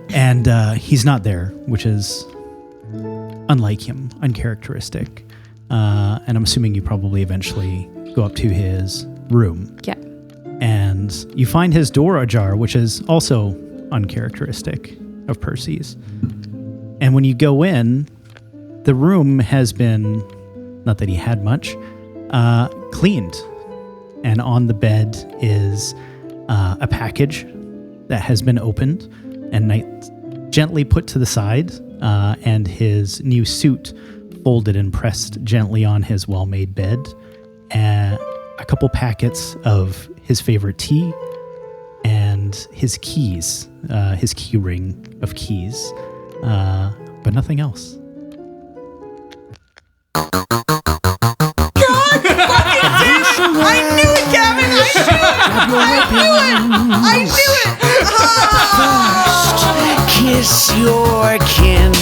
and he's not there, which is unlike him, uncharacteristic. And I'm assuming you probably eventually go up to his room. Yeah. And you find his door ajar, which is also uncharacteristic of Percy's. And when you go in, the room has been, not that he had much, cleaned. And on the bed is a package that has been opened and gently put to the side, and his new suit folded and pressed gently on his well-made bed, and a couple packets of his favorite tea, and his keys, his key ring of keys, but nothing else. I knew it, Gavin. I knew it. Kiss your kin.